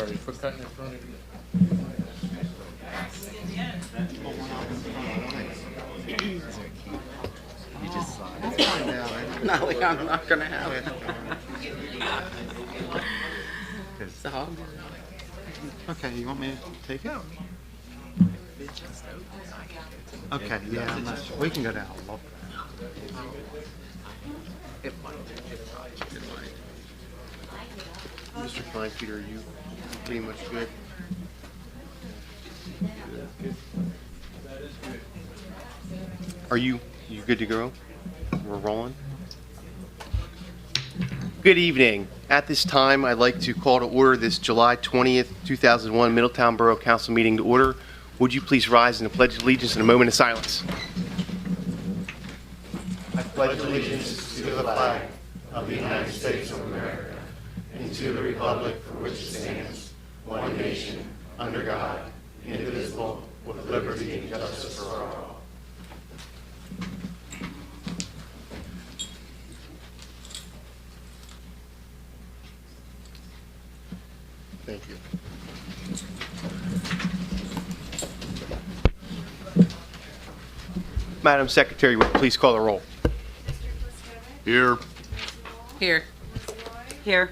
Sorry for cutting in front of you. You just saw it. No, I'm not gonna have it. It's all good. Okay, you want me to take it? Okay, yeah, I'm not sure. We can go down. I'll look. It might. It might. Mr. Klein, Peter, are you pretty much good? Are you good to go? We're rolling. Good evening. At this time, I'd like to call to order this July 20th, 2001 Middletown Borough Council meeting to order. Would you please rise in the Pledge of Allegiance in a moment of silence? I pledge allegiance to the flag of the United States of America and to the republic for which it stands, one nation, under God, indivisible, with liberty and justice for all. Thank you. Madam Secretary, would you please call the roll? Here. Here. Here.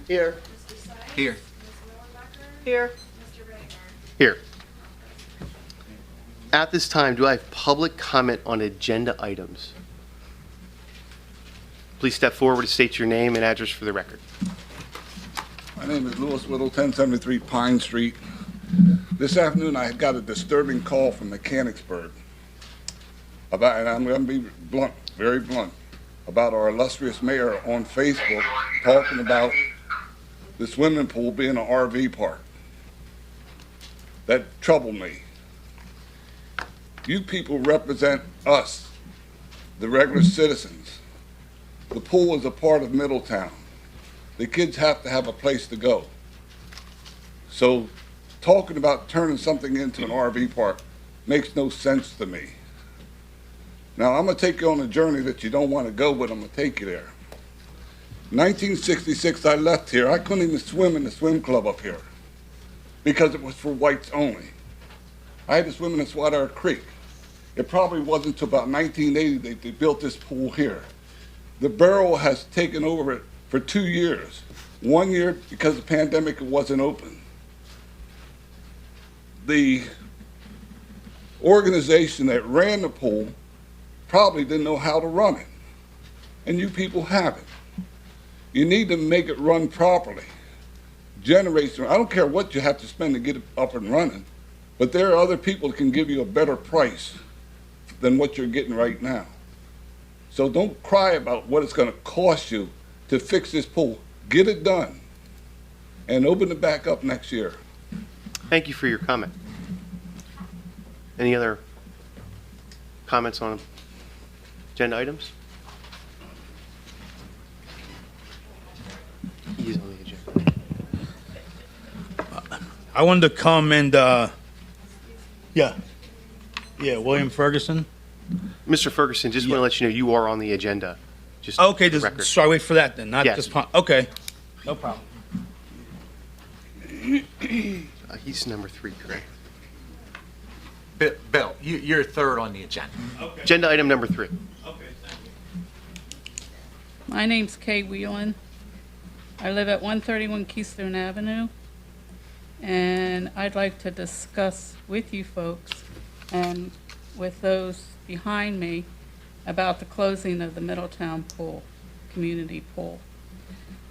Here. Here. Here. Here. At this time, do I have public comment on agenda items? Please step forward to state your name and address for the record. My name is Louis Whittle, 1073 Pine Street. This afternoon, I got a disturbing call from Mechanicsburg about, and I'm going to be blunt, very blunt, about our illustrious mayor on Facebook talking about the swimming pool being an RV park. That troubled me. You people represent us, the regular citizens. The pool is a part of Middletown. The kids have to have a place to go. So talking about turning something into an RV park makes no sense to me. Now, I'm going to take you on a journey that you don't want to go, but I'm going to take you there. 1966, I left here. I couldn't even swim in the swim club up here because it was for whites only. I had to swim in the Swatter Creek. It probably wasn't until about 1980 they built this pool here. The borough has taken over it for 2 years. 1 year, because of the pandemic, it wasn't open. The organization that ran the pool probably didn't know how to run it. And you people have it. You need to make it run properly. Generate, I don't care what you have to spend to get it up and running, but there are other people that can give you a better price than what you're getting right now. So don't cry about what it's going to cost you to fix this pool. Get it done and open it back up next year. Thank you for your comment. Any other comments on agenda items? He is on the agenda. I wanted to come and, William Ferguson. Mr. Ferguson, just want to let you know you are on the agenda. Just Okay, for the just, record. so I wait for that then, not Yes. just, okay, no problem. He's number 3, correct? Bill, you're third on the agenda. Okay, Agenda item number 3. okay, thank you. My name's Kay Whelan. I live at 131 Keystone Avenue, and I'd like to discuss with you folks and with those behind me about the closing of the Middletown Pool, community pool.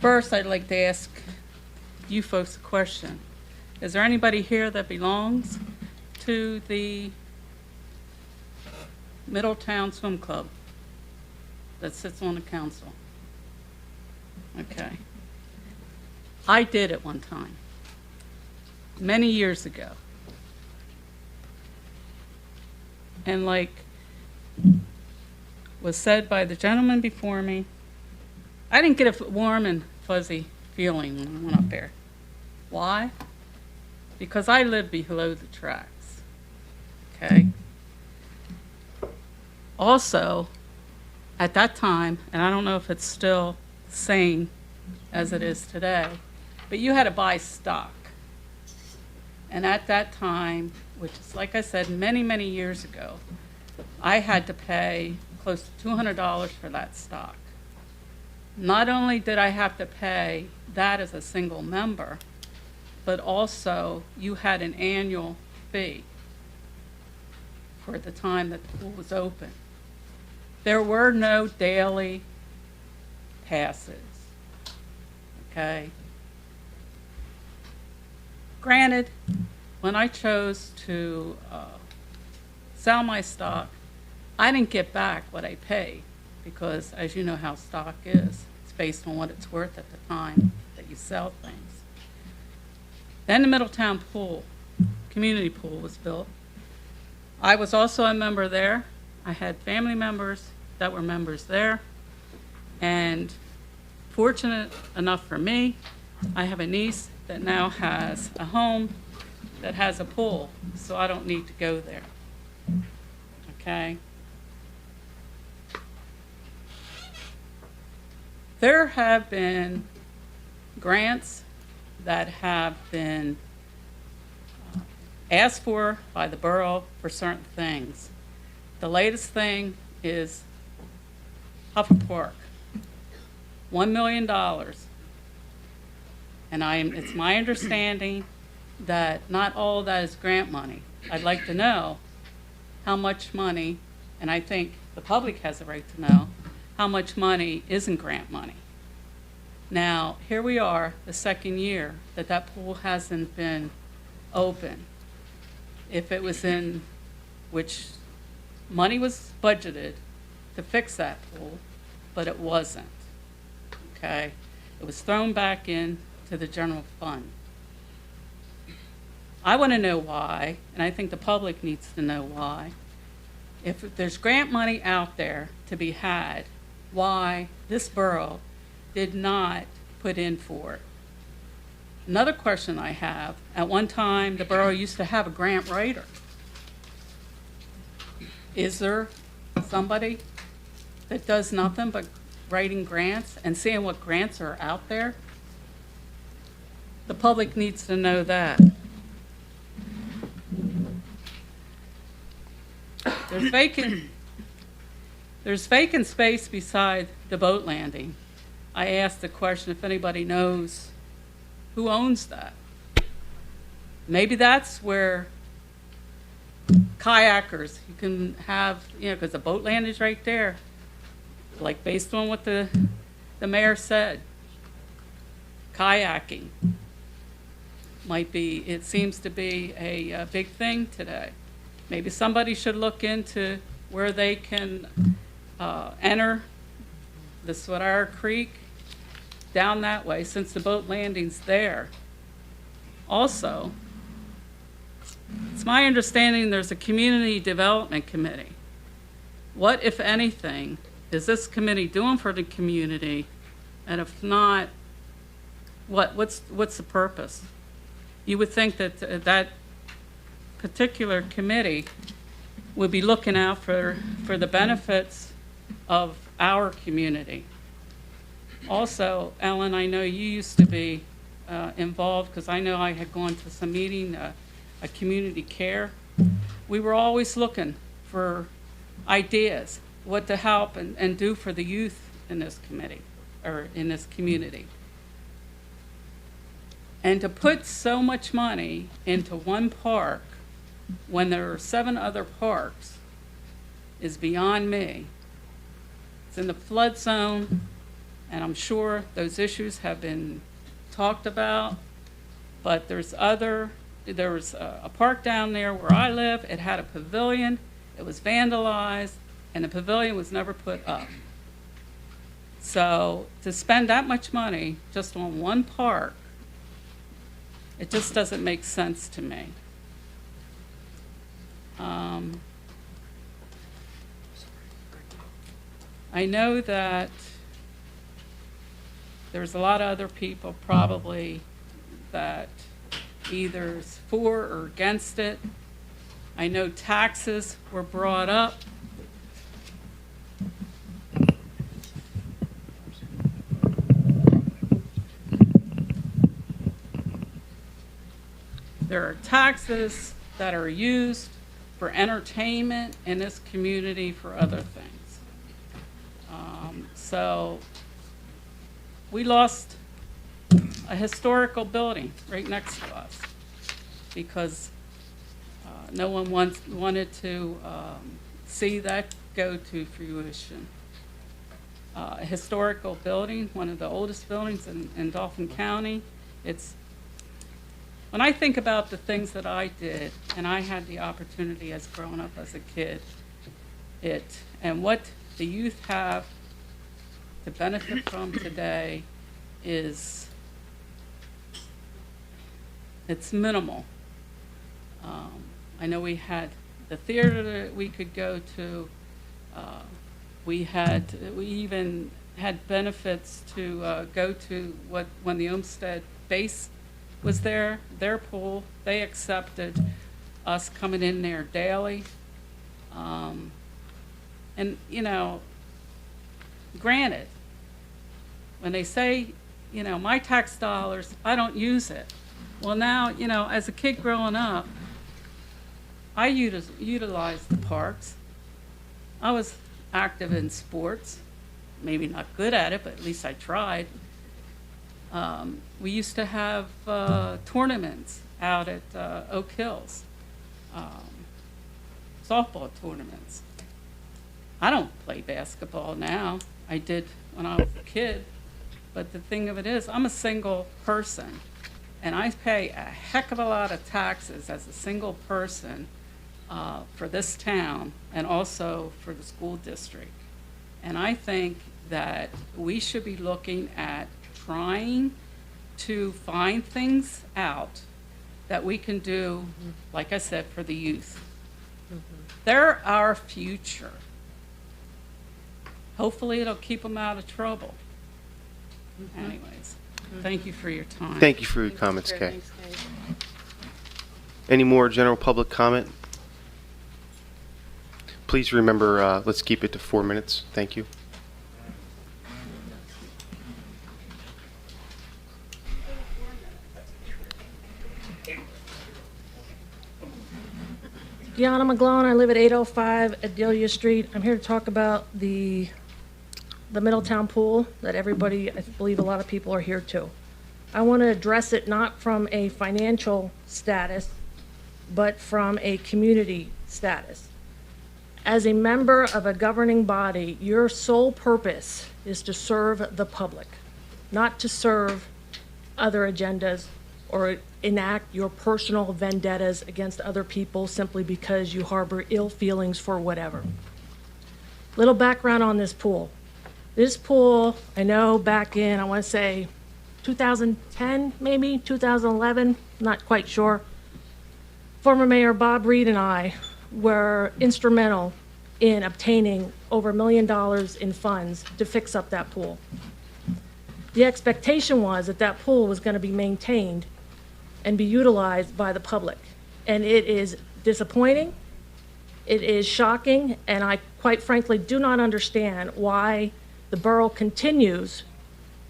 First, I'd like to ask you folks a question. Is there anybody here that belongs to the Middletown Swim Club that sits on the council? Okay. I did at one time, many years ago. And like was said by the gentleman before me, I didn't get a warm and fuzzy feeling when I went up there. Why? Because I live below the tracks. Okay? Also, at that time, and I don't know if it's still the same as it is today, but you had to buy stock. And at that time, which is, like I said, many, many years ago, I had to pay close to $200 for that stock. Not only did I have to pay that as a single member, but also you had an annual fee for the time that the pool was open. There were no daily passes, okay? Granted, when I chose to sell my stock, I didn't get back what I paid because, as you know how stock is, it's based on what it's worth at the time that you sell things. Then the Middletown Pool, community pool, was built. I was also a member there. I had family members that were members there. And fortunate enough for me, I have a niece that now has a home that has a pool, so I don't need to go there. Okay? There have been grants that have been asked for by the borough for certain things. The latest thing is Huffer Park, $1 million. And it's my understanding that not all of that is grant money. I'd like to know how much money, and I think the public has a right to know, how much money isn't grant money. Now, here we are, the second year that that pool hasn't been open. If it was in, which money was budgeted to fix that pool, but it wasn't, okay? It was thrown back in to the general fund. I want to know why, and I think the public needs to know why. If there's grant money out there to be had, why this borough did not put in for it. Another question I have, at one time the borough used to have a grant writer. Is there somebody that does nothing but writing grants and seeing what grants are out there? The public needs to know that. There's vacant space beside the boat landing. I asked the question if anybody knows who owns that. Maybe that's where kayakers, you can have, because the boat landing is right there, like based on what the mayor said, kayaking might be, it seems to be a big thing today. Maybe somebody should look into where they can enter the Swadara Creek down that way, since the boat landing's there. Also, it's my understanding there's a community development committee. What, if anything, is this committee doing for the community? And if not, what's the purpose? You would think that that particular committee would be looking out for the benefits of our community. Also, Ellen, I know you used to be involved, because I know I had gone to some meeting, a community care. We were always looking for ideas, what to help and do for the youth in this committee, or in this community. And to put so much money into one park when there are 7 other parks is beyond me. It's in the flood zone, and I'm sure those issues have been talked about, but there was a park down there where I live. It had a pavilion. It was vandalized, and the pavilion was never put up. So to spend that much money just on one park, it just doesn't make sense to me. I know that there's a lot of other people probably that either is for or against it. I know taxes were brought up. There are taxes that are used for entertainment in this community for other things. So we lost a historical building right next to us because no one wanted to see that go to fruition. A historical building, one of the oldest buildings in Dauphin County. When I think about the things that I did, and I had the opportunity as growing up as a kid, and what the youth have to benefit from today it's minimal. I know we had the theater that we could go to. We even had benefits to go to when the Olmsted base was there, their pool. They accepted us coming in there daily. And, granted, when they say, my tax dollars, I don't use it. Well, now, as a kid growing up, I utilized the parks. I was active in sports, maybe not good at it, but at least I tried. We used to have tournaments out at Oak Hills, softball tournaments. I don't play basketball now. I did when I was a kid. But the thing of it is, I'm a single person, and I pay a heck of a lot of taxes as a single person for this town and also for the school district. And I think that we should be looking at trying to find things out that we can do, like I said, for the youth. They're our future. Hopefully it'll keep them out of trouble. Anyways, thank you for your time. Thank you for your comments, Kay. Any more general public comment? Please remember, let's keep it to 4 minutes. Thank you. Deanna McGlone, I live at 805 Adelia Street. I'm here to talk about the Middletown pool that everybody, I believe a lot of people are here to. I want to address it not from a financial status, but from a community status. As a member of a governing body, your sole purpose is to serve the public, not to serve other agendas or enact your personal vendettas against other people simply because you harbor ill feelings for whatever. Little background on this pool. This pool, I know back in, I want to say 2010, maybe 2011, not quite sure. Former Mayor Bob Reed and I were instrumental in obtaining over $1 million in funds to fix up that pool. The expectation was that that pool was going to be maintained and be utilized by the public. And it is disappointing, it is shocking, and I quite frankly do not understand why the borough continues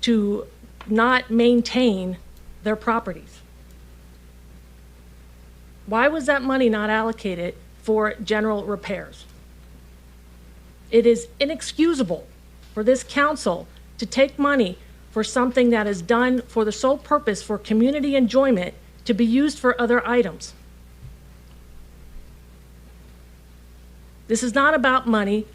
to not maintain their properties. Why was that money not allocated for general repairs? It is inexcusable for this council to take money for something that is done for the sole purpose for community enjoyment to be used for other items. This is not about money.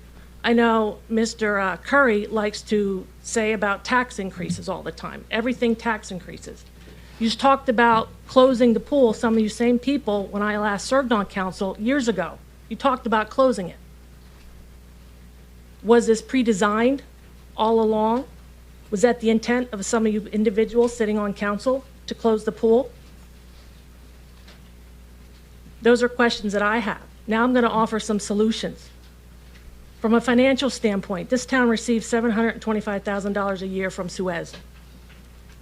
I know Mr. Curry likes to say about tax increases all the time. Everything tax increases. You just talked about closing the pool, some of you same people, when I last served on council years ago. You talked about closing it. Was this pre-designed all along? Was that the intent of some of you individuals sitting on council to close the pool? Those are questions that I have. Now I'm going to offer some solutions. From a financial standpoint, this town receives $725,000 a year from Suez.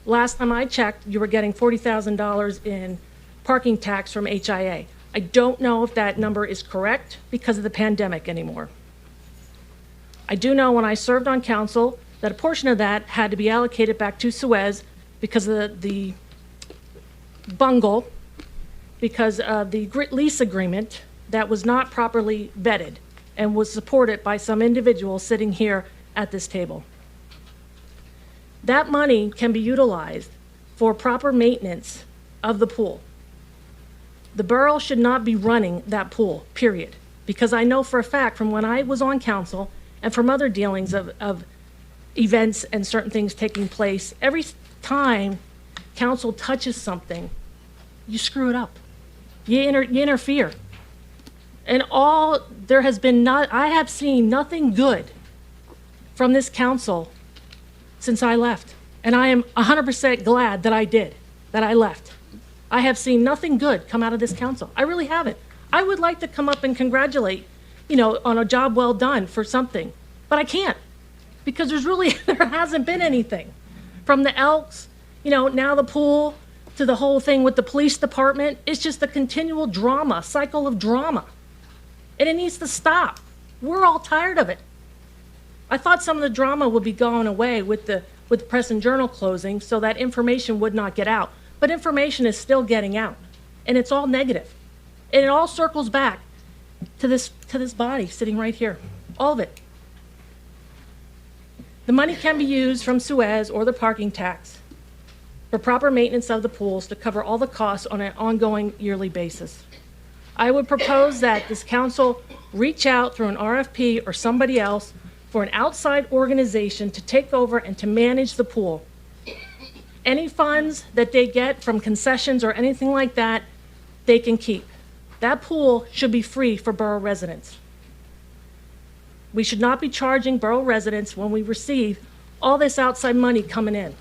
Last time I checked, you were getting $40,000 in parking tax from HIA. I don't know if that number is correct because of the pandemic anymore. I do know when I served on council that a portion of that had to be allocated back to Suez because of the bungle because of the lease agreement that was not properly vetted and was supported by some individuals sitting here at this table. That money can be utilized for proper maintenance of the pool. The borough should not be running that pool, period. Because I know for a fact from when I was on council and from other dealings of events and certain things taking place, every time council touches something, you screw it up. You interfere. And there has been I have seen nothing good from this council since I left. And I am 100% glad that I left. I have seen nothing good come out of this council. I really haven't. I would like to come up and congratulate, on a job well done for something, but I can't because there hasn't been anything. From the Elks, now the pool, to the whole thing with the police department, it's just a continual cycle of drama. And it needs to stop. We're all tired of it. I thought some of the drama would be going away with the Press and Journal closing so that information would not get out. But information is still getting out, and it's all negative. And it all circles back to this body sitting right here, all of it. The money can be used from Suez or the parking tax for proper maintenance of the pools to cover all the costs on an ongoing yearly basis. I would propose that this council reach out through an RFP or somebody else for an outside organization to take over and to manage the pool. Any funds that they get from concessions or anything like that, they can keep. That pool should be free for borough residents. We should not be charging borough residents when we receive all this outside money coming in.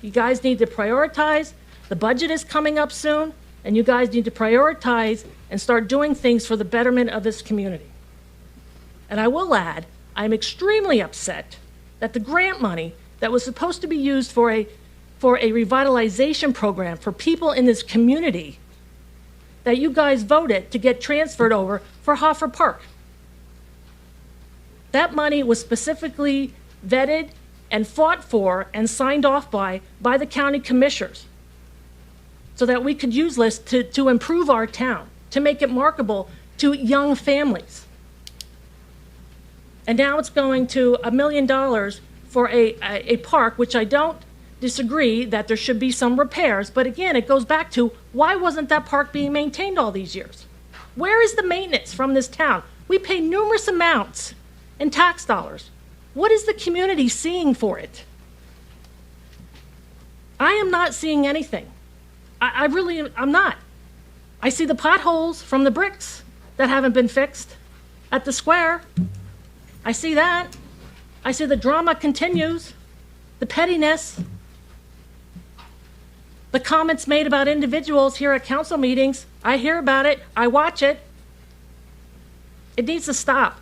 You guys need to prioritize. The budget is coming up soon, and you guys need to prioritize and start doing things for the betterment of this community. And I will add, I'm extremely upset that the grant money that was supposed to be used for a revitalization program for people in this community, that you guys voted to get transferred over for Hoffer Park. That money was specifically vetted and fought for and signed off by the county commissioners so that we could use this to improve our town, to make it marketable to young families. And now it's going to $1 million for a park, which I don't disagree that there should be some repairs, but again, it goes back to why wasn't that park being maintained all these years? Where is the maintenance from this town? We pay numerous amounts in tax dollars. What is the community seeing for it? I am not seeing anything. I'm not. I see the potholes from the bricks that haven't been fixed at the square. I see that. I see the drama continues, the pettiness, the comments made about individuals here at council meetings. I hear about it. I watch it. It needs to stop.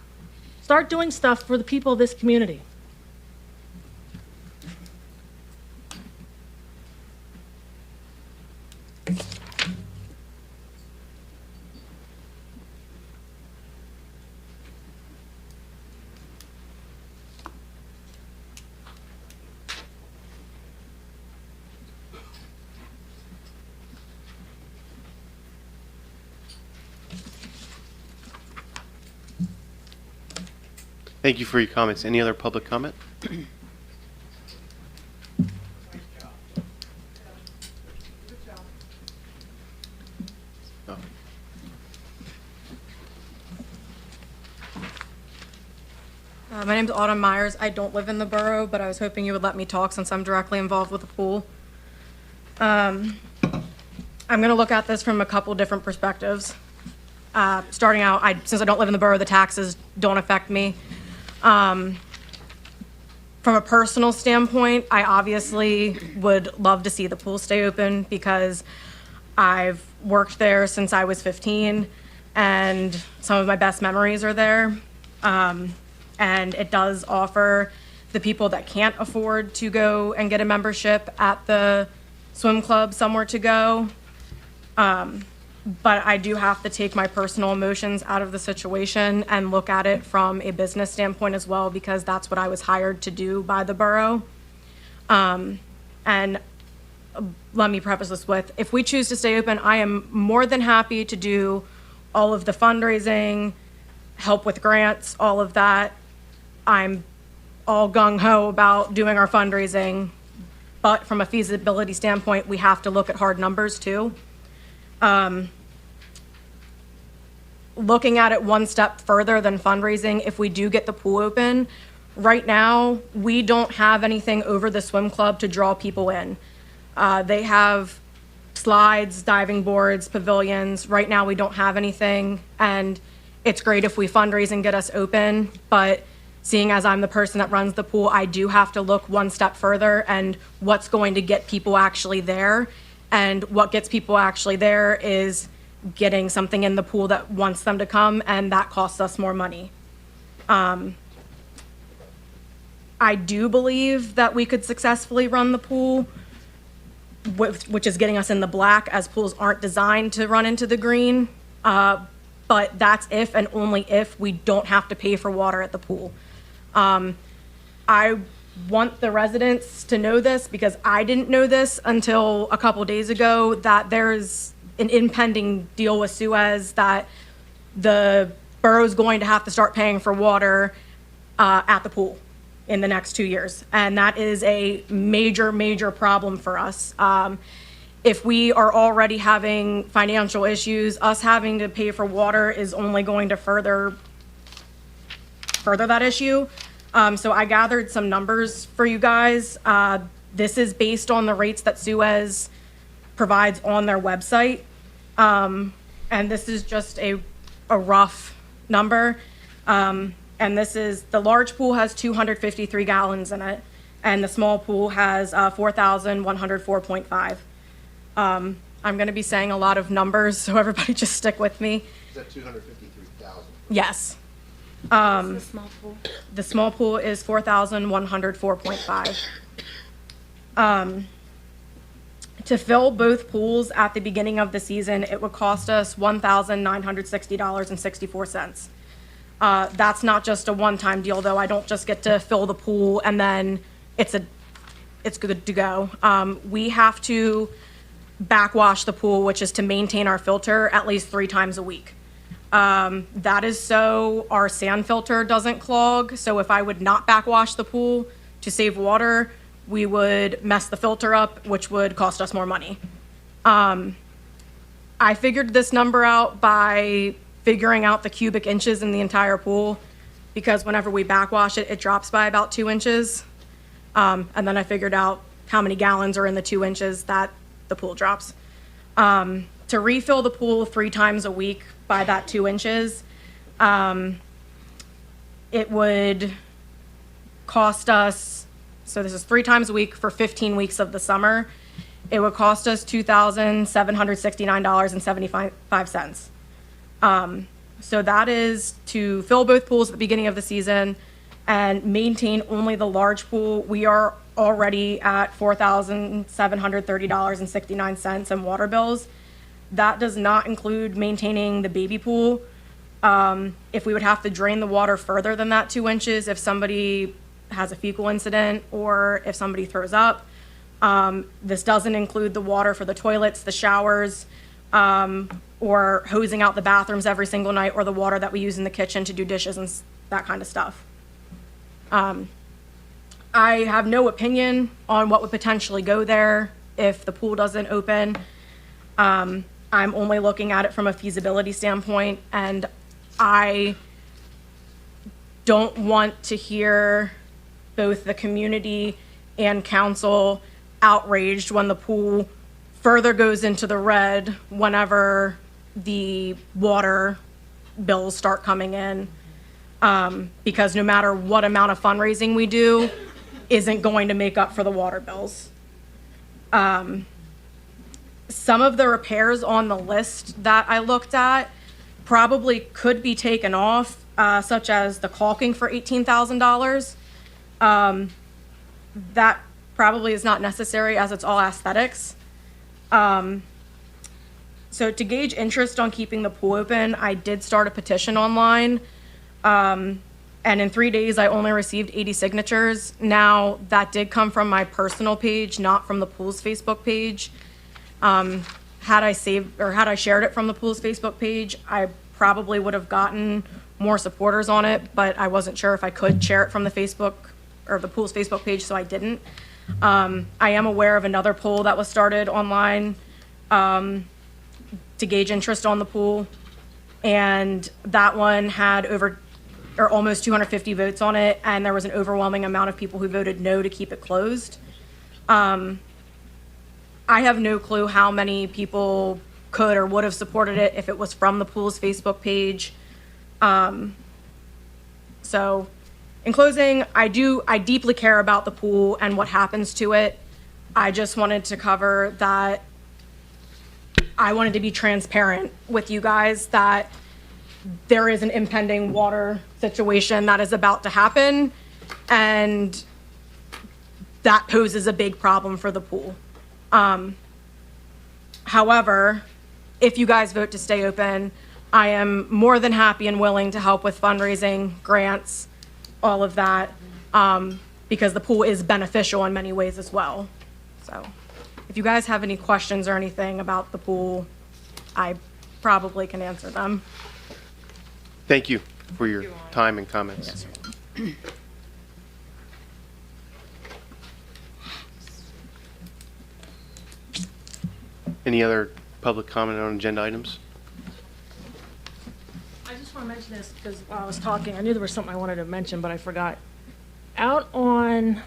Start doing stuff for the people of this community. Thank you for your comments. Any other public comment? Oh. My name's Autumn Myers. I don't live in the borough, but I was hoping you would let me talk since I'm directly involved with the pool. I'm going to look at this from a couple different perspectives. Starting out, since I don't live in the borough, the taxes don't affect me. From a personal standpoint, I obviously would love to see the pool stay open because I've worked there since I was 15 and some of my best memories are there. And it does offer the people that can't afford to go and get a membership at the swim club somewhere to go. But I do have to take my personal emotions out of the situation and look at it from a business standpoint as well, because that's what I was hired to do by the borough. And let me preface this with, if we choose to stay open, I am more than happy to do all of the fundraising, help with grants, all of that. I'm all gung-ho about doing our fundraising, but from a feasibility standpoint, we have to look at hard numbers too. Looking at it one step further than fundraising, if we do get the pool open, right now, we don't have anything over the swim club to draw people in. They have slides, diving boards, pavilions. Right now, we don't have anything, and it's great if we fundraise and get us open, but seeing as I'm the person that runs the pool, I do have to look one step further and what's going to get people actually there. And what gets people actually there is getting something in the pool that wants them to come, and that costs us more money. I do believe that we could successfully run the pool, which is getting us in the black, as pools aren't designed to run into the green. But that's if and only if we don't have to pay for water at the pool. I want the residents to know this, because I didn't know this until a couple days ago, that there's an impending deal with Suez that the borough's going to have to start paying for water at the pool in the next 2 years. And that is a major, major problem for us. If we are already having financial issues, us having to pay for water is only going to further that issue. So I gathered some numbers for you guys. This is based on the rates that Suez provides on their website. And this is just a rough number. And this is, the large pool has 253 gallons in it, and the small pool has 4,104.5. I'm going to be saying a lot of numbers, so everybody just stick with me. Is that 253,000? Yes. The small pool. The small pool is 4,104.5. To fill both pools at the beginning of the season, it would cost us $1,960.64. That's not just a one-time deal, though. I don't just get to fill the pool and then it's good to go. We have to backwash the pool, which is to maintain our filter at least 3 times a week. That is so our sand filter doesn't clog. So if I would not backwash the pool to save water, we would mess the filter up, which would cost us more money. I figured this number out by figuring out the cubic inches in the entire pool, because whenever we backwash it, it drops by about 2 inches. And then I figured out how many gallons are in the 2 inches that the pool drops. To refill the pool 3 times a week by that 2 inches, it would cost us, so this is 3 times a week for 15 weeks of the summer. It would cost us $2,769.75. So that is to fill both pools at the beginning of the season and maintain only the large pool. We are already at $4,730.69 in water bills. That does not include maintaining the baby pool. If we would have to drain the water further than that 2 inches, if somebody has a fecal incident or if somebody throws up. This doesn't include the water for the toilets, the showers, or hosing out the bathrooms every single night, or the water that we use in the kitchen to do dishes and that kind of stuff. I have no opinion on what would potentially go there if the pool doesn't open. I'm only looking at it from a feasibility standpoint, and I don't want to hear both the community and council outraged when the pool further goes into the red whenever the water bills start coming in. Because no matter what amount of fundraising we do, isn't going to make up for the water bills. Some of the repairs on the list that I looked at probably could be taken off, such as the caulking for $18,000. That probably is not necessary, as it's all aesthetics. So to gauge interest on keeping the pool open, I did start a petition online. And in 3 days, I only received 80 signatures. Now, that did come from my personal page, not from the pool's Facebook page. Had I shared it from the pool's Facebook page, I probably would have gotten more supporters on it, but I wasn't sure if I could share it from the Facebook or the pool's Facebook page, so I didn't. I am aware of another poll that was started online to gauge interest on the pool, and that one had almost 250 votes on it, and there was an overwhelming amount of people who voted no to keep it closed. I have no clue how many people could or would have supported it if it was from the pool's Facebook page. So, in closing, I deeply care about the pool and what happens to it. I just wanted to cover that I wanted to be transparent with you guys that there is an impending water situation that is about to happen, and that poses a big problem for the pool. However, if you guys vote to stay open, I am more than happy and willing to help with fundraising, grants, all of that, because the pool is beneficial in many ways as well. So if you guys have any questions or anything about the pool, I probably can answer them. Thank you for your time and comments. Any other public comment on agenda items? I just want to mention this because while I was talking, I knew there was something I wanted to mention, but I forgot. Out on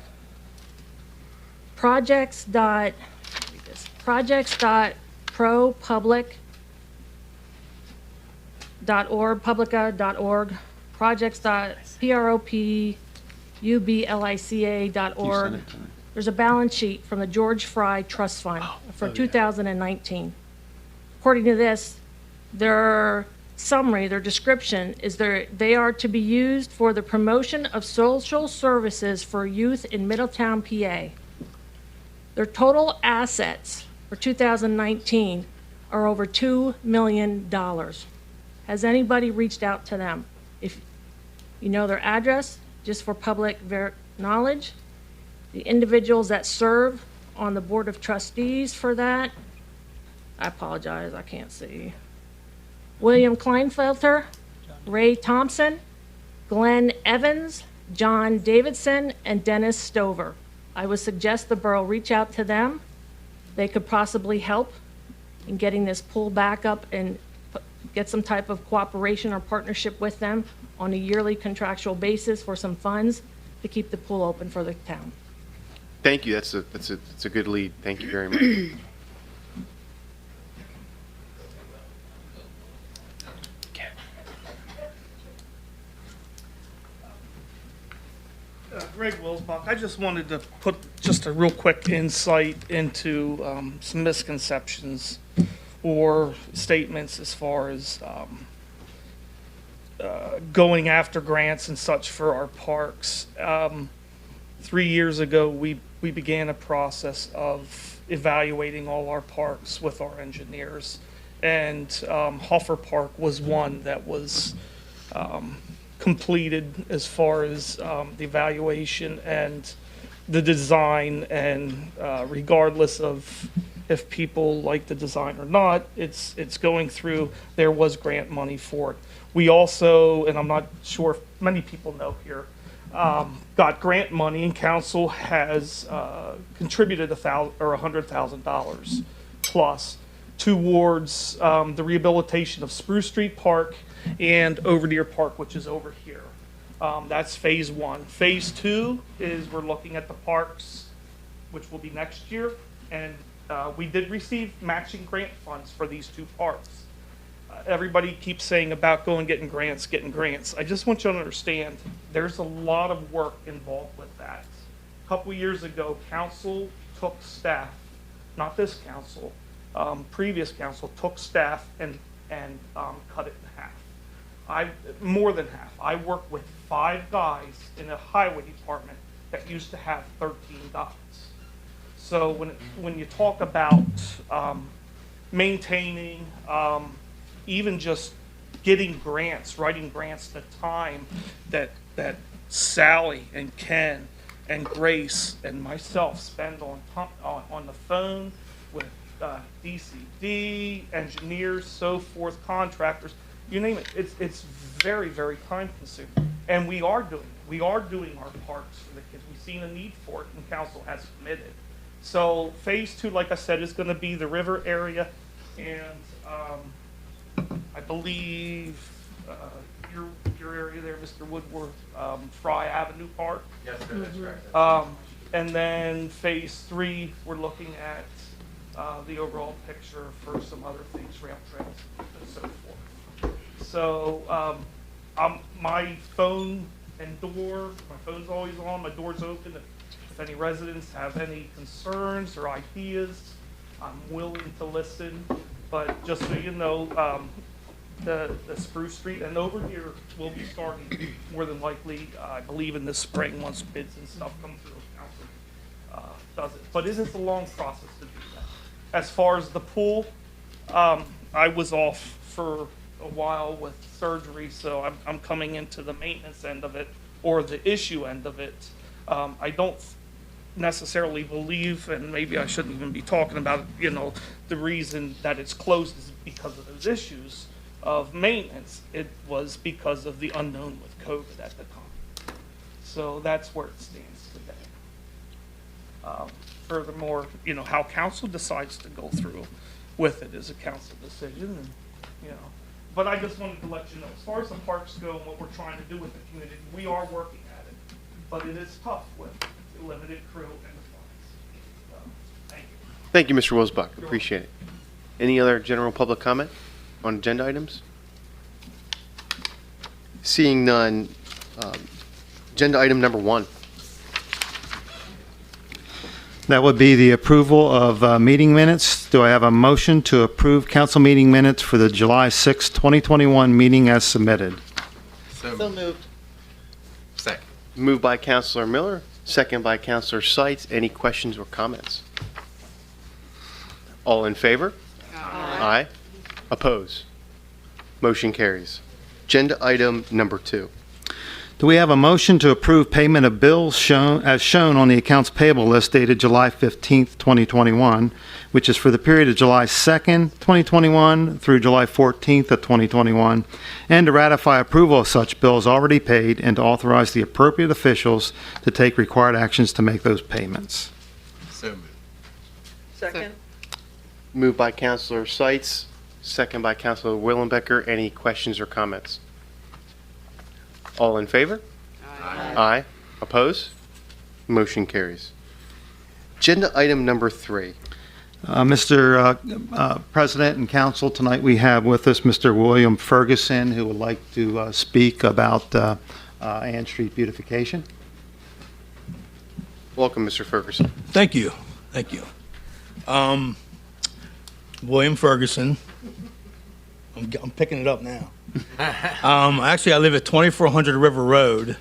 projects.propublica.org, projects.propublica.org. There's a balance sheet from the George Fry Trust Fund for 2019. According to this, their summary, their description is they are to be used for the promotion of social services for youth in Middletown, PA. Their total assets for 2019 are over $2 million. Has anybody reached out to them? If you know their address, just for public knowledge, the individuals that serve on the Board of Trustees for that, I apologize, I can't see. William Kleinfelter, Ray Thompson, Glenn Evans, John Davidson, and Dennis Stover. I would suggest the borough reach out to them. They could possibly help in getting this pool back up and get some type of cooperation or partnership with them on a yearly contractual basis for some funds to keep the pool open for the town. Thank you. That's a good lead. Thank you very much. Greg Wilsbach. I just wanted to put just a real quick insight into some misconceptions or statements as far as going after grants and such for our parks. 3 years ago, we began a process of evaluating all our parks with our engineers, and Hoffer Park was one that was completed as far as the evaluation and the design, and regardless of if people like the design or not, it's going through. There was grant money for it. We also, and I'm not sure if many people know here, got grant money, and council has contributed $100,000 plus towards the rehabilitation of Spruce Street Park and Overdeer Park, which is over here. That's phase one. Phase two is we're looking at the parks, which will be next year, and we did receive matching grant funds for these two parks. Everybody keeps saying about getting grants. I just want you to understand there's a lot of work involved with that. A couple years ago, council took staff, not this council, previous council took staff and cut it in half. More than half. I work with 5 guys in a highway department that used to have 13 guys. So when you talk about maintaining, even just getting grants, writing grants, the time that that Sally and Ken and Grace and myself spend on the phone with DCD, engineers, so forth, contractors, you name it. It's very, very time consuming. And we are doing it. We are doing our parts for the kids. We've seen a need for it, and council has committed. So phase 2, like I said, is going to be the river area, and I believe your area there, Mr. Woodworth, Fry Avenue Park. Yes, sir, that's correct. And then phase 3, we're looking at the overall picture for some other things, rail trails and so forth. So my phone and door, my phone's always on, my door's open. If any residents have any concerns or ideas, I'm willing to listen. But just so you know, the Spruce Street and over here will be starting more than likely, I believe, in the spring once bids and stuff come through. Council does it, but it is a long process to do that. As far as the pool, I was off for a while with surgery, so I'm coming into the maintenance end of it or the issue end of it. I don't necessarily believe, and maybe I shouldn't even be talking about it, you know, the reason that it's closed is because of those issues of maintenance. It was because of the unknown with COVID at the time. So that's where it stands today. Furthermore, you know, how council decides to go through with it is a council decision, and, you know. But I just wanted to let you know, as far as the parks go and what we're trying to do with the community, we are working at it. But it is tough with the limited crew and the funds. So, thank you. Thank you, Mr. Wilsbach. Appreciate it. Any other general public comment on agenda items? Seeing none, agenda item number 1. That would be the approval of meeting minutes. Do I have a motion to approve council meeting minutes for the July 6, 2021 meeting as submitted? So moved. Second. Moved by Councilor Miller, second by Councilor Seitz. Any questions or comments? All in favor? Aye. Oppose? Motion carries. Agenda item number 2. Do we have a motion to approve payment of bills as shown on the accounts payable list dated July 15th, 2021, which is for the period of July 2nd, 2021 through July 14th of 2021, and to ratify approval of such bills already paid and to authorize the appropriate officials to take required actions to make those payments? So moved. Second. Moved by Councilor Seitz, second by Councilor Willenbecker. Any questions or comments? All in favor? Aye. Oppose? Motion carries. Agenda item number 3. Mr. President and Council, tonight we have with us Mr. William Ferguson, who would like to speak about Ann Street beautification. Welcome, Mr. Ferguson. Thank you. Thank you. William Ferguson. I'm picking it up now. Actually, I live at 2400 River Road,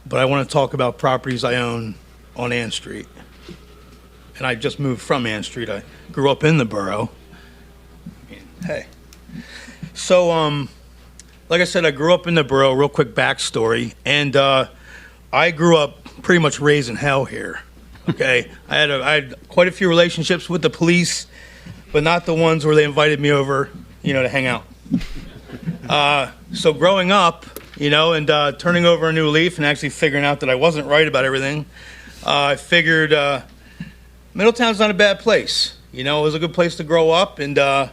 but I want to talk about properties I own on Ann Street. And I just moved from Ann Street. I grew up in the borough. Hey. So, like I said, I grew up in the borough. Real quick backstory. And I grew up pretty much raising hell here. Okay? I had quite a few relationships with the police, but not the ones where they invited me over, you know, to hang out. So growing up, you know, and turning over a new leaf and actually figuring out that I wasn't right about everything, I figured Middletown's not a bad place. You know, it was a good place to grow up, and the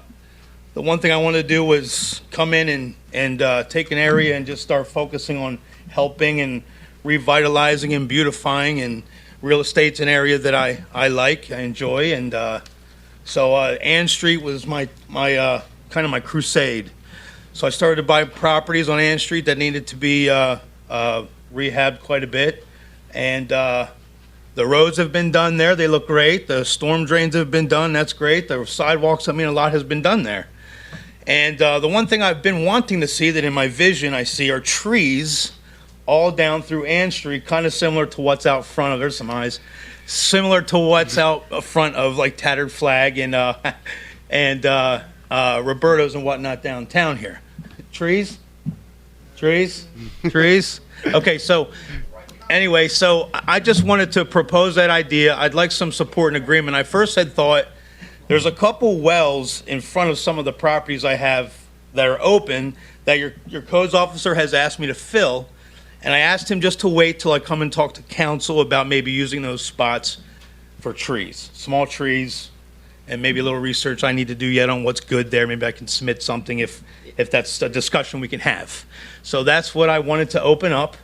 one thing I wanted to do was come in and take an area and just start focusing on helping and revitalizing and beautifying, and real estate's an area that I like, I enjoy, and so Ann Street was my kind of my crusade. So I started to buy properties on Ann Street that needed to be rehabbed quite a bit. And the roads have been done there. They look great. The storm drains have been done. That's great. The sidewalks, I mean, a lot has been done there. And the one thing I've been wanting to see that in my vision I see are trees all down through Ann Street, kind of similar to what's out front of, there's some eyes, similar to what's out front of like Tattered Flag and Roberto's and whatnot downtown here. Trees? Okay, so anyway, so I just wanted to propose that idea. I'd like some support and agreement. I first had thought there's a couple wells in front of some of the properties I have that are open that your codes officer has asked me to fill. And I asked him just to wait till I come and talk to council about maybe using those spots for trees, small trees, and maybe a little research I need to do yet on what's good there. Maybe I can submit something if that's a discussion we can have. So that's what I wanted to open up,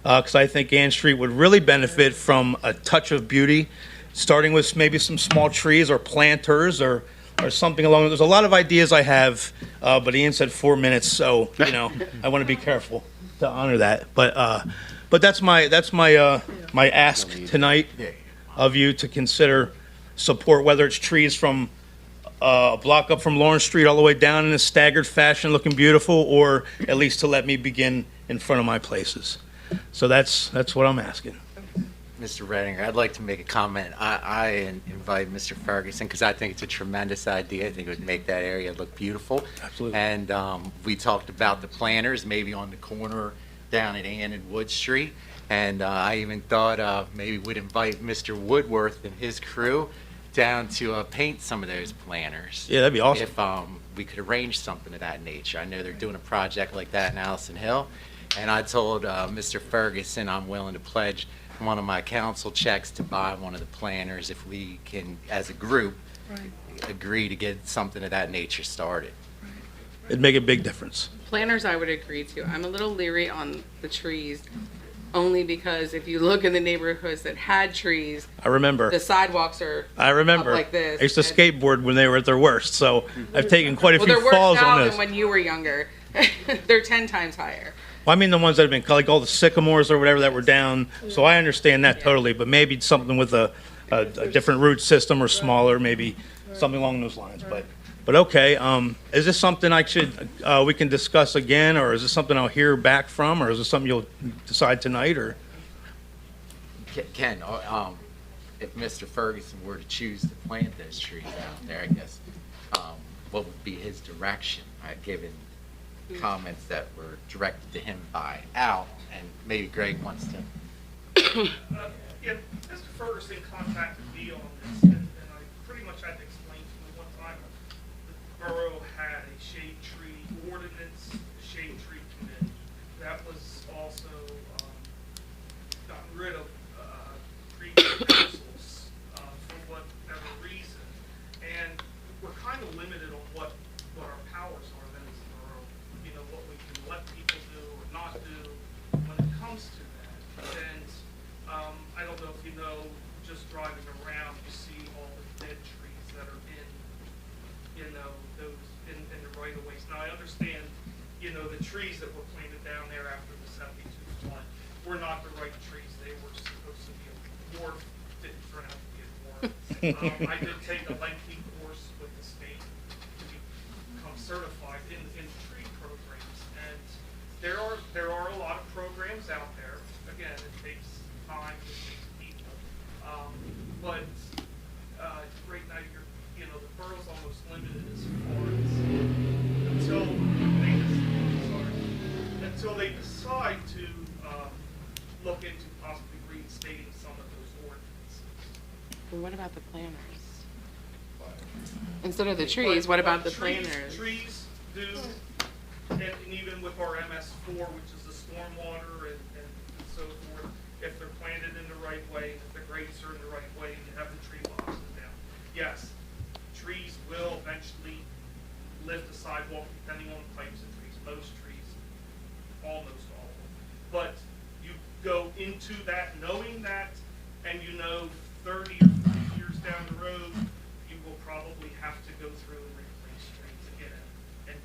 because I think Ann Street would really benefit from a touch of beauty, starting with maybe some small trees or planters or something along. There's a lot of ideas I have, but Ian said 4 minutes, so, I want to be careful to honor that. But that's my ask tonight of you to consider support, whether it's trees from a block up from Lawrence Street all the way down in a staggered fashion, looking beautiful, or at least to let me begin in front of my places. So that's what I'm asking. Mr. Redinger, I'd like to make a comment. I invite Mr. Ferguson because I think it's a tremendous idea. I think it would make that area look beautiful. Absolutely. And we talked about the planters, maybe on the corner down at Ann and Wood Street. And I even thought maybe we'd invite Mr. Woodworth and his crew down to paint some of those planters. Yeah, that'd be awesome. If we could arrange something of that nature. I know they're doing a project like that in Allison Hill. And I told Mr. Ferguson I'm willing to pledge one of my council checks to buy one of the planters if we can, as a group, agree to get something of that nature started. It'd make a big difference. Planters, I would agree to. I'm a little leery on the trees, only because if you look in the neighborhoods that had trees, I remember. the sidewalks are I remember. up like this. I used to and- skateboard when they were at their worst, so I've taken quite a Well, few they're worse falls now on than this. when you were younger. They're 10 times higher. Well, I mean the ones that have been, like all the sycamores or whatever that were down, so I understand that totally, but maybe something with a different root system or smaller, maybe something along those lines, but okay, is this something we can discuss again, or is this something I'll hear back from, or is this something you'll decide tonight, or? Ken, if Mr. Ferguson were to choose to plant those trees out there, I guess, what would be his direction, given comments that were directed to him by Al, and maybe Greg wants to. Yeah, Mr. Ferguson contacted me on this, and I pretty much had to explain to him one time the borough had a shade tree ordinance, shade tree committee. That was also gotten rid of previous proposals for whatever reason, and we're kind of limited on what our powers are then as a borough. You know, what we can let people do or not do when it comes to that. And I don't know if you know, just driving around, you see all the dead trees that are those in the right of ways. Now I understand, the trees that were planted down there after the 72 flood were not the right trees. They were supposed to be a dwarf, didn't turn out to be a dwarf. I did take a lengthy course with the state to become certified in tree programs, and there are a lot of programs out there. Again, it takes time, it takes people, but right now the borough's almost limited as far as until they decide to look into possibly reinstating some of those ordinances. Well, what about the planters? Instead of the trees, what about the Trees- planters? Trees do, and even with our MS4, which is the stormwater and so forth, if they're planted in the right way, if the grades are in the right way, and you have the tree boxes down. Yes, trees will eventually lift the sidewalk depending on the types of trees. Most trees, almost all of them. But you go into that knowing that, and 30 or 40 years down the road, you will probably have to go through and replace trees again and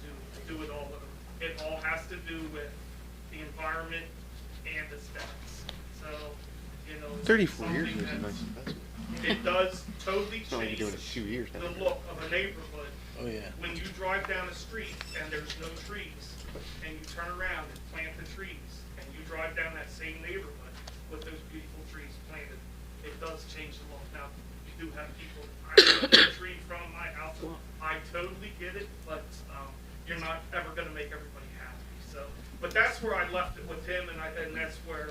do it all over. It all has to do with the environment and aesthetics. So, 34 years something is a that's- nice investment. It does totally It's only change doing it 2 years. the look of a neighborhood. Oh, yeah. When you drive down a street and there's no trees, and you turn around and plant the trees, and you drive down that same neighborhood with those beautiful trees planted, it does change the look. Now, you do have people, I have a tree in front of my house, I totally get it, but you're not ever gonna make everybody happy. So But that's where I left it with him, and that's where,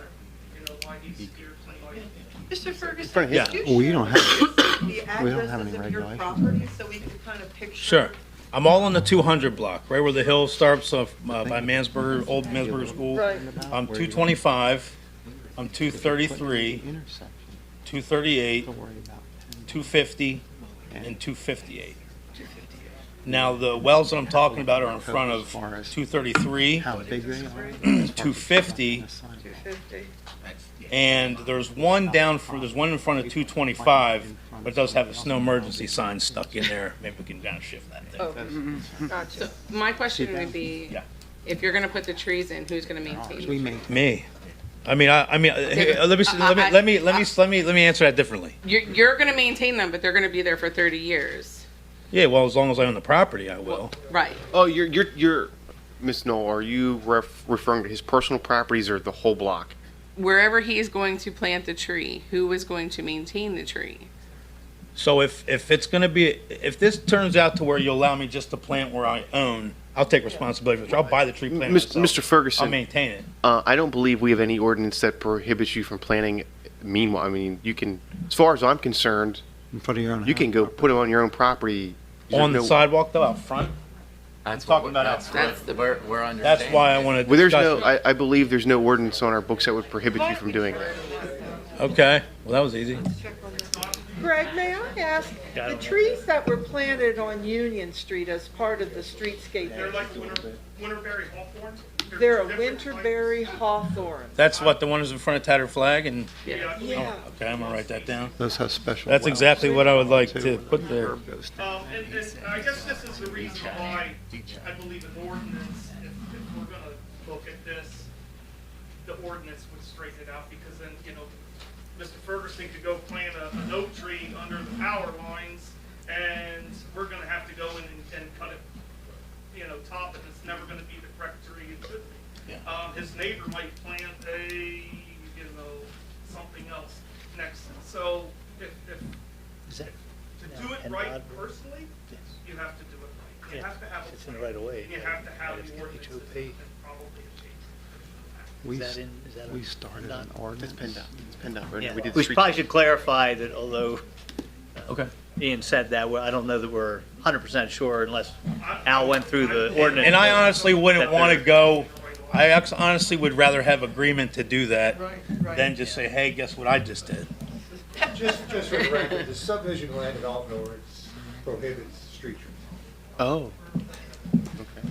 why he's here tonight. Mr. Ferguson, Yeah. could you We share don't with have- us the we don't have addresses any of your regulations. properties so we can kind of picture? Sure. I'm all on the 200 block, right where the hill starts off by Mansburger, Old Mansburger School. Right. I'm 225, I'm 233, 238, 250, and 258. Now, the wells that I'm talking about are in front of 233, How big they are? 250, and there's one there's one in front of 225, but it does have a snow emergency sign stuck in there. Maybe we can kind of shift that thing. Oh, gotcha. My question would be, Yeah. if you're gonna put the trees in, who's gonna maintain We them? maintain. Me. Let me answer that differently. You're gonna maintain them, but they're gonna be there for 30 years. Yeah, well, as long as I own the property, I will. Right. Oh, you're, Ms. Knoll, are you referring to his personal properties or the whole block? Wherever he is going to plant the tree, who is going to maintain the tree? So if it's gonna be, if this turns out to where you allow me just to plant where I own, I'll take responsibility for it. I'll buy the tree plant myself. Mr. I'll Ferguson, maintain it. I don't believe we have any ordinance that prohibits you from planting. Meanwhile, I mean, you can, as far as I'm concerned, In front of your own house. you can go put them on your own property. On the No- sidewalk though, out front? That's talking what, about that's That's what the- we're understanding. That's why I wanna Well, there's discuss no, it. I believe there's no ordinance on our books that would prohibit you from doing that. Okay, well, that was easy. Greg, may I ask, the trees that were planted on Union Street as part of the streetscape, They're like Winterberry hawthorns. they're a different Winterberry hawthorn. That's what, the one is in front of Tattered Flag and, types. Yeah. okay, I'm gonna write that down. Those have special. That's wells, exactly what I would like too, to where put the there. curb goes down. And I guess this is the reason why I believe an ordinance, if we're gonna look at this, the ordinance would straighten it out, because then, Mr. Ferguson could go plant an oak tree under the power lines, and we're gonna have to go in and cut it, top it, it's never gonna be the correct tree it should be. Yeah. His neighbor might plant something else next, so if to do it right personally, you have to do it right. You have to have It's a in the plan. right of way. You have to have It's the got ordinances HOP. and probably a change. We, Is that in- is that we a- started not- an ordinance. It's PennDOT, right? Yeah. We did the We street- probably should clarify that although Okay. Ian said that, I don't know that we're 100% sure unless Al went through the ordinance. And I honestly wouldn't That wanna they're- go, honestly would rather have agreement to do that Right. than just say, hey, guess what I just did? Just for the record, the subdivision land development ordinance prohibits street trees. Oh. Okay.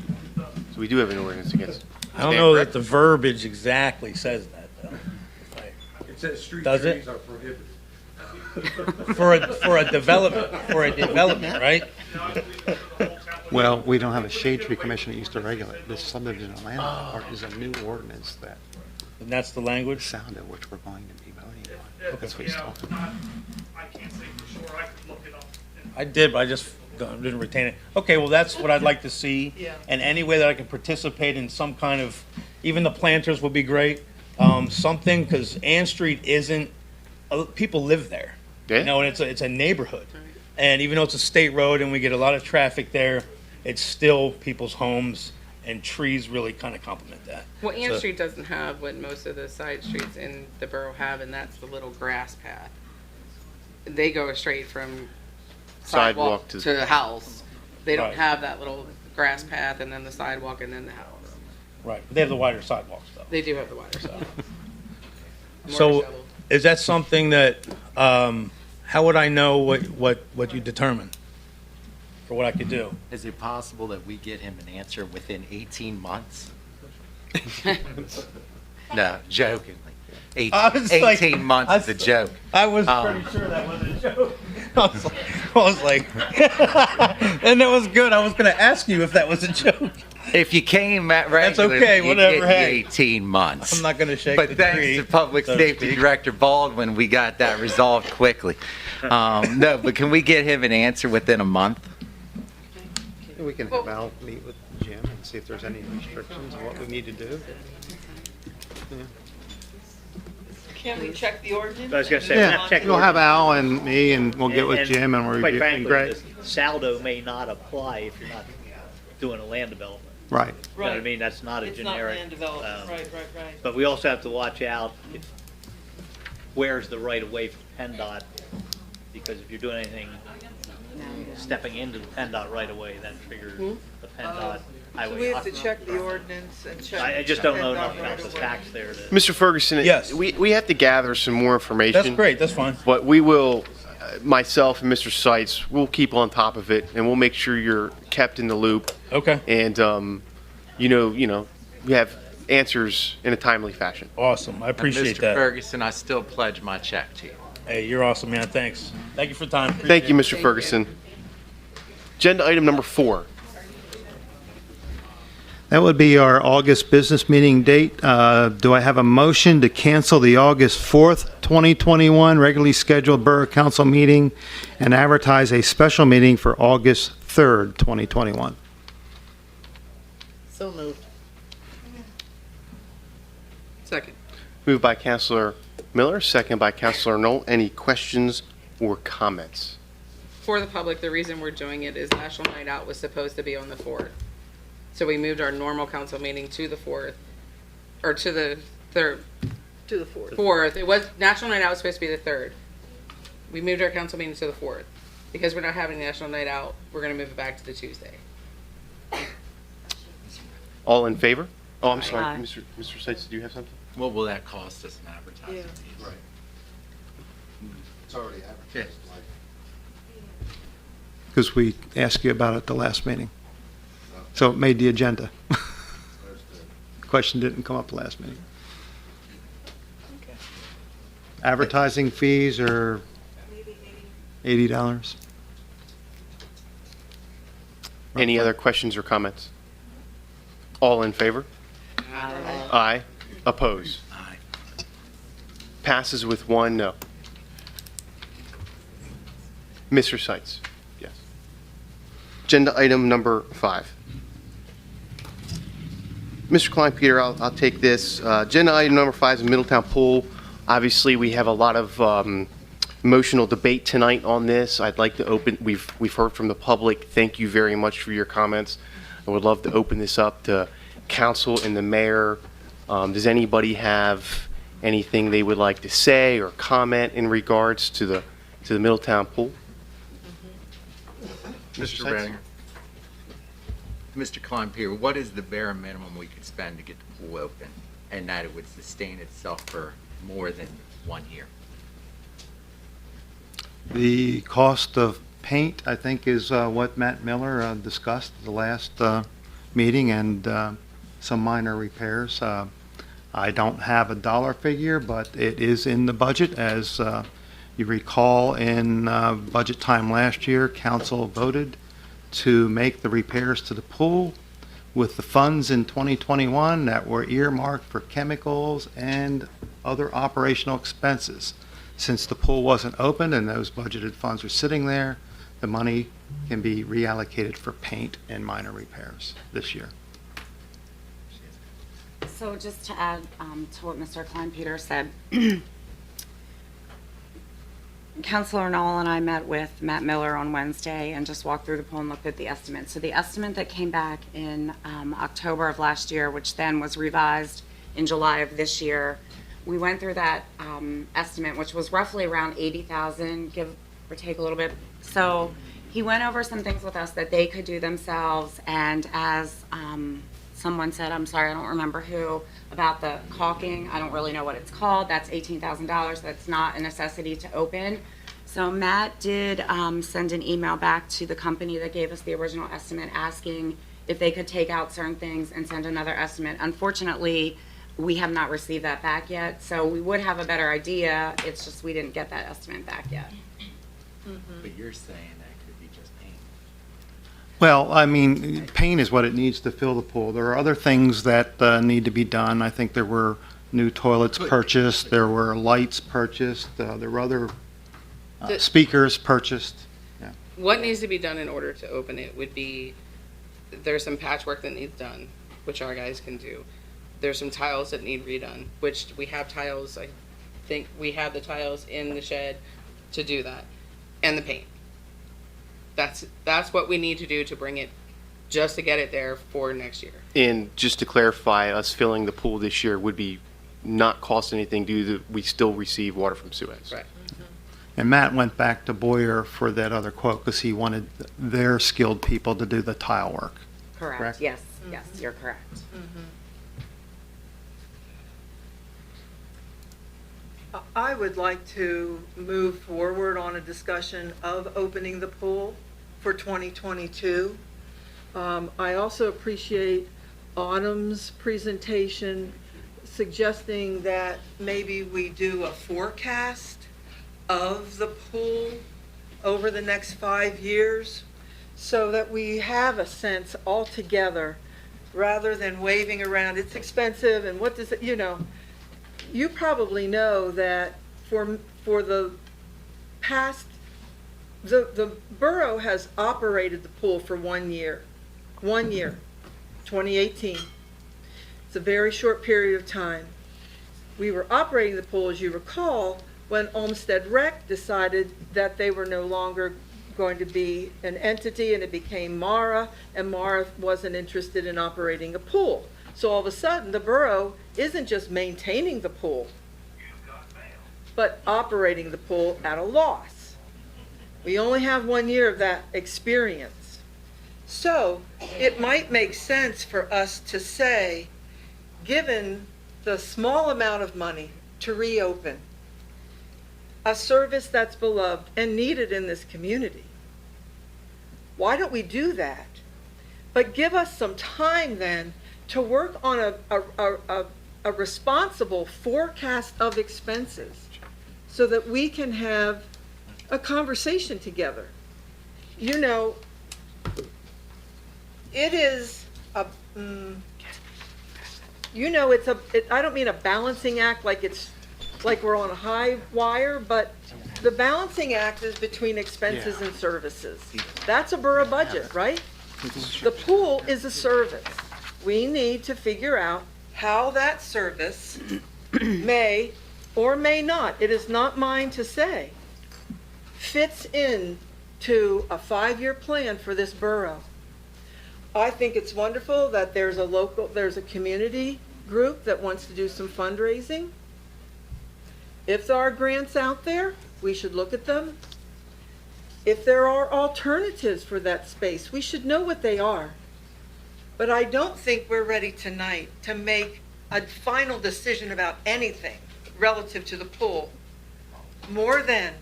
So we do have an ordinance against. I don't know that the verbiage exactly says that, though. It says street Does it? trees are prohibited. For a development, right? Well, we don't have a shade tree commission that used to regulate. This subdivision of land part is a new ordinance that And that's the language? sounded, which we're going to be voting on. That's what he's talking about. I can't say for sure, I could look it up. I did, but I just didn't retain it. Okay, well, that's what I'd like to see. Yeah. And any way that I can participate in some kind of, even the planters would be great. Something, because Ann Street isn't, people live there. Yeah. And it's a neighborhood. And even though it's a state road and we get a lot of traffic there, it's still people's homes, and trees really kind of complement that. Well, Ann So- Street doesn't have what most of the side streets in the borough have, and that's the little grass path. They go straight from sidewalk Sidewalk to the house. They don't Right. have that little grass path and then the sidewalk and then the house. Right, but they have the wider sidewalks, though. They do have the wider side. So, is that something that, how would I know what you determine for what I could do? Is it possible that we get him an answer within 18 months? No, jokingly. I was like- 18 months is a joke. I was Um, pretty sure that was a joke. I was like, and that was good. I was going to ask you if that was a joke. If you came at That's regularly, okay, you'd whatever, get hey. 18 months. I'm not going to shake But the thanks tree. to Public so to Safety speak. Director Baldwin, we got that resolved quickly. No, but can we get him an answer within a month? We can have Al meet with Jim and see if there's any restrictions on what we need to do. Can we check the ordinance? I was gonna say, Yeah, check the we'll have ordinance. Al and me, and we'll get with And Jim and we'll Quite review. frankly, Greg. the saldo may not apply if you're not doing a land development. Right. You know what I mean? That's not a It's not generic. land development, right. But we also have to watch out if, where's the right of way for PennDOT? Because if you're doing anything, stepping into the PennDOT right of way, that triggers the PennDOT highway. So we have to check the ordinance and check. I just don't know PennDOT enough about the right-of-way. facts there to. Mr. Ferguson, Yes. we have to gather some more information. That's great, that's fine. But we will, myself and Mr. Seitz, we'll keep on top of it, and we'll make sure you're kept in the loop. Okay, And, you know, we have answers in a timely fashion. awesome, I appreciate Mr. that. Ferguson, I still pledge my check to you. Hey, you're awesome, man, thanks. Thank you for the time. Thank you, Appreciate Mr. Ferguson. Agenda item number 4. That would be our August business meeting date. Do I have a motion to cancel the August 4th, 2021 regularly scheduled Borough Council meeting and advertise a special meeting for August 3rd, 2021? So moved. Second. Moved by Councilor Miller, second by Councilor Knoll. Any questions or comments? For the public, the reason we're doing it is National Night Out was supposed to be on the 4th. So we moved our normal council meeting to the 4th, or to the 3rd, To the 4th. 4th. It was, National Night Out was supposed to be the 3rd. We moved our council meeting to the 4th. Because we're not having National Night Out, we're gonna move it back to the Tuesday. All in favor? Oh, I'm sorry, Aye. Mr. Seitz, do you have something? What will that cost us in advertising? Yeah. Right. It's already advertised, like, Because we asked you about it the last meeting. So it made the agenda. there's the Question didn't come up last meeting. Advertising fees are $80. Any other questions or comments? All in favor? Aye. Oppose? Aye. Passes with 1 no. Mr. Seitz? Yes. Agenda item number 5. Mr. Klein, Peter, I'll take this. Agenda item number 5 is Middletown Pool. Obviously, we have a lot of emotional debate tonight on this. I'd like to open, we've heard from the public. Thank you very much for your comments. I would love to open this up to council and the mayor. Does anybody have anything they would like to say or comment in regards to the Middletown Pool? Mr. Seitz? Renninger. Mr. Klein-Peter, what is the bare minimum we could spend to get the pool open and that it would sustain itself for more than 1 year? The cost of paint, I think, is what Matt Miller discussed at the last meeting, and some minor repairs. I don't have a dollar figure, but it is in the budget. As you recall, in budget time last year, council voted to make the repairs to the pool with the funds in 2021 that were earmarked for chemicals and other operational expenses. Since the pool wasn't open and those budgeted funds are sitting there, the money can be reallocated for paint and minor repairs this year. So just to add to what Mr. Klein-Peter said, Councilor Knoll and I met with Matt Miller on Wednesday and just walked through the pool and looked at the estimate. So the estimate that came back in October of last year, which then was revised in July of this year, we went through that estimate, which was roughly around 80,000, give or take a little bit. So he went over some things with us that they could do themselves, and as someone said, I'm sorry, I don't remember who, about the caulking. I don't really know what it's called. That's $18,000. That's not a necessity to open. So Matt did send an email back to the company that gave us the original estimate asking if they could take out certain things and send another estimate. Unfortunately, we have not received that back yet. So we would have a better idea. It's just we didn't get that estimate back yet. But you're saying that could be just paint. Well, I mean, paint is what it needs to fill the pool. There are other things that need to be done. I think there were new toilets purchased, there were lights purchased, there were other speakers purchased. Yeah. What needs to be done in order to open it would be, there's some patchwork that needs done, which our guys can do. There's some tiles that need redone, which we have tiles, I think we have the tiles in the shed to do that, and the paint. That's what we need to do to bring it just to get it there for next year. And just to clarify, us filling the pool this year would be not cost anything due to, we still receive water from Suez. Right. And Matt went back to Boyer for that other quote because he wanted their skilled people to do the tile work. Correct, yes, yes, you're correct. I would like to move forward on a discussion of opening the pool for 2022. I also appreciate Autumn's presentation suggesting that maybe we do a forecast of the pool over the next 5 years so that we have a sense altogether rather than waving around, it's expensive and what does it, you probably know that for the past, the borough has operated the pool for 1 year, 2018. It's a very short period of time. We were operating the pool, as you recall, when Olmsted Rec decided that they were no longer going to be an entity and it became Mara, and Mara wasn't interested in operating a pool. So all of a sudden, the borough isn't just maintaining the pool, but operating the pool at a loss. We only have 1 year of that experience. So it might make sense for us to say, given the small amount of money to reopen a service that's beloved and needed in this community, why don't we do that? But give us some time then to work on a responsible forecast of expenses so that we can have a conversation together. It is a, I don't mean a balancing act like we're on a high wire, but the balancing act is between expenses and services. That's a borough budget, right? The pool is a service. We need to figure out how that service may or may not, it is not mine to say, fits in to a 5-year plan for this borough. I think it's wonderful that there's a community group that wants to do some fundraising. If there are grants out there, we should look at them. If there are alternatives for that space, we should know what they are. But I don't think we're ready tonight to make a final decision about anything relative to the pool. More than,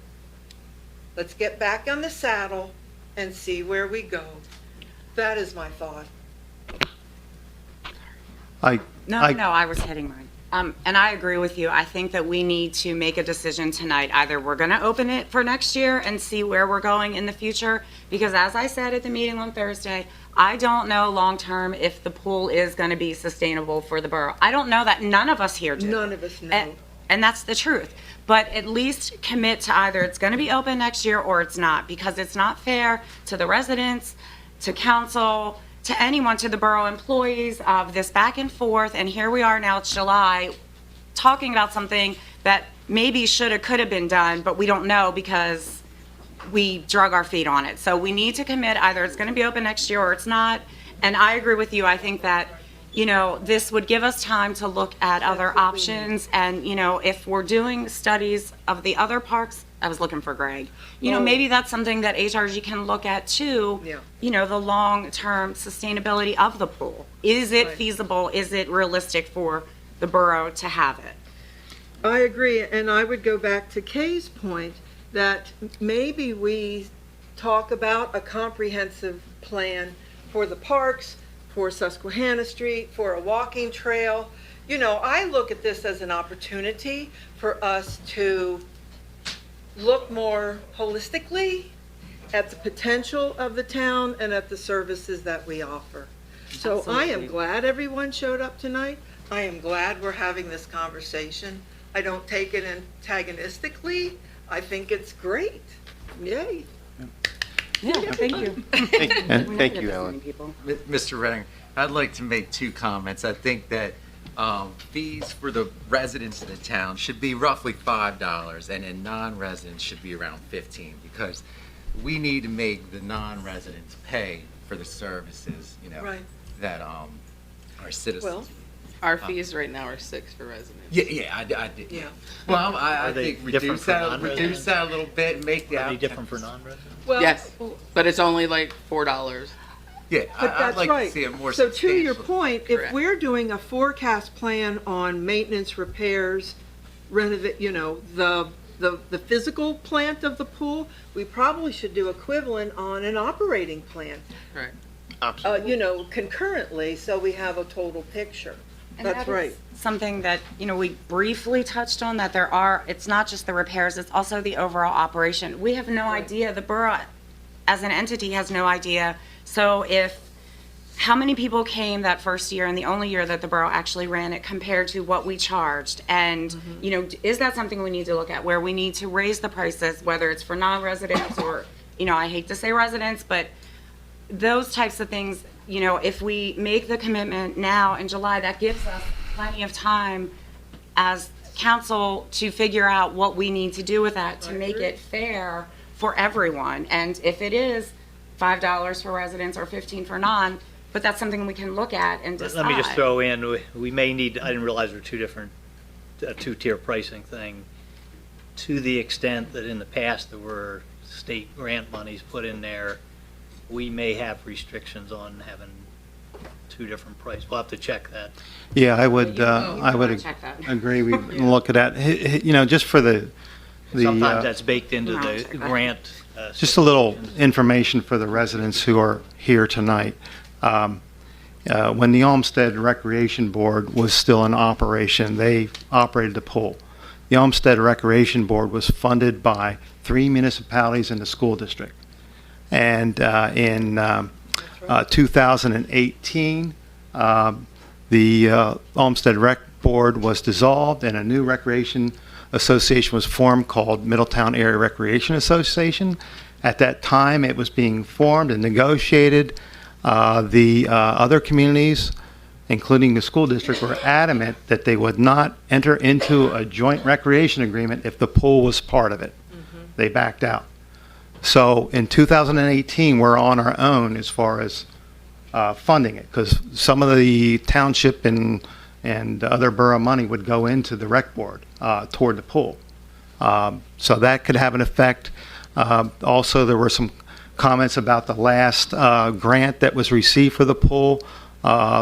let's get back on the saddle and see where we go. That is my thought. No, I was hitting mine. And I agree with you. I think that we need to make a decision tonight. Either we're going to open it for next year and see where we're going in the future, because as I said at the meeting on Thursday, I don't know long-term if the pool is going to be sustainable for the borough. I don't know that. None of us here do. None of us know. And that's the truth. But at least commit to either it's going to be open next year or it's not, because it's not fair to the residents, to council, to anyone, to the borough employees of this back and forth. And here we are now, it's July, talking about something that maybe should have, could have been done, but we don't know because we drug our feet on it. So we need to commit, either it's going to be open next year or it's not. And I agree with you. I think that, this would give us time to look at other options. And, if we're doing studies of the other parks, I was looking for Greg, maybe that's something that HRG can look at too. Yeah. The long-term sustainability of the pool. Is it feasible? Is it realistic for the borough to have it? I agree, and I would go back to Kay's point that maybe we talk about a comprehensive plan for the parks, for Susquehanna Street, for a walking trail. I look at this as an opportunity for us to look more holistically at the potential of the town and at the services that we offer. So I am glad everyone showed up tonight. I am glad we're having this conversation. I don't take it antagonistically. I think it's great. Yay. Yeah, thank you. Thank you, Ellen. Mr. Redding, I'd like to make 2 comments. I think that fees for the residents of the town should be roughly $5, and then non-residents should be around $15, because we need to make the non-residents pay for the services, Right. that, our citizens. Well, Our fees right now are 6 for residents. Yeah, I did. yeah. Well, I Are they think different reduce for that, non-residents? a little bit, and make the Are they out. different for non-residents? Well, Yes, but it's only like $4. Yeah, But I'd that's like right. to see it more So to your substantial. point, if Correct. we're doing a forecast plan on maintenance, repairs, renovate, the physical plant of the pool, we probably should do equivalent on an operating plan, Absolutely. concurrently, so we have a total picture. And That's that is right. Something that, we briefly touched on, that it's not just the repairs, it's also the overall operation. We have no idea, the borough as an entity has no idea. So how many people came that first year and the only year that the borough actually ran it compared to what we charged? And, is that something we need to look at, where we need to raise the prices, whether it's for non-residents or, I hate to say residents, but those types of things, if we make the commitment now in July, that gives us plenty of time as council to figure out what we need to do with that to make it fair for everyone. And if it is $5 for residents or 15 for non, but that's something we can look at and decide. Let me just throw in, we may need, I didn't realize there were two different, two-tier pricing thing. To the extent that in the past there were state grant monies put in there, we may have restrictions on having two different prices. We'll have to check that. Yeah, I would, I would check that. agree. We can look at that. Just for the Sometimes that's baked into No, the check that. grant. just a little information for the residents who are here tonight. When the Olmsted Recreation Board was still in operation, they operated the pool. The Olmsted Recreation Board was funded by 3 municipalities in the school district. And in 2018, the Olmsted Rec Board was dissolved and a new recreation association was formed called Middletown Area Recreation Association. At that time, it was being formed and negotiated. The other communities, including the school district, were adamant that they would not enter into a joint recreation agreement if the pool was part of it. They backed out. So in 2018, we're on our own as far as funding it, because some of the township and other borough money would go into the rec board toward the pool. So that could have an effect. Also, there were some comments about the last grant that was received for the pool.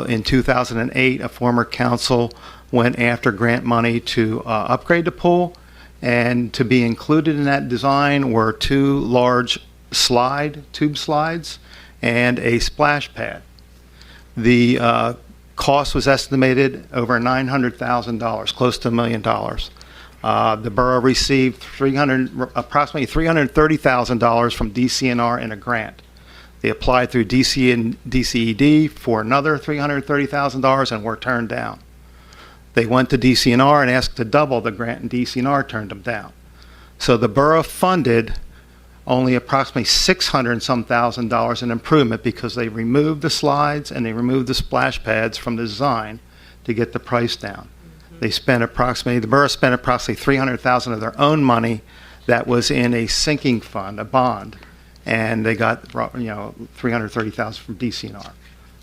In 2008, a former council went after grant money to upgrade the pool. And to be included in that design were 2 large tube slides, and a splash pad. The cost was estimated over $900,000, close to $1 million. The borough received approximately $330,000 from DCNR in a grant. They applied through DC and DCED for another $330,000 and were turned down. They went to DCNR and asked to double the grant, and DCNR turned them down. So the borough funded only approximately $600 and some thousand in improvement because they removed the slides and they removed the splash pads from the design to get the price down. The borough spent approximately $300,000 of their own money that was in a sinking fund, a bond, and they got $330,000 from DCNR.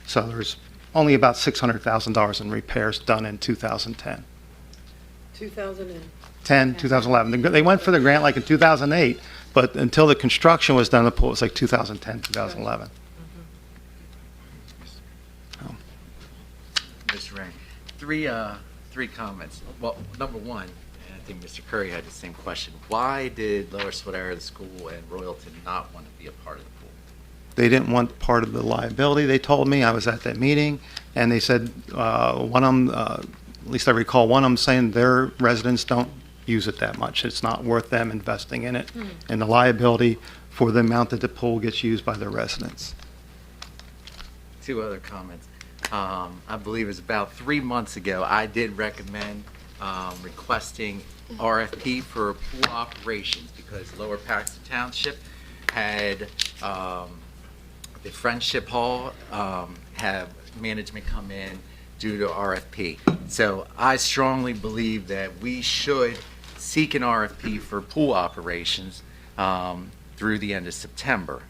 So there's only about $600,000 in repairs done in 2010. 2011. They went for the grant like in 2008, but until the construction was done, the pool was like 2010, 2011. Mr. Ring, three comments. Well, number one, and I think Mr. Curry had the same question. Why did Lower Swadera, the school, and Royalton not want to be a part of the pool? They didn't want part of the liability, they told me. I was at that meeting, and they said, one of them, at least I recall one of them saying their residents don't use it that much. It's not worth them investing in it, and the liability for the amount that the pool gets used by their residents. 2 other comments. I believe it was about 3 months ago, I did recommend requesting RFP for pool operations because Lower Paxton Township had the Friendship Hall have management come in due to RFP. So I strongly believe that we should seek an RFP for pool operations through the end of September,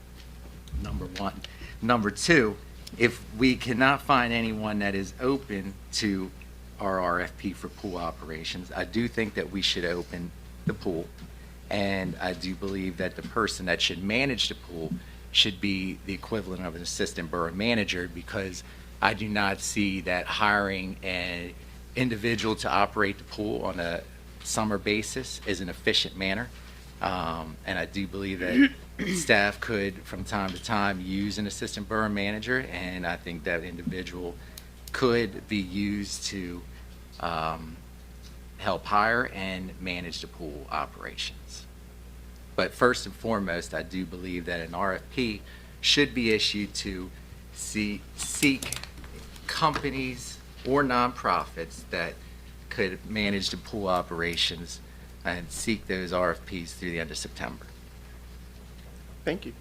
number one. Number two, if we cannot find anyone that is open to our RFP for pool operations, I do think that we should open the pool. And I do believe that the person that should manage the pool should be the equivalent of an assistant borough manager, because I do not see that hiring an individual to operate the pool on a summer basis is an efficient manner. And I do believe that staff could, from time to time, use an assistant borough manager, and I think that individual could be used to help hire and manage the pool operations. But first and foremost, I do believe that an RFP should be issued to seek companies or nonprofits that could manage the pool operations, and seek those RFPs through the end of September. Thank you.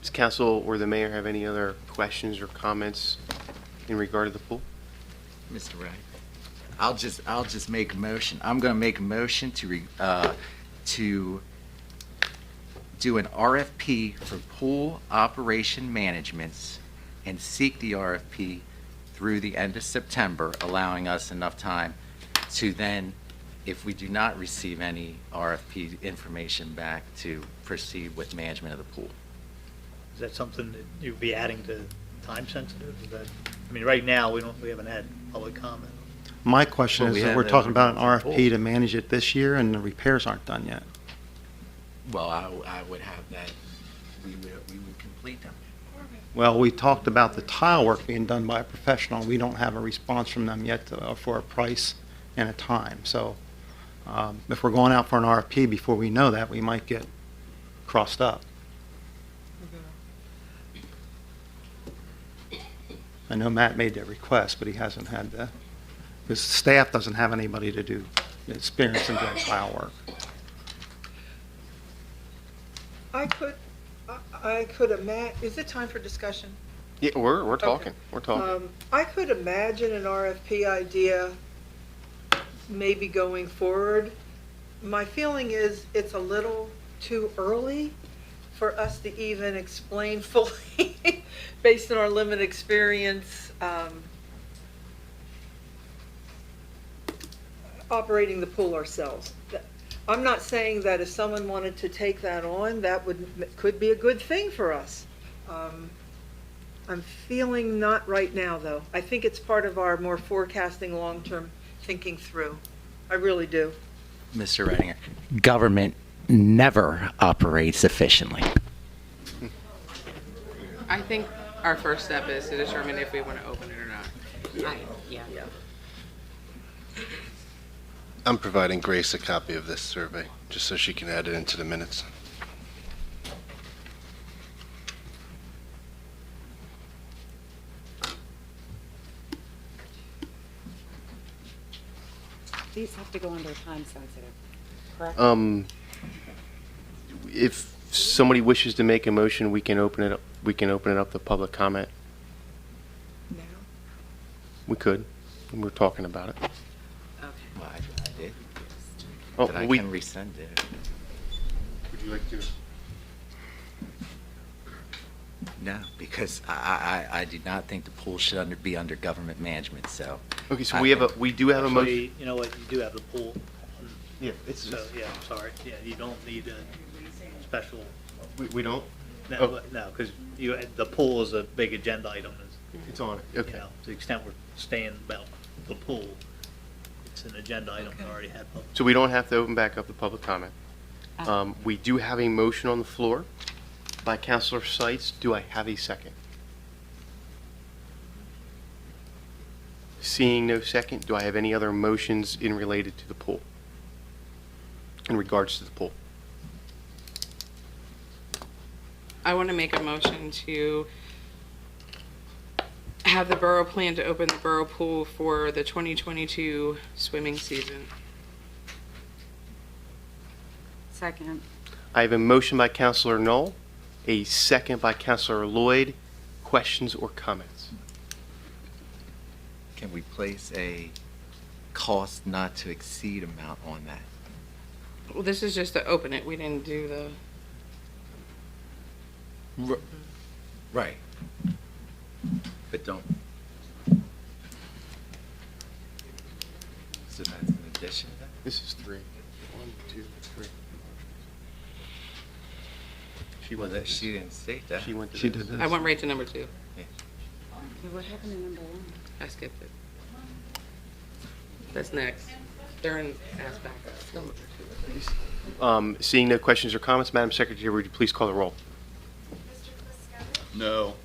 Does council or the mayor have any other questions or comments in regard to the pool? Mr. Wright, I'll just make a motion. I'm going to make a motion to do an RFP for pool operation managements and seek the RFP through the end of September, allowing us enough time to then, if we do not receive any RFP information back, to proceed with management of the pool. Is that something that you'd be adding to time sensitive? Is that, I mean, right now, we haven't had public comment. My question Well, is, we that have we're that talking about an pool. RFP to manage it this year, and the repairs aren't done yet. Well, I would have that, we would complete them. Well, we talked about the tile work being done by a professional. We don't have a response from them yet for a price and a time. So if we're going out for an RFP before we know that, we might get crossed up. I know Matt made that request, but he hasn't had the, because staff doesn't have anybody to do experience in doing tile work. I could imagine, is it time for discussion? Yeah, we're talking. We're talking. I could imagine an RFP idea maybe going forward. My feeling is it's a little too early for us to even explain fully, based on our limited experience, operating the pool ourselves. I'm not saying that if someone wanted to take that on, that could be a good thing for us. I'm feeling not right now, though. I think it's part of our more forecasting, long-term thinking through. I really do. Mr. Reitinger, government never operates efficiently. I think our first step is to determine if we want to open it or not. Yeah. I'm providing Grace a copy of this survey, just so she can add it into the minutes. These have to go under time sensitive, correct? If somebody wishes to make a motion, we can open it up. We can open it up to public comment. Now? We could. We're talking about it. Well, I did. Oh, But I we, can resend it. Would you like to? No, because I do not think the pool should be under government management, so. okay, so we do have a motion. Actually, you know what, you do have the pool. Yeah, it's, So, yeah, I'm sorry. Yeah, you don't need a special, we don't? no, because the pool is a big agenda item. It's on it. You Okay. know, to the extent we're staying about the pool, it's an agenda item we already had public. So we don't have to open back up the public comment. We do have a motion on the floor by Councilor Seitz. Do I have a second? Seeing no second, do I have any other motions in related to the pool? In regards to the pool? I want to make a motion to have the borough plan to open the borough pool for the 2022 swimming season. Second. I have a motion by Councilor Knoll, a second by Councilor Lloyd. Questions or comments? Can we place a cost not to exceed amount on that? Well, this is just to open it. We didn't do the, Right. But don't. So that's an addition then? This is 3. 1, 2, 3. She Well, went. that, she didn't state that. She went. To She this. did I this. went right to number 2. What happened to number 1? I skipped it. That's next. They're in ass backup. Seeing no questions or comments, Madam Secretary, would you please call the roll? No.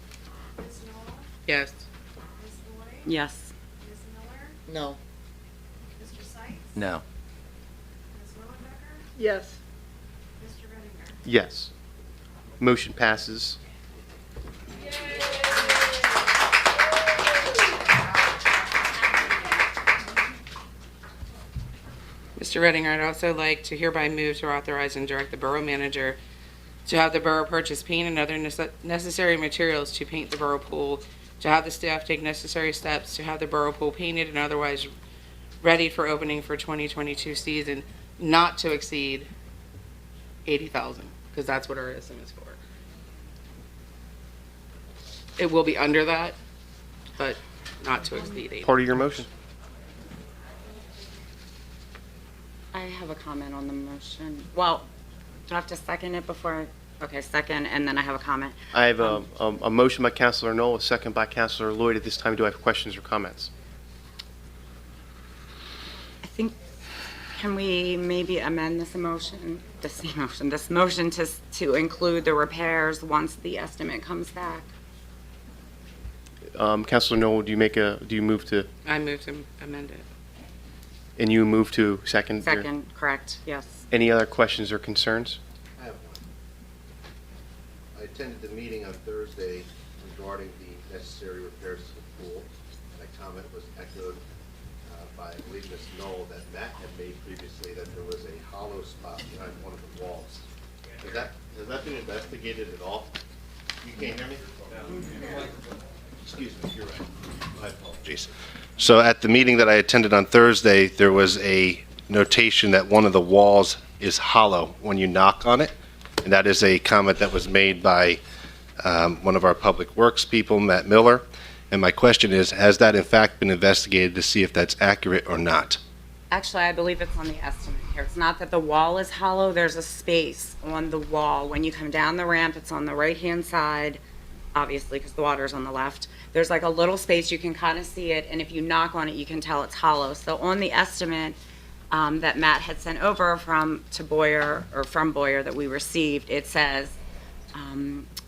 Yes. Yes. No. No. Yes. Yes. Motion passes. Mr. Redding, I'd also like to hereby move to authorize and direct the borough manager to have the borough purchase paint and other necessary materials to paint the borough pool, to have the staff take necessary steps to have the borough pool painted and otherwise ready for opening for 2022 season, not to exceed 80,000, because that's what our estimate is for. It will be under that, but not to exceed 80. Part of your motion. I have a comment on the motion. Well, do I have to second it before? Okay, second, and then I have a comment. I have a motion by Councilor Knoll, a second by Councilor Lloyd. At this time, do I have questions or comments? I think, can we maybe amend this motion to include the repairs once the estimate comes back? Councilor Knoll, do you move to, I move to amend it. and you move to second? Second, correct, yes. Any other questions or concerns? I have one. I attended the meeting on Thursday regarding the necessary repairs to the pool. My comment was echoed by, I believe, Ms. Knoll, that Matt had made previously, that there was a hollow spot behind one of the walls. Has that been investigated at all? You can't hear me? Excuse me, you're right. My apologies. So at the meeting that I attended on Thursday, there was a notation that one of the walls is hollow when you knock on it. And that is a comment that was made by one of our Public Works people, Matt Miller. And my question is, has that in fact been investigated to see if that's accurate or not? Actually, I believe it's on the estimate here. It's not that the wall is hollow, there's a space on the wall. When you come down the ramp, it's on the right-hand side, obviously, because the water's on the left. There's like a little space, you can kind of see it, and if you knock on it, you can tell it's hollow. So on the estimate that Matt had sent over from Boyer that we received, it says,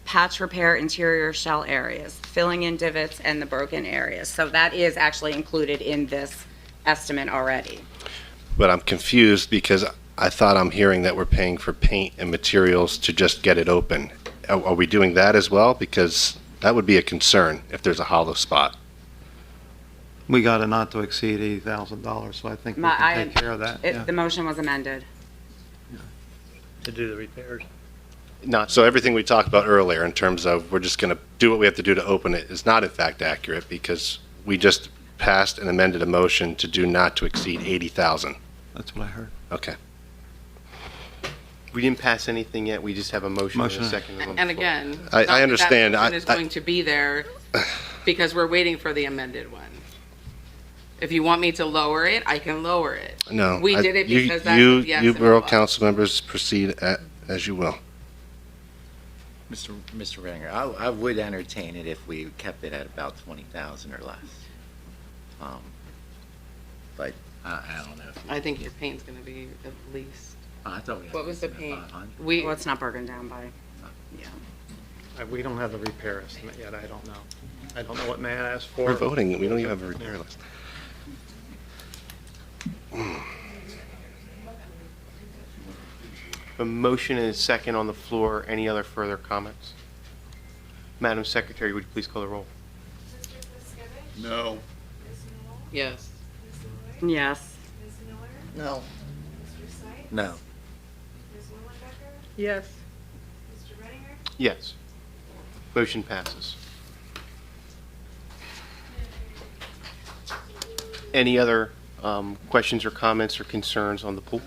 patch repair interior shell areas, filling in divots and the broken areas. So that is actually included in this estimate already. But I'm confused because I thought I'm hearing that we're paying for paint and materials to just get it open. Are we doing that as well? Because that would be a concern if there's a hollow spot. We got a not to exceed $80,000, so I think we can take care of that. yeah. The motion was amended. To do the repairs. Not, so everything we talked about earlier in terms of we're just going to do what we have to do to open it is not in fact accurate because we just passed and amended a motion to do not to exceed 80,000. That's what I heard. Okay. We didn't pass anything yet. We just have a motion and a second. on the And floor. again, I not that understand. That motion is going to be there because we're waiting for the amended one. If you want me to lower it, I can lower it. No. We I- did it you- because that's you- what the You estimate borough was. council members proceed as you will. Mr. Redinger, I would entertain it if we kept it at about 20,000 or less. But I don't know. I think your paint's gonna be at least, I thought we had what was the this in paint? 500. Well, it's not broken down by, yeah. We don't have the repair estimate yet. I don't know. I don't know what Matt asked for. We're voting. We don't even have a repair list. A motion and a second on the floor. Any other further comments? Madam Secretary, would you please call the roll? No. Yes. Yes. No. No. Yes. Yes. Motion passes. Any other questions or comments or concerns on the pool?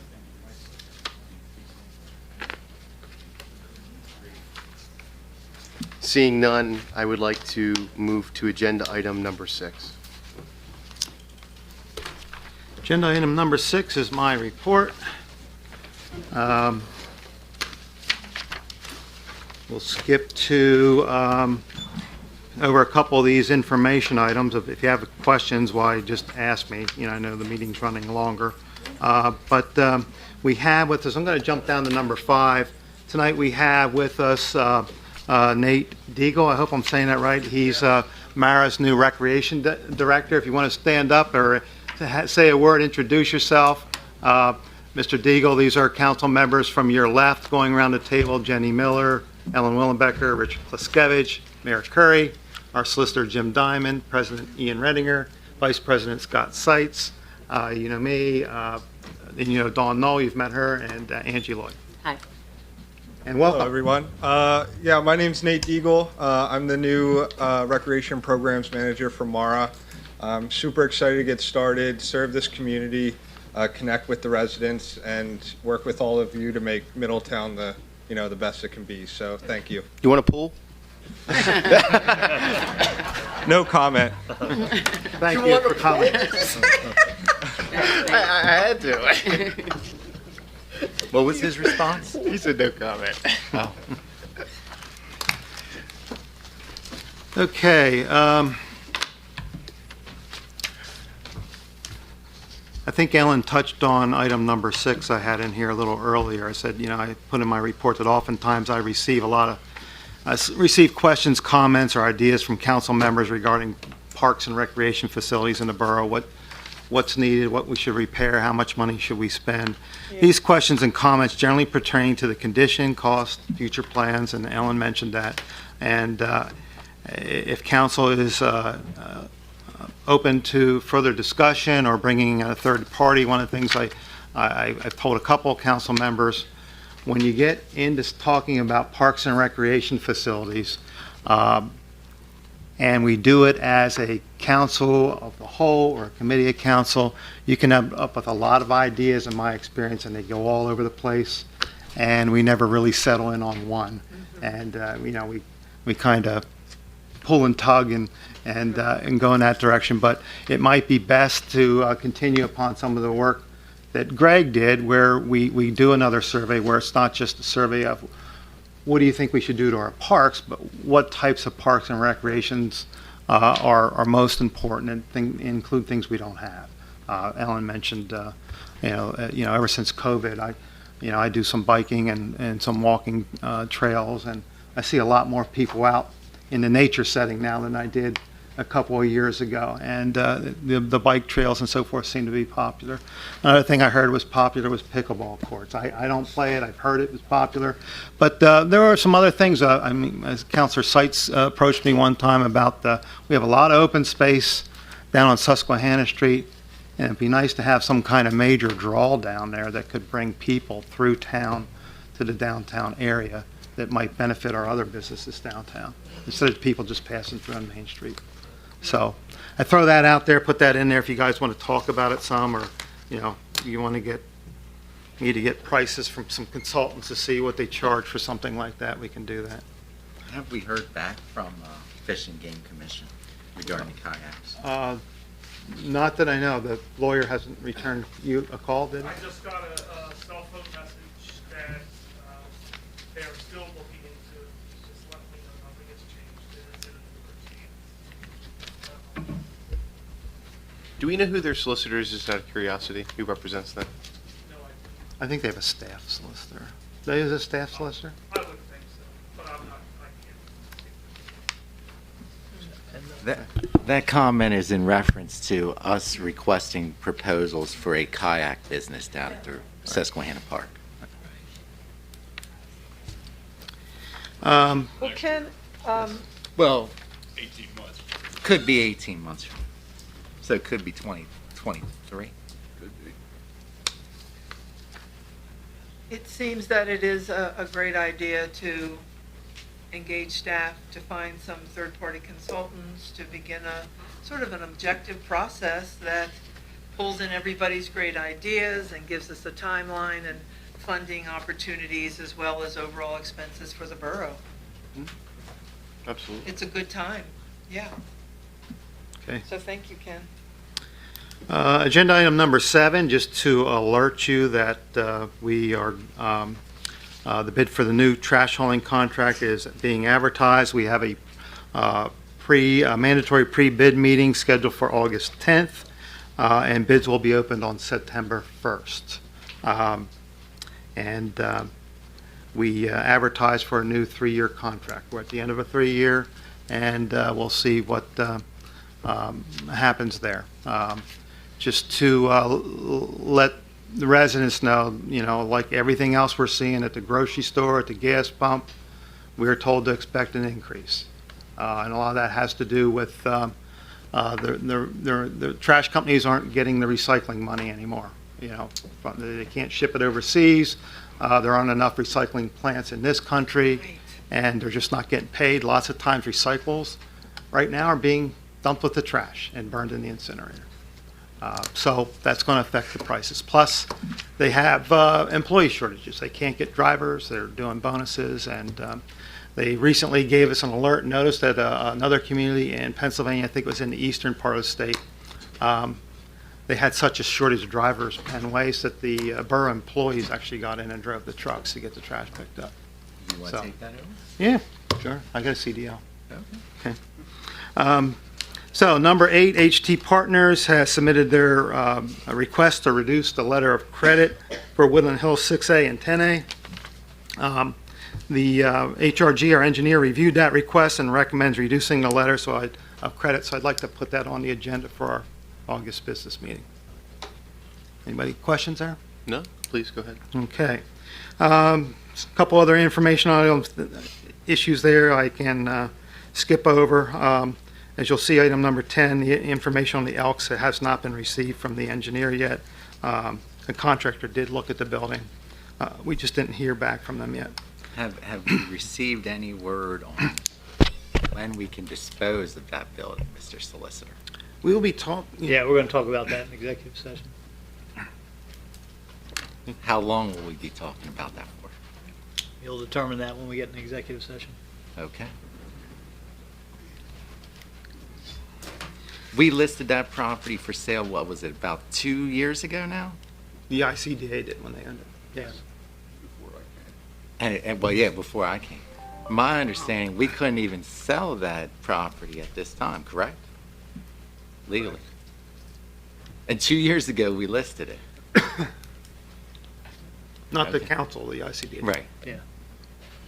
Seeing none, I would like to move to agenda item number 6. Agenda item number 6 is my report. We'll skip to over a couple of these information items. If you have questions, why, just ask me. I know the meeting's running longer. But we have with us, I'm going to jump down to number 5. Tonight we have with us Nate Deagle. I hope I'm saying that right. He's Mara's new recreation director. If you want to stand up or say a word, introduce yourself. Mr. Deagle, these are council members from your left going around the table: Jenny Miller, Ellen Willenbecker, Richard Plaskevich, Mayor Curry, our solicitor Jim Diamond, President Ian Redinger, Vice President Scott Seitz, you know me, and you know Dawn Knoll, you've met her, and Angie Lloyd. Hi. And welcome. Hello, everyone. Yeah, my name's Nate Deagle. I'm the new Recreation Programs Manager for Mara. I'm super excited to get started, serve this community, connect with the residents, and work with all of you to make Middletown the best it can be. So thank you. You want a pool? No comment. Thank you for coming. I had to. What was his response? He said no comment. Oh. Okay. I think Ellen touched on item number 6 I had in here a little earlier. I said, I put in my report that oftentimes I receive receive questions, comments, or ideas from council members regarding parks and recreation facilities in the borough, what's needed, what we should repair, how much money should we spend. These questions and comments generally pertain to the condition, cost, future plans, and Ellen mentioned that. And if council is open to further discussion or bringing a third party, one of the things I've told a couple of council members, when you get into talking about parks and recreation facilities, and we do it as a council of the whole or a committee of council, you can end up with a lot of ideas in my experience, and they go all over the place, and we never really settle in on one. And we kind of pull and tug and go in that direction. But it might be best to continue upon some of the work that Greg did, where we do another survey where it's not just a survey of what do you think we should do to our parks, but what types of parks and recreations are most important, and include things we don't have. Ellen mentioned, ever since COVID, I do some biking and some walking trails, and I see a lot more people out in the nature setting now than I did a couple of years ago, and the bike trails and so forth seem to be popular. Another thing I heard was popular was pickleball courts. I don't play it. I've heard it was popular, but there are some other things. As Councilor Seitz approached me one time about we have a lot of open space down on Susquehanna Street, and it'd be nice to have some kind of major draw down there that could bring people through town to the downtown area that might benefit our other businesses downtown, instead of people just passing through on Main Street. So I throw that out there, put that in there if you guys want to talk about it some, or, you want to get me to get prices from some consultants to see what they charge for something like that, we can do that. Have we heard back from Fish and Game Commission regarding the kayaks? Not that I know. The lawyer hasn't returned you a call, did he? I just got a cell phone message that they are still looking into, just let me know nothing has changed. It is in the routine. Do we know who their solicitor is, just out of curiosity? Who represents them? No idea. I think they have a staff solicitor. They use a staff solicitor? I would think so, but I can't. That comment is in reference to us requesting proposals for a kayak business down at the Susquehanna Park. Well, Ken, Well, 18 months. Could be 18 months. So it could be 2023. it seems that it is a great idea to engage staff to find some third-party consultants to begin a sort of an objective process that pulls in everybody's great ideas and gives us a timeline and funding opportunities as well as overall expenses for the borough. Absolutely. It's a good time, yeah. Okay. So thank you, Ken. Agenda item number 7, just to alert you that we are, the bid for the new trash hauling contract is being advertised. We have a mandatory pre-bid meeting scheduled for August 10th, and bids will be opened on September 1st. We advertised for a new 3-year contract. We're at the end of a 3-year, and we'll see what happens there. Just to let the residents know, like everything else we're seeing at the grocery store, at the gas pump, we're told to expect an increase. And a lot of that has to do with the trash companies aren't getting the recycling money anymore. They can't ship it overseas. There aren't enough recycling plants in this country, and they're just not getting paid. Lots of times recyclables right now are being dumped with the trash and burned in the incinerator. So that's going to affect the prices. Plus, they have employee shortages. They can't get drivers. They're doing bonuses, and they recently gave us an alert notice that another community in Pennsylvania, I think it was in the eastern part of the state, they had such a shortage of drivers and waste that the borough employees actually got in and drove the trucks to get the trash picked up. You want to take that over? Yeah, sure. I got a CDL. Okay. So number 8, HT Partners has submitted their a request to reduce the letter of credit for Woodland Hills 6A and 10A. The HRG, our engineer, reviewed that request and recommends reducing the letter of credit. So I'd like to put that on the agenda for our August business meeting. Anybody questions there? No, please go ahead. Okay. A couple other information items, issues there I can skip over. As you'll see, item number 10, the information on the Elks has not been received from the engineer yet. The contractor did look at the building. We just didn't hear back from them yet. Have we received any word on when we can dispose of that building, Mr. Solicitor? We will be talking. Yeah, we're going to talk about that in executive session. How long will we be talking about that for? You'll determine that when we get in executive session. Okay. We listed that property for sale, what was it, about 2 years ago now? The ICDA did when they owned it. Yes. Well, yeah, before I came. My understanding, we couldn't even sell that property at this time, correct? Legally. And 2 years ago, we listed it. Not the Okay. council, the ICDA. Right. Yeah.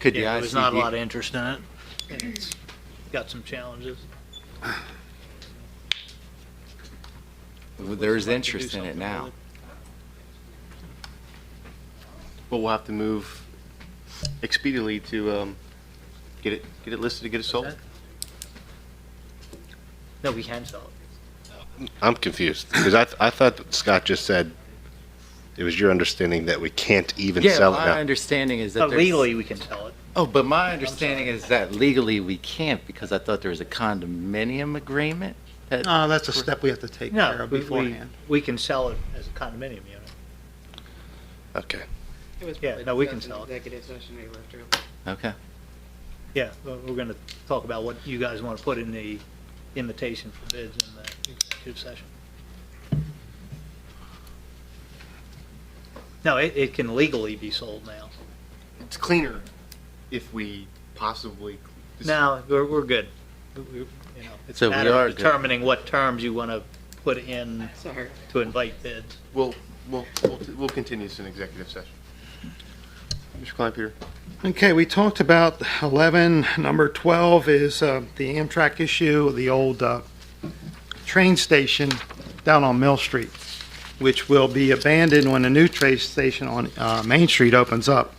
Could the Yeah, there's not a ICD lot of interest in it, and it's got some challenges. Well, there's Like to do interest in it something now. with But we'll have to move expediently to get it listed to get it sold. that. No, we can sell it. I'm confused, because I thought that Scott just said it was your understanding that we can't even Yeah, sell it my now. understanding is that But there's... legally, we can sell it. Oh, but my understanding is that legally we can't because I thought there was a condominium agreement. That... That's a step we have to take care No, of beforehand. we can sell it as a condominium unit. Okay. It was Yeah, probably no, we can discussed in sell it. Executive session we went through. Okay. Yeah, we're going to talk about what you guys want to put in the invitation for bids in the executive session. No, it can legally be sold now. It's cleaner if we possibly. No, we're good. It's So a we matter are of good. determining what terms you want to put in Sorry. to invite bids. We'll continue this in executive session. Mr. Klein-Peter. Okay, we talked about 11. Number 12 is the Amtrak issue, the old train station down on Mill Street, which will be abandoned when a new train station on Main Street opens up.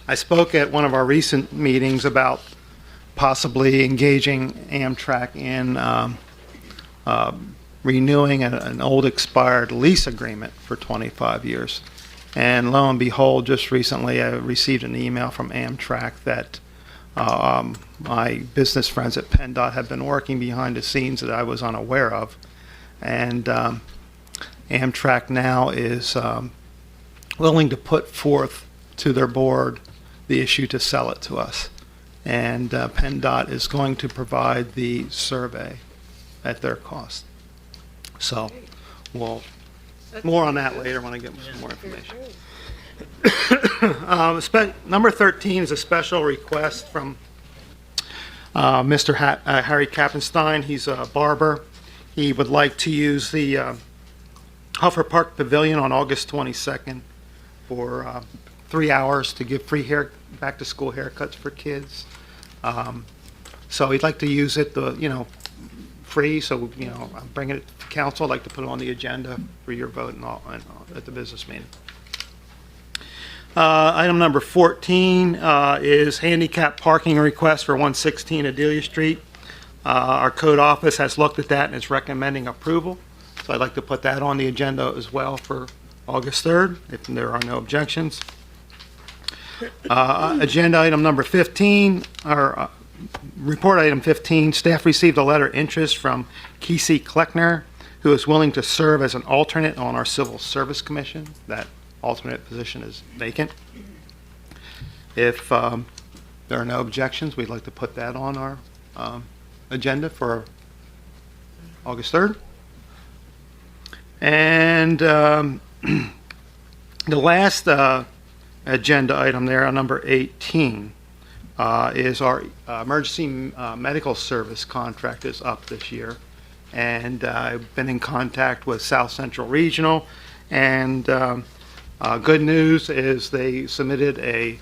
I spoke at one of our recent meetings about possibly engaging Amtrak in renewing an old expired lease agreement for 25 years. And lo and behold, just recently I received an email from Amtrak that my business friends at PennDOT have been working behind the scenes that I was unaware of. And Amtrak now is willing to put forth to their board the issue to sell it to us. and PennDOT is going to provide the survey at their cost. So we'll, more on that later when I get some more information. Number 13 is a special request from Mr. Harry Kappenstein. He's a barber. He would like to use the Huffer Park Pavilion on August 22nd for 3 hours to give free back-to-school haircuts for kids. So he'd like to use it, free, so, I'm bringing it to council. I'd like to put it on the agenda for your vote and all, at the business meeting. Item number 14 is handicap parking request for 116 Adelia Street. Our code office has looked at that and is recommending approval. So I'd like to put that on the agenda as well for August 3rd, if there are no objections. Agenda item number 15, or report item 15, staff received a letter of interest from Kesey Kleckner, who is willing to serve as an alternate on our Civil Service Commission. That alternate position is vacant. If there are no objections, we'd like to put that on our agenda for August 3rd. And the last agenda item there, number 18, is our emergency medical service contract is up this year. And I've been in contact with South Central Regional, and good news is they submitted a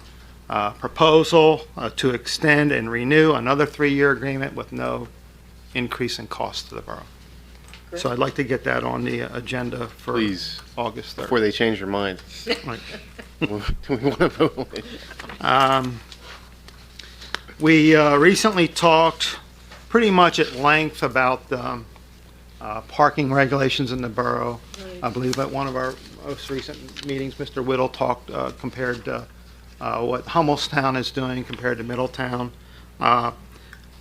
proposal to extend and renew another 3-year agreement with no increase in cost to the borough. So I'd like to get that on the agenda for Please, August 3rd. before they change their mind. Right. Do we want to vote on it? We recently talked pretty much at length about parking regulations in the borough. I believe at one of our most recent meetings, Mr. Whittle talked, compared to what Hummelstown is doing compared to Middletown.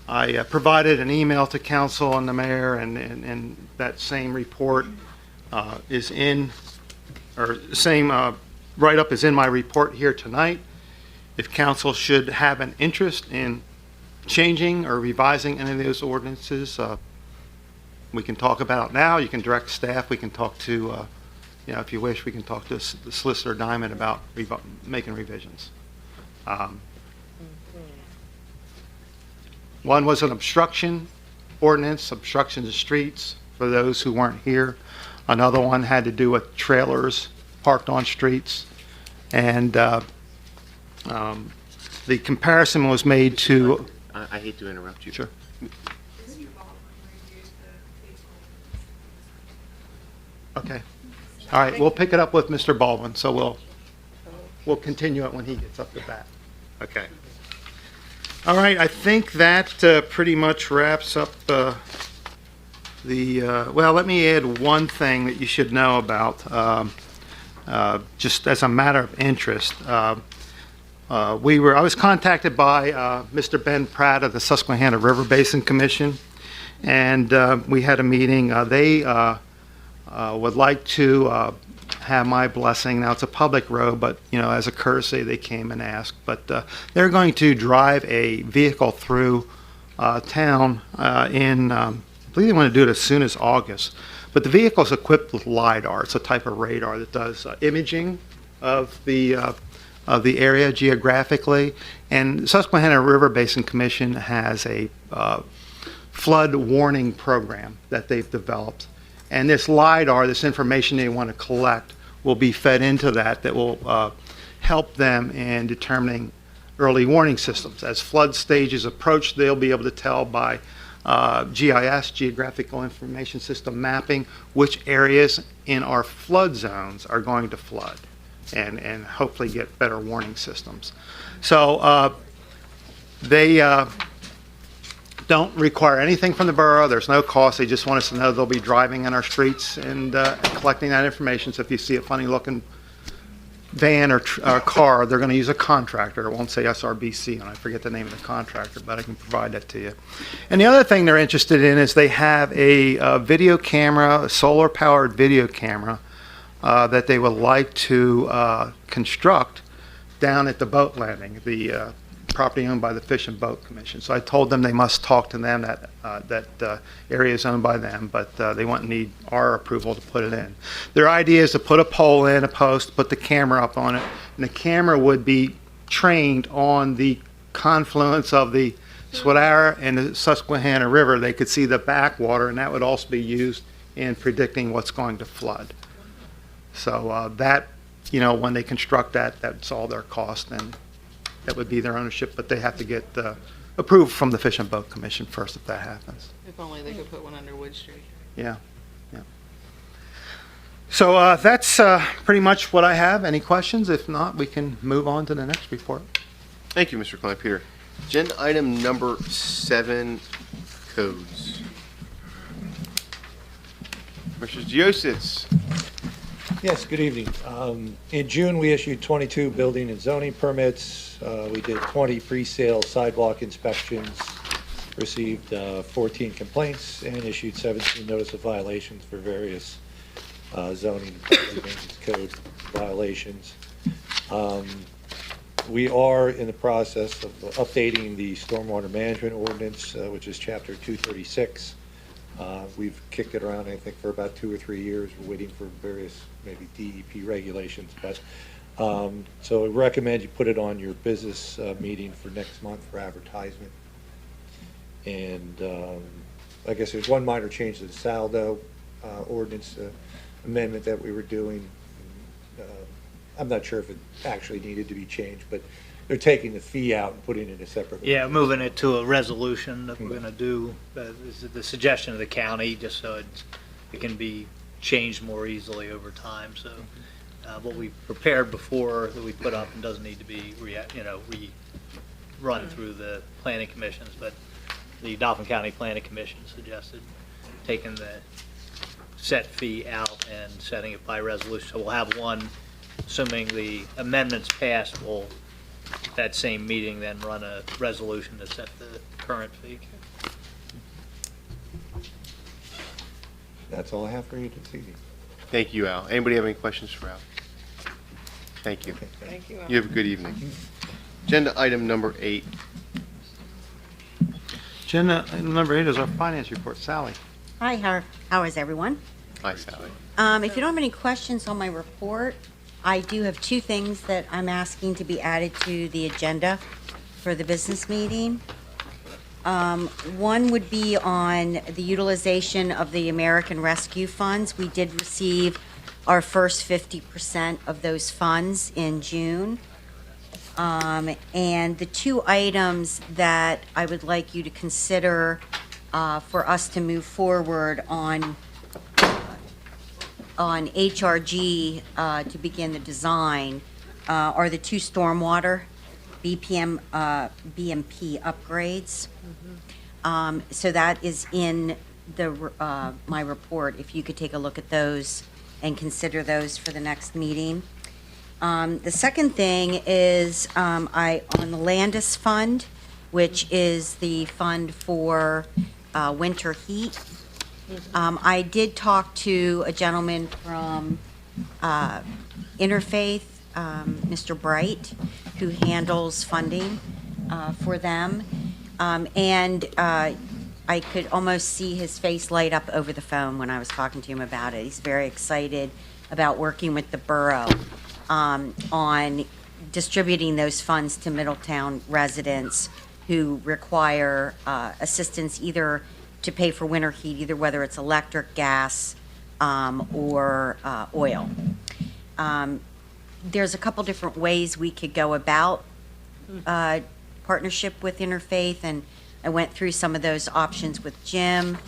I provided an email to council and the mayor, and that same report is in, or same write-up is in my report here tonight. If council should have an interest in changing or revising any of those ordinances, we can talk about it now. You can direct staff. We can talk to, if you wish, we can talk to the Solicitor Diamond about making revisions. One was an obstruction ordinance, obstruction to streets for those who weren't here. Another one had to do with trailers parked on streets. And the comparison was made to... I hate to interrupt you. Sure. Okay. All right, we'll pick it up with Mr. Baldwin, so we'll continue it when he gets up to bat. Okay. All right, I think that pretty much wraps up well, let me add one thing that you should know about, just as a matter of interest. I was contacted by Mr. Ben Pratt of the Susquehanna River Basin Commission, and we had a meeting. They would like to have my blessing. Now, it's a public road, but, as a courtesy, they came and asked. But they're going to drive a vehicle through town I believe they want to do it as soon as August. But the vehicle is equipped with LiDAR. It's a type of radar that does imaging of the area geographically. And Susquehanna River Basin Commission has a flood warning program that they've developed. And this LiDAR, this information they want to collect, will be fed into that will help them in determining early warning systems. As flood stages approach, they'll be able to tell by GIS, Geographical Information System mapping, which areas in our flood zones are going to flood, and hopefully get better warning systems. So they don't require anything from the borough. There's no cost. They just want us to know they'll be driving in our streets and collecting that information. So if you see a funny looking van or car, they're going to use a contractor. It won't say SRBC, and I forget the name of the contractor, but I can provide that to you. And the other thing they're interested in is they have a video camera, a solar powered video camera that they would like to construct down at the boat landing. The property owned by the Fish and Boat Commission. So I told them they must talk to them, that area is owned by them, but they wouldn't need our approval to put it in. Their idea is to put a pole in, a post, put the camera up on it, and the camera would be trained on the confluence of the Swatara and the Susquehanna River. They could see the backwater, and that would also be used in predicting what's going to flood. So that, when they construct that, that's all their cost, and that would be their ownership, but they have to get approved from the Fish and Boat Commission first if that happens. If only they could put one under Wood Street. Yeah. So that's pretty much what I have. Any questions? If not, we can move on to the next report. Thank you, Mr. Klein-Peter. Agenda item number 7, codes. Mr. Diosits. Yes, good evening. In June, we issued 22 building and zoning permits. We did 20 pre-sale sidewalk inspections, received 14 complaints, and issued 17 notice of violations for various zoning and property maintenance code violations. We are in the process of updating the stormwater management ordinance, which is chapter 236. We've kicked it around, I think, for about 2 or 3 years. We're waiting for various, maybe DEP regulations. But so I recommend you put it on your business meeting for next month for advertisement. And I guess there's one minor change to the Saldo ordinance amendment that we were doing. I'm not sure if it actually needed to be changed, but they're taking the fee out and putting it in a separate. Yeah, moving it to a resolution that we're going to do, is the suggestion of the county, just so it can be changed more easily over time. So what we prepared before that we put up and doesn't need to be run through the planning commissions, but the Dauphin County Planning Commission suggested taking the set fee out and setting it by resolution. So we'll have one, assuming the amendments passed, we'll that same meeting then run a resolution to set the current fee. That's all I have for you this evening. Thank you, Al. Anybody have any questions for Al? Thank you. Thank you. You have a good evening. Agenda item number 8. Agenda item number 8 is our finance report. Sally. Hi, how is everyone? Hi, Sally. If you don't have any questions on my report, I do have 2 things that I'm asking to be added to the agenda for the business meeting. One would be on the utilization of the American Rescue Funds. We did receive our first 50% of those funds in June. And the 2 items that I would like you to consider for us to move forward on HRG to begin the design are the 2 stormwater BMP upgrades. So that is in the my report. If you could take a look at those and consider those for the next meeting. The second thing is on the Landis Fund, which is the fund for winter heat. I did talk to a gentleman from Interfaith, Mr. Bright, who handles funding for them. And I could almost see his face light up over the phone when I was talking to him about it. He's very excited about working with the borough on distributing those funds to Middletown residents who require assistance either to pay for winter heat, either whether it's electric, gas, or oil. There's a couple different ways we could go about partnership with Interfaith, and I went through some of those options with Jim.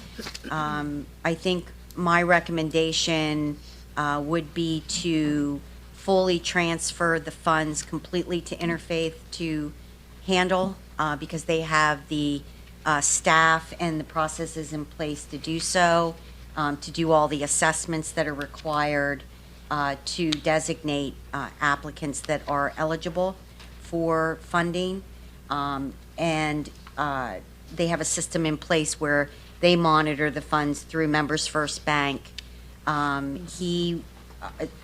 I think my recommendation would be to fully transfer the funds completely to Interfaith to handle, because they have the staff and the processes in place to do so, to do all the assessments that are required, to designate applicants that are eligible for funding. And they have a system in place where they monitor the funds through Members First Bank. 2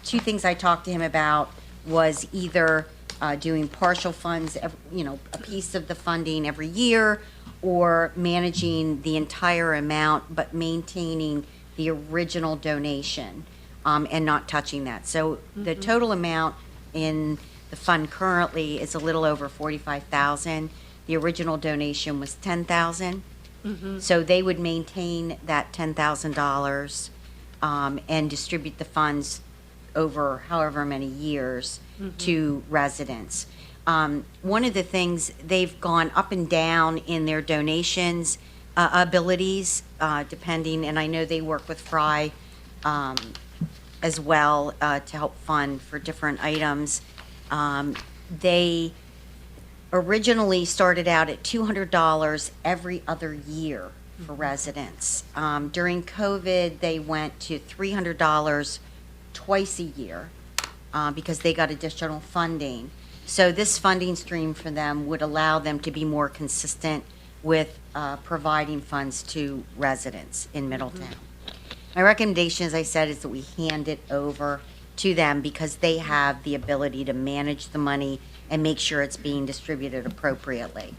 things I talked to him about was either doing partial funds, a piece of the funding every year, or managing the entire amount but maintaining the original donation and not touching that. So the total amount in the fund currently is a little over 45,000. The original donation was 10,000. So they would maintain that $10,000 and distribute the funds over however many years to residents. One of the things, they've gone up and down in their donations abilities, depending, and I know they work with Fry as well to help fund for different items. They originally started out at $200 every other year for residents. During COVID, they went to $300 twice a year because they got additional funding. So this funding stream for them would allow them to be more consistent with providing funds to residents in Middletown. My recommendation, as I said, is that we hand it over to them because they have the ability to manage the money and make sure it's being distributed appropriately.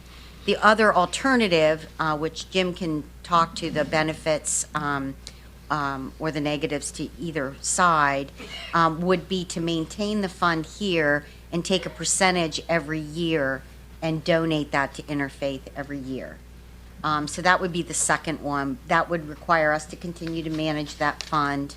The other alternative, which Jim can talk to the benefits or the negatives to either side, would be to maintain the fund here and take a percentage every year and donate that to Interfaith every year. So that would be the second one. That would require us to continue to manage that fund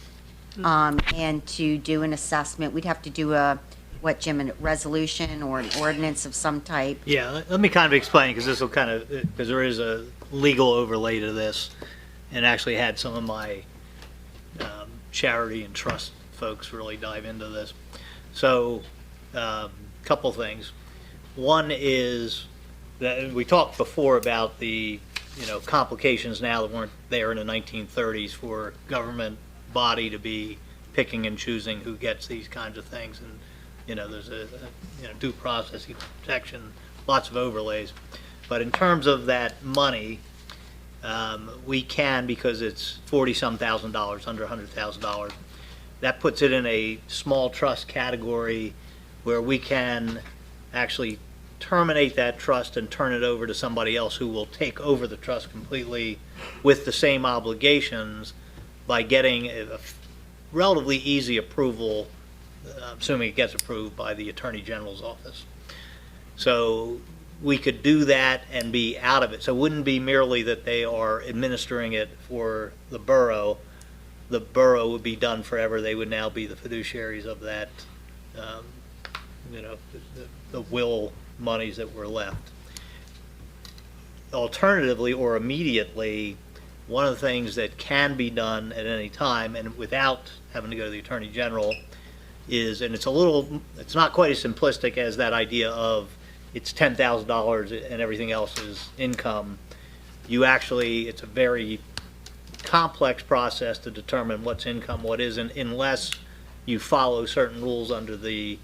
and to do an assessment. We'd have to do a resolution or an ordinance of some type. Yeah, let me kind of explain, because this will kind of, because there is a legal overlay to this, and actually had some of my charity and trust folks really dive into this. So, couple things. One is that we talked before about the, complications now that weren't there in the 1930s for government body to be picking and choosing who gets these kinds of things, and there's a due process protection, lots of overlays. But in terms of that money, we can, because it's $40-some thousand, under $100,000, that puts it in a small trust category where we can actually terminate that trust and turn it over to somebody else who will take over the trust completely with the same obligations by getting a relatively easy approval, assuming it gets approved by the Attorney General's office. So we could do that and be out of it. So it wouldn't be merely that they are administering it for the borough. The borough would be done forever. They would now be the fiduciaries of that, the will monies that were left. Alternatively, or immediately, one of the things that can be done at any time and without having to go to the Attorney General is, and it's not quite as simplistic as that idea of it's $10,000 and everything else is income. It's a very complex process to determine what's income, what isn't, unless you follow certain rules under the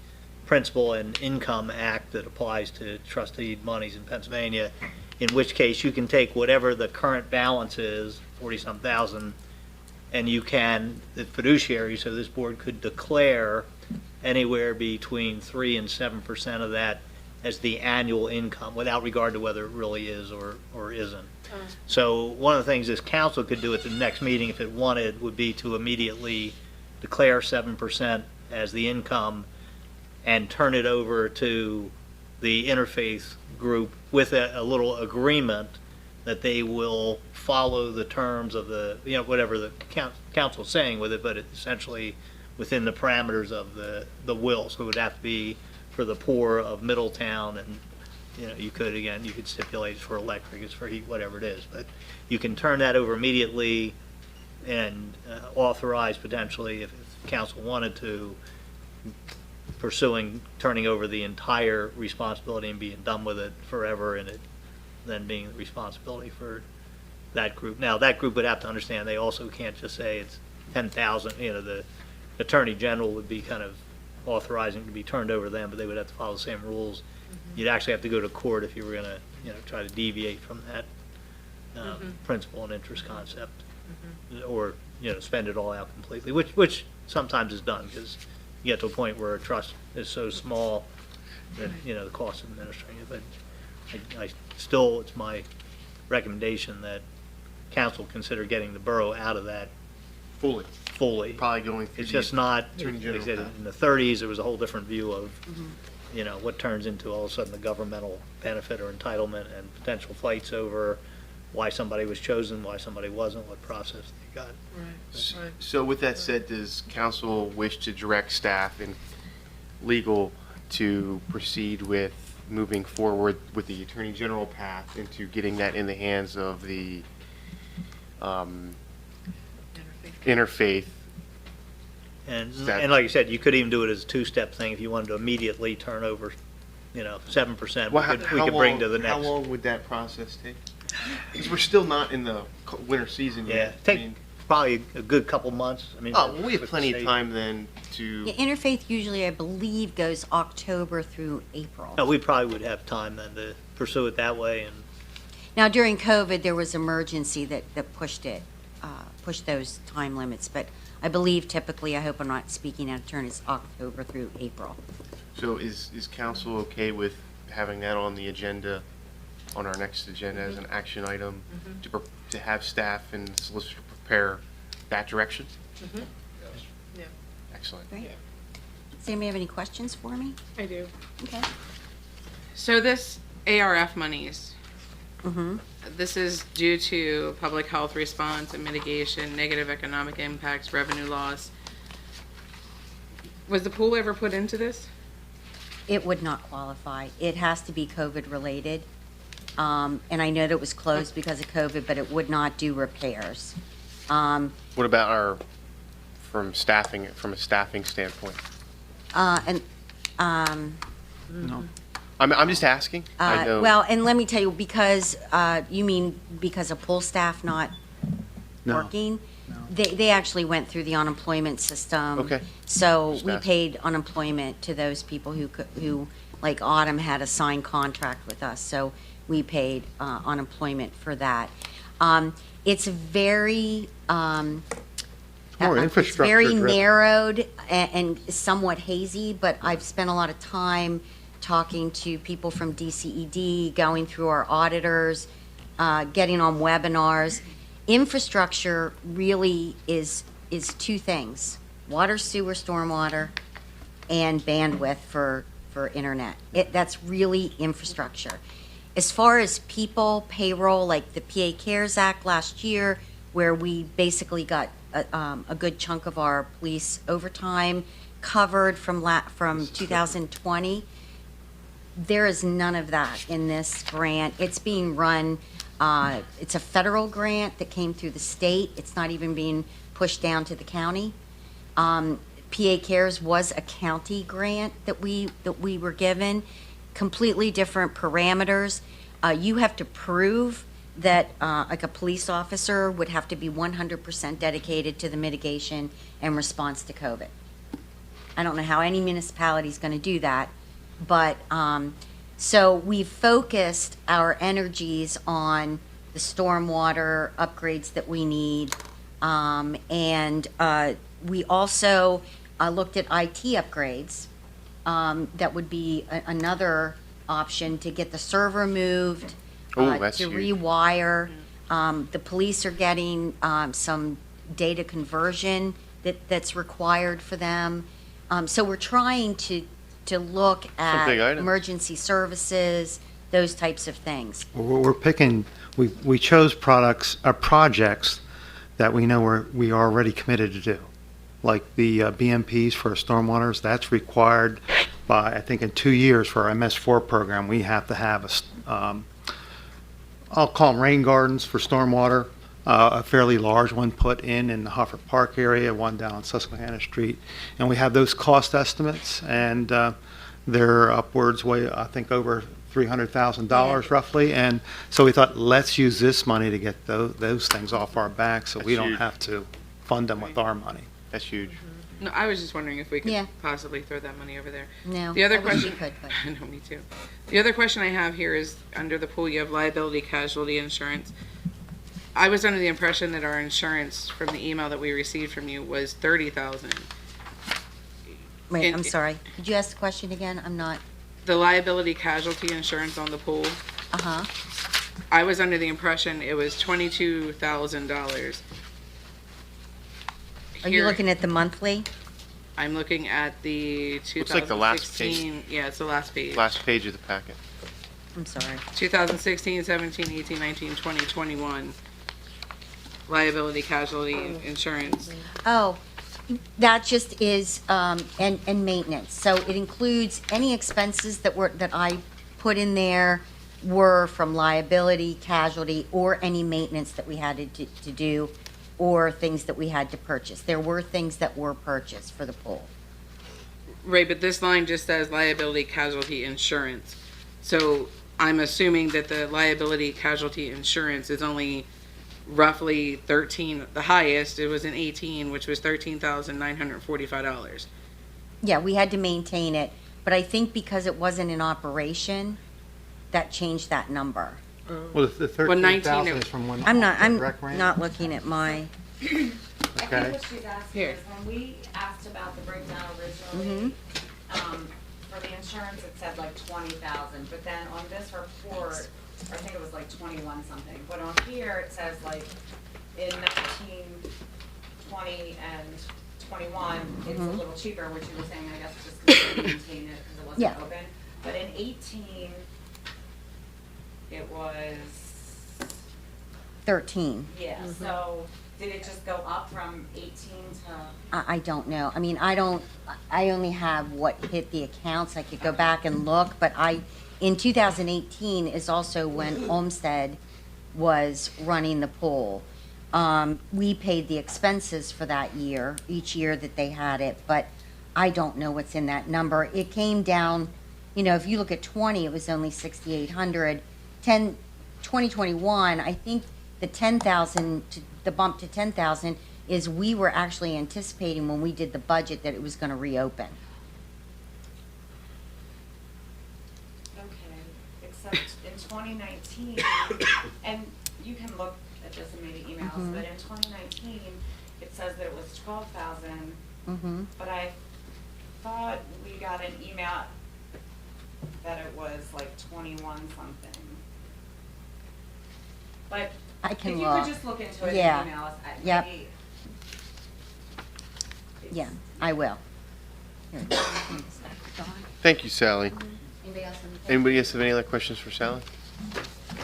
Principal and Income Act that applies to trustee monies in Pennsylvania, in which case you can take whatever the current balance is, 40-some thousand, and you can, the fiduciary, so this board could declare anywhere between 3 and 7% of that as the annual income, without regard to whether it really is or isn't. So one of the things this council could do at the next meeting, if it wanted, would be to immediately declare 7% as the income and turn it over to the interfaith group with a little agreement that they will follow the terms of the, whatever the council's saying with it, but essentially within the parameters of the will. So it would have to be for the poor of Middletown, and you could stipulate it's for electric, it's for heat, whatever it is, but you can turn that over immediately and authorize potentially, if council wanted to, turning over the entire responsibility and being done with it forever, and it then being the responsibility for that group. Now, that group would have to understand they also can't just say it's 10,000, the Attorney General would be kind of authorizing it to be turned over to them, but they would have to follow the same rules. You'd actually have to go to court if you were going to, try to deviate from that principal and interest concept, or spend it all out completely, which sometimes is done, because you get to a point where a trust is so small the cost of administering it. But I still, it's my recommendation that council consider getting the borough out of that Fully. fully. Probably going through It's the just not, Attorney like I General said, path. in the 30s, there was a whole different view of, what turns into all of a sudden the governmental benefit or entitlement and potential fights over why somebody was chosen, why somebody wasn't, what process they got. So with that said, does council wish to direct staff and legal to proceed with moving forward with the Attorney General path into getting that in the hands of the interfaith? And That- like you said, you could even do it as a two-step thing if you wanted to immediately turn over, 7%. Well, We could bring to the how next. long would that process take? Because we're still not in the winter season Yeah, yet. take probably a good couple months. I mean, Oh, well, we have with the plenty of state. time then to, Yeah, Interfaith usually, I believe, goes October through April. No, we probably would have time then to pursue it that way, and Now, during COVID, there was emergency that pushed those time limits, but I believe typically, I hope I'm not speaking out of turn, it's October through April. so is council okay with having that on the agenda, on our next agenda as an action item? To have staff and solicitor prepare that direction? Yeah. Excellent. Great. Does anybody have any questions for me? I do. Okay. So this ARF monies, Mm-hmm. this is due to public health response and mitigation, negative economic impacts, revenue loss. Was the pool ever put into this? It would not qualify. It has to be COVID-related. And I know that it was closed because of COVID, but it would not do repairs. What about from a staffing standpoint? And, No. I'm just asking. I know. well, and let me tell you, because, you mean because of pool staff not No. working? They actually went through the unemployment system. Okay. So Just we asking. paid unemployment to those people who, like Autumn, had a signed contract with us. So we paid unemployment for that. It's very, More it's very infrastructure-driven. narrowed and somewhat hazy, but I've spent a lot of time talking to people from DCED, going through our auditors, getting on webinars. Infrastructure really is two things: water, sewer, stormwater, and bandwidth for internet. That's really infrastructure. As far as people, payroll, like the PA CARES Act last year, where we basically got a good chunk of our police overtime covered from 2020. There is none of that in this grant. It's being run, it's a federal grant that came through the state. It's not even being pushed down to the county. PA CARES was a county grant that we were given, completely different parameters. You have to prove that, like a police officer would have to be 100% dedicated to the mitigation and response to COVID. I don't know how any municipality is going to do that, but, so we've focused our energies on the stormwater upgrades that we need. And we also looked at IT upgrades. That would be another option to get the server moved, Oh, that's to huge. rewire. The police are getting some data conversion that's required for them. So we're trying to look at big items. emergency services, those types of things. We're picking, we chose projects that we know we are already committed to do. Like the BMPs for stormwaters, that's required by, I think in 2 years for our MS4 program, we have to have I'll call them rain gardens for stormwater, a fairly large one put in the Hofford Park area, one down on Susquehanna Street. And we have those cost estimates, and they're upwards way, I think, over $300,000 roughly. And so we thought, let's use this money to get those things off our back so we That's don't huge. have to fund them with our money. That's huge. No, I was just wondering if we could Yeah. possibly throw that money over there. No, The other I wish we question, could, but- I know, me too. The other question I have here is, under the pool, you have liability casualty insurance. I was under the impression that our insurance from the email that we received from you was 30,000. Wait, And- I'm sorry. Could you ask the question again? I'm not, The liability casualty insurance on the pool, Uh-huh. I was under the impression it was $22,000. Are you looking at the monthly? I'm looking at the 2016. Looks like the last page. Yeah, it's the last page. Last page of the packet. I'm sorry. 2016, 17, 18, 19, 20, 21. Liability casualty insurance. Oh, that just is, and maintenance. So it includes any expenses that I put in there were from liability, casualty, or any maintenance that we had to do, or things that we had to purchase. There were things that were purchased for the pool. Right, but this line just says liability casualty insurance. So I'm assuming that the liability casualty insurance is only roughly 13, the highest, it was in 18, which was $13,945. Yeah, we had to maintain it, but I think because it wasn't in operation, that changed that number. Well, the 13,000 is from when? I'm Rec ran? not looking at my, I think what she's asking Here. is when we asked about the breakdown originally, Mm-hmm. For the insurance, it said like 20,000, but then on this report, I think it was like 21 something, but on here, it says like in 19, 20, and 21, it's a Mhm. little cheaper, which you were saying, I guess, just because we maintain it because it wasn't Yeah. open. But in 18, it was, 13. yeah, so did it just go up from 18 to? I don't know. I mean, I only have what hit the accounts. I could go back and look, but in 2018 is also when Olmsted was running the pool. We paid the expenses for that year, each year that they had it, but I don't know what's in that number. It came down, if you look at 20, it was only 6,800. 2021, I think the 10,000, the bump to 10,000 is we were actually anticipating when we did the budget that it was going to reopen. Okay, except in 2019, and you can look at this in maybe emails, Mhm. but in 2019, it says that it was 12,000, Mm-hmm. but I thought we got an email that it was like 21 something. But I can if you look. could just look into it Yeah. and email us, Yep. maybe. Yeah, I will. Here it is. Thank you, Sally. Anybody else? Anybody else have any other questions for Sally?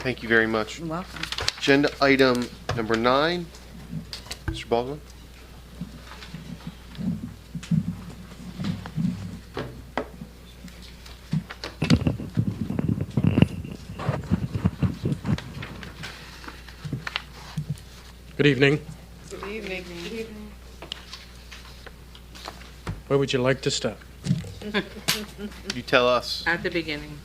Thank you very much. You're welcome. Agenda item number 9. Mr. Baldwin? Good evening. Good evening. Where would you like to start? You tell us. At the beginning.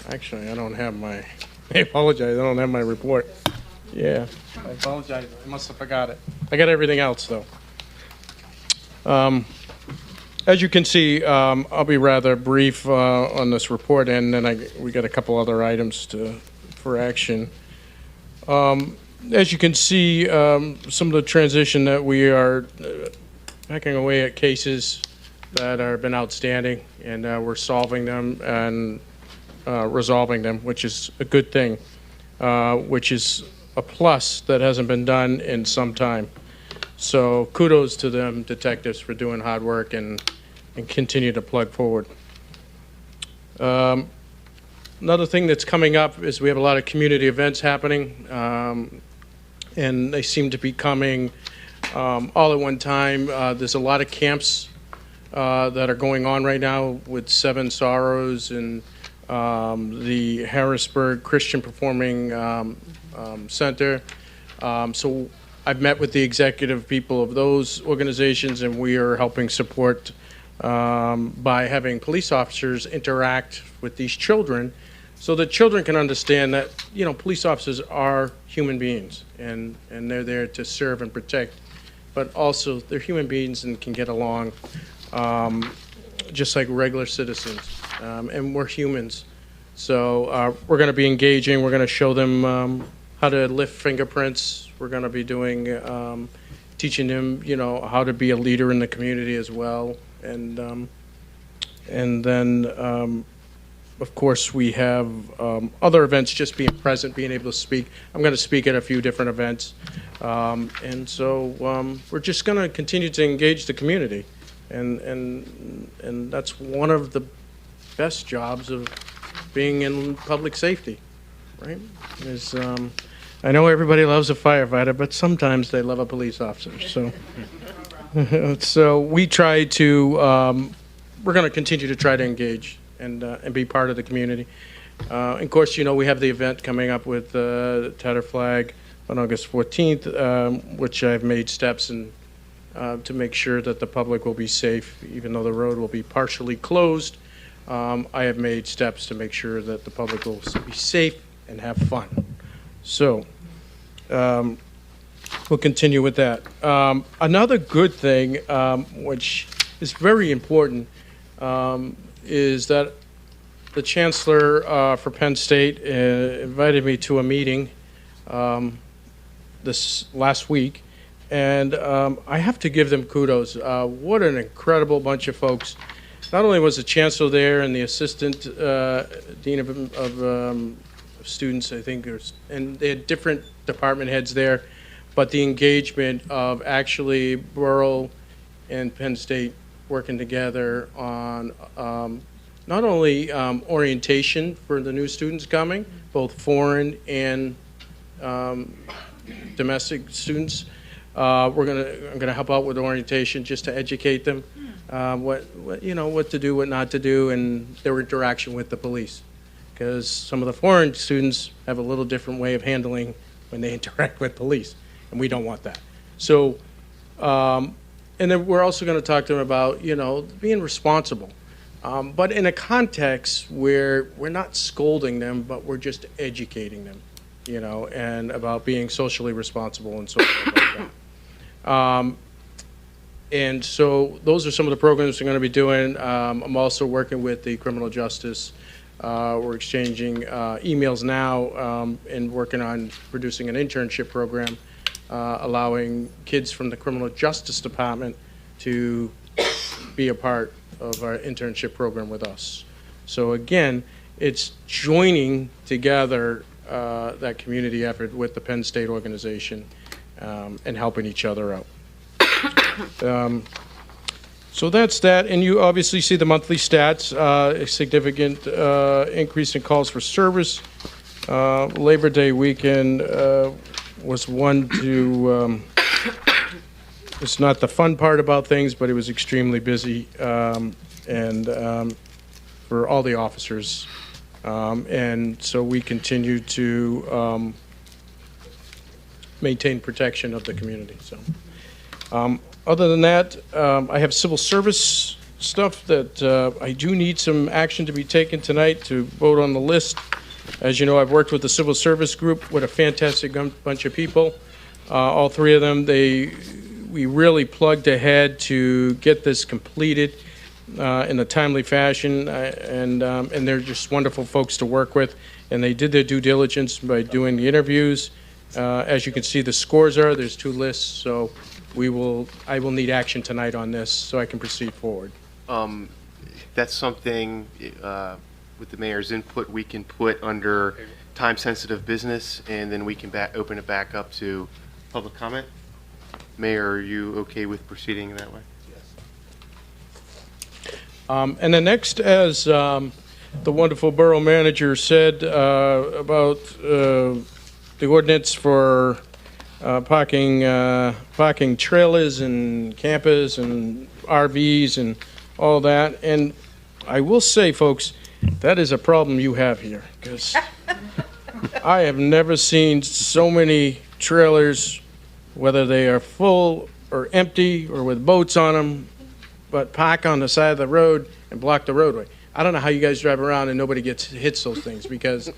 Actually, I don't have my, I apologize, I don't have my report. Yeah, I apologize, I must have forgot it. I got everything else, though. As you can see, I'll be rather brief on this report, and then we got a couple other items for action. As you can see, some of the transition that we are hacking away at cases that have been outstanding, and we're solving them and resolving them, which is a good thing, which is a plus that hasn't been done in some time. So kudos to them detectives for doing hard work and continue to plug forward. Another thing that's coming up is we have a lot of community events happening, and they seem to be coming all at one time. There's a lot of camps that are going on right now with Seven Sorrows and the Harrisburg Christian Performing Center. So I've met with the executive people of those organizations, and we are helping support by having police officers interact with these children so that children can understand that, police officers are human beings and they're there to serve and protect, but also they're human beings and can get along just like regular citizens, and we're humans. So we're going to be engaging. We're going to show them how to lift fingerprints. We're going to be doing teaching them, you know, how to be a leader in the community as well. And then, of course, we have other events, just being present, being able to speak. I'm going to speak at a few different events. And so we're just going to continue to engage the community. And that's one of the best jobs of being in public safety, right? Is, I know everybody loves a firefighter, but sometimes they love a police officer. So, so we try to, we're going to continue to try to engage and be part of the community. And of course, you know, we have the event coming up with Tattered Flag on August 14th, which I've made steps in to make sure that the public will be safe, even though the road will be partially closed. I have made steps to make sure that the public will be safe and have fun. So we'll continue with that. Another good thing, which is very important, is that the Chancellor for Penn State invited me to a meeting this last week, and I have to give them kudos. What an incredible bunch of folks. Not only was the Chancellor there and the Assistant Dean of students, I think, and they had different department heads there, but the engagement of actually Borough and Penn State working together on not only orientation for the new students coming, both foreign and domestic students. I'm gonna help out with orientation just to educate them what to do, what not to do, and their interaction with the police. Because some of the foreign students have a little different way of handling when they interact with police, and we don't want that. So, and then we're also going to talk to them about, you know, being responsible, but in a context where we're not scolding them, but we're just educating them, you know, and about being socially responsible and so forth like that. And so those are some of the programs we're going to be doing. I'm also working with the criminal justice. We're exchanging emails now and working on producing an internship program, allowing kids from the criminal justice department to be a part of our internship program with us. So again, it's joining together that community effort with the Penn State organization and helping each other out. So that's that, and you obviously see the monthly stats, a significant increase in calls for service. Labor Day weekend was one to, it's not the fun part about things, but it was extremely busy, and for all the officers. And so we continue to maintain protection of the community, so. Other than that, I have civil service stuff that I do need some action to be taken tonight to vote on the list. As you know, I've worked with the civil service group with a fantastic bunch of people. All three of them, we really plugged ahead to get this completed in a timely fashion, and they're just wonderful folks to work with. And they did their due diligence by doing the interviews. As you can see, the scores there's two lists, so I will need action tonight on this so I can proceed forward. That's something, with the mayor's input, we can put under time-sensitive business, and then we can open it back up to public comment. Mayor, are you okay with proceeding that way? Yes. And then next, as the wonderful borough manager said about the ordinance for parking trailers and campers and RVs and all that. And I will say, folks, that is a problem you have here, because I have never seen so many trailers, whether they are full or empty or with boats on them, but park on the side of the road and block the roadway. I don't know how you guys drive around and nobody hits those things, because,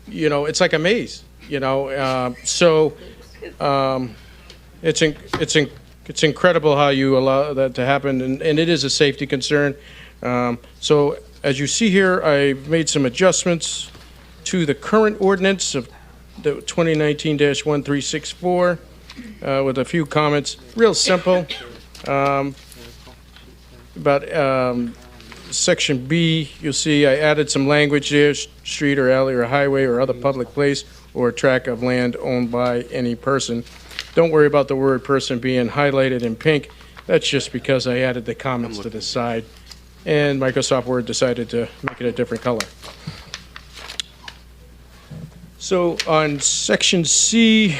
you know, it's like a maze, you know. It's incredible how you allow that to happen, and it is a safety concern. So as you see here, I've made some adjustments to the current ordinance of the 2019-1364. with a few comments. Real simple. About Section B, you'll see I added some language there, street or alley or highway or other public place or tract of land owned by any person. Don't worry about the word person being highlighted in pink. That's just because I added the comments to the side, and Microsoft Word decided to make it a different color. So on Section C,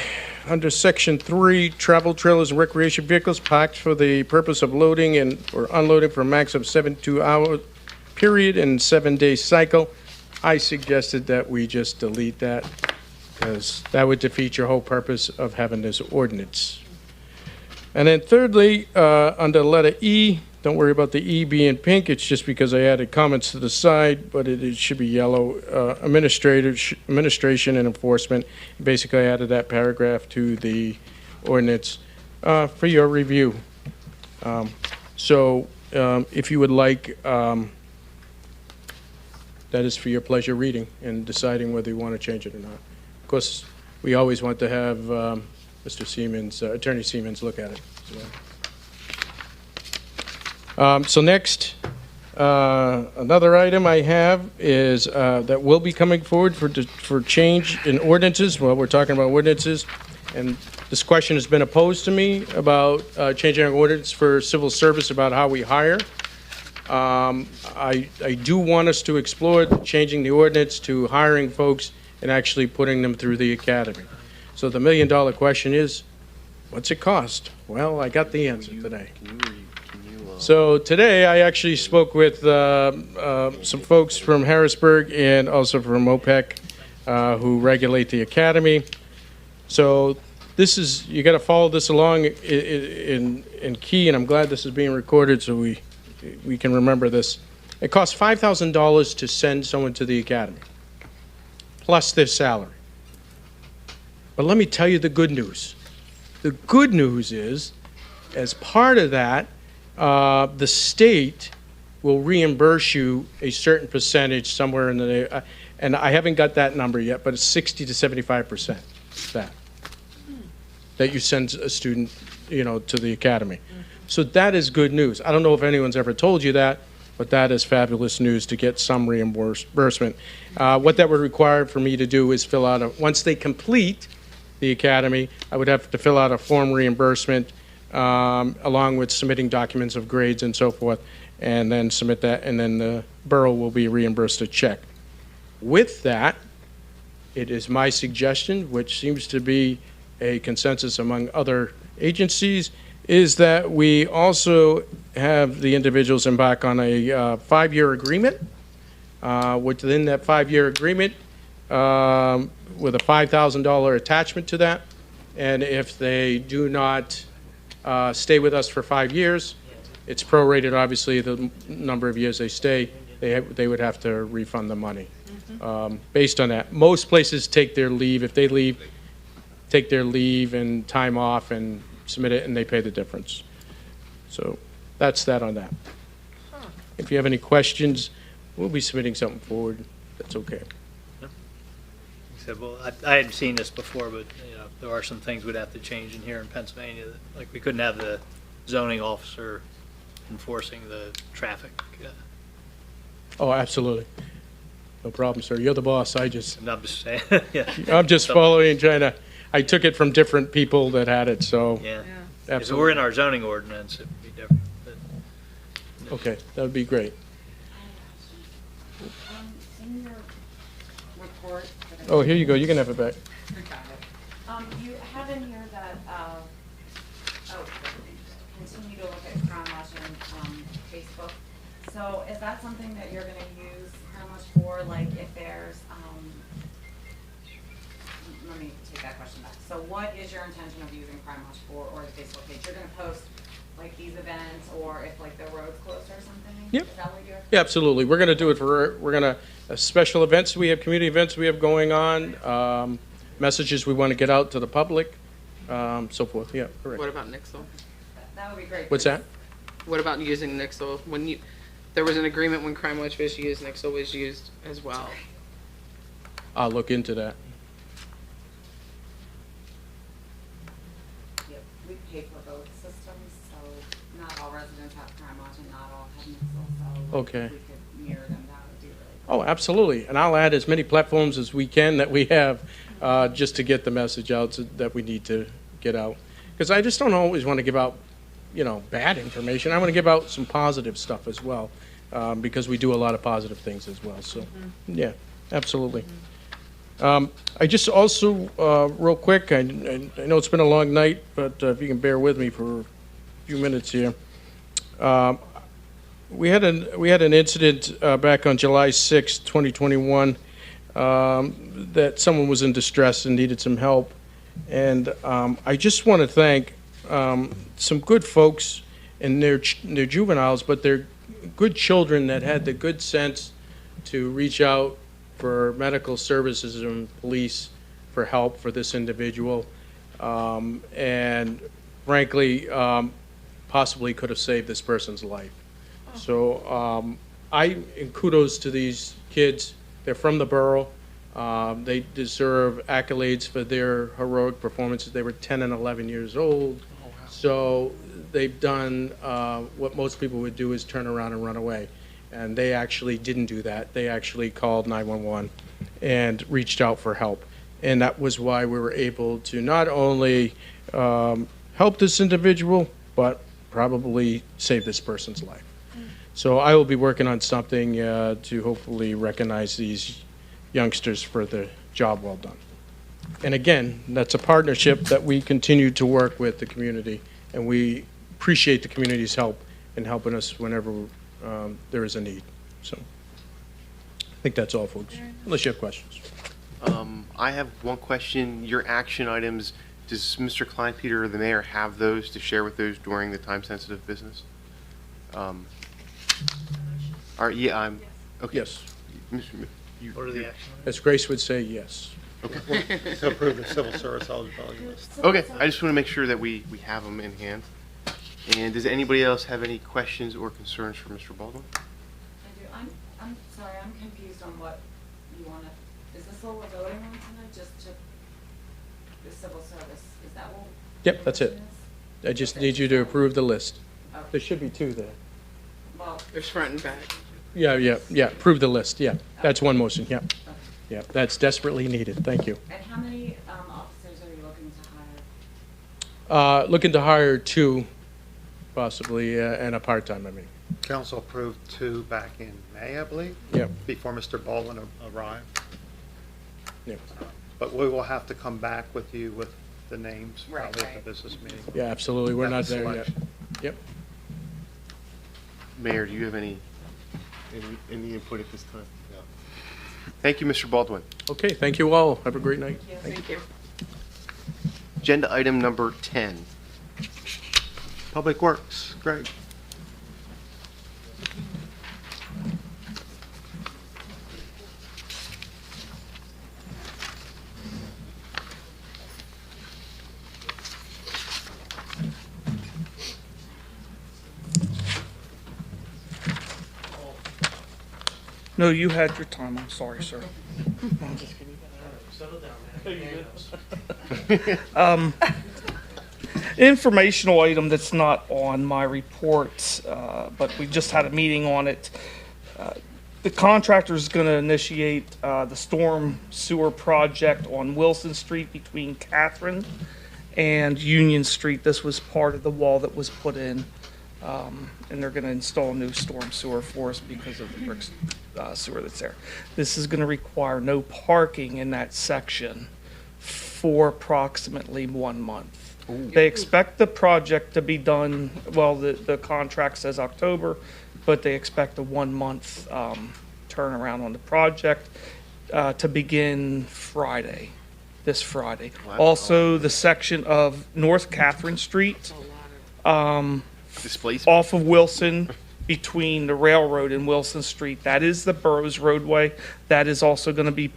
under Section 3, travel trailers and recreation vehicles parked for the purpose of loading and or unloading for a max of 72-hour period and 7-day cycle, I suggested that we just delete that because that would defeat your whole purpose of having this ordinance. And then thirdly, under letter E, don't worry about the E being pink. It's just because I added comments to the side, but it should be yellow. Administration and enforcement. Basically, I added that paragraph to the ordinance for your review. If you would like, that is for your pleasure reading and deciding whether you want to change it or not. Of course, we always want to have Mr. Siemens, Attorney Siemens, look at it. So next, another item I have is that will be coming forward for change in ordinances. Well, we're talking about ordinances, and this question has been opposed to me about changing our ordinance for civil service about how we hire. I do want us to explore changing the ordinance to hiring folks and actually putting them through the academy. So the million-dollar question is, what's it cost? Well, I got the answer today. So today, I actually spoke with some folks from Harrisburg and also from OPEC who regulate the academy. So this is, you got to follow this along in key, and I'm glad this is being recorded so we can remember this. It costs $5,000 to send someone to the academy, plus their salary. But let me tell you the good news. The good news is, as part of that, the state will reimburse you a certain percentage somewhere in the, and I haven't got that number yet, but it's 60 to 75% that you send a student, to the academy. So that is good news. I don't know if anyone's ever told you that, but that is fabulous news to get some reimbursement. What that would require for me to do is fill out once they complete the academy, I would have to fill out a form reimbursement along with submitting documents of grades and so forth, and then submit that, and then the borough will be reimbursed a check. With that, it is my suggestion, which seems to be a consensus among other agencies, is that we also have the individuals embark on a 5-year agreement. Within that 5-year agreement, with a $5,000 attachment to that, and if they do not stay with us for 5 years, it's prorated, obviously, the number of years they stay, they would have to refund the money. Based on that, most places take their leave. If they leave, take their leave and time off and submit it, and they pay the difference. So that's that on that. If you have any questions, we'll be submitting something forward. That's okay. Well, I hadn't seen this before, but there are some things we'd have to change in here in Pennsylvania. Like we couldn't have the zoning officer enforcing the traffic. Oh, absolutely. No problem, sir. You're the boss. I'm just saying. Yeah. I'm just following, I took it from different people that had it, so. Yeah. Absolutely. If we're in our zoning ordinance, it would be different. But, okay, that would be great. In your report. Oh, here you go. You can have it back. You have in here that, continue to look at Crown Watch and Facebook. So is that something that you're going to use Crown Watch for? Like if there's, let me take that question back. So what is your intention of using Crown Watch for, or the Facebook page? You're going to post like these events, or if like the road's closed or something? Yep. Is that what you're? Yeah, absolutely. We're going to do it special events we have, community events we have going on, messages we want to get out to the public, so forth. Yeah, correct. What about Nixle? That would be great. What's that? What about using Nixle? There was an agreement when Crime Watch was used, Nixle was used as well. I'll look into that. imagine not all have Nixle, so Okay. if we could mirror them, that would be really Oh, absolutely. And I'll add as many platforms as we can that we have, just to get the message out that we need to get out. Because I just don't always want to give out, bad information. I want to give out some positive stuff as well, because we do a lot of positive things as well. So, yeah, absolutely. I just also, real quick, I know it's been a long night, but if you can bear with me for a few minutes here. We had an incident back on July 6, 2021, that someone was in distress and needed some help. And I just want to thank some good folks and their juveniles, but they're good children that had the good sense to reach out for medical services and police for help for this individual. And frankly, possibly could have saved this person's life. So and kudos to these kids. They're from the borough. They deserve accolades for their heroic performances. They were 10 and 11 years old. So they've done what most people would do, is turn around and run away. And they actually didn't do that. They actually called 911 and reached out for help. And that was why we were able to not only help this individual, but probably save this person's life. So I will be working on something to hopefully recognize these youngsters for the job well done. And again, that's a partnership that we continue to work with the community, and we appreciate the community's help in helping us whenever there is a need. So I think that's all, folks, unless you have questions. I have one question. Your action items, does Mr. Kleinpeter or the mayor have those to share with those during the time-sensitive business? Yeah, I'm, okay. Yes. What are the action As Grace would say, yes. Okay. To approve the civil service eligibility list. Okay, I just want to make sure that we have them in hand. And does anybody else have any questions or concerns for Mr. Baldwin? I do. I'm sorry, I'm confused on what you want to, is this what we're voting on tonight, just to, the civil service, is that what? Yep, that's it. I just need you to approve the list. There should be two there. Well, There's front and back. Yeah, approve the list, yeah. That's one motion, yeah. Yeah, that's desperately needed, thank you. and how many officers are you looking to hire? Looking to hire two, possibly, and a part-time, I mean. Council approved 2 back in May, I believe. Yep. Before Mr. Baldwin arrived. Yep. But we will have to come back with you with the names, Right, probably at right. the business meeting. Yeah, absolutely, we're At not the there yet. selection. Yep. Mayor, do you have any input at this time? No. Thank you, Mr. Baldwin. Okay, thank you all. Have a great night. Thank you. Agenda item number 10. Public Works, Greg. No, you had your time. I'm sorry, sir. Informational item that's not on my report, but we just had a meeting on it. The contractor is going to initiate the storm sewer project on Wilson Street between Catherine and Union Street. This was part of the wall that was put in, and they're going to install new storm sewer for us because of the brick sewer that's there. This is going to require no parking in that section for approximately 1 month. They expect the project to be done, well, the contract says October, but they expect a 1 month turnaround on the project to begin Friday, this Friday. Also, the section of North Catherine Street Displacement. off of Wilson between the railroad and Wilson Street, that is the borough's roadway. That is also going to be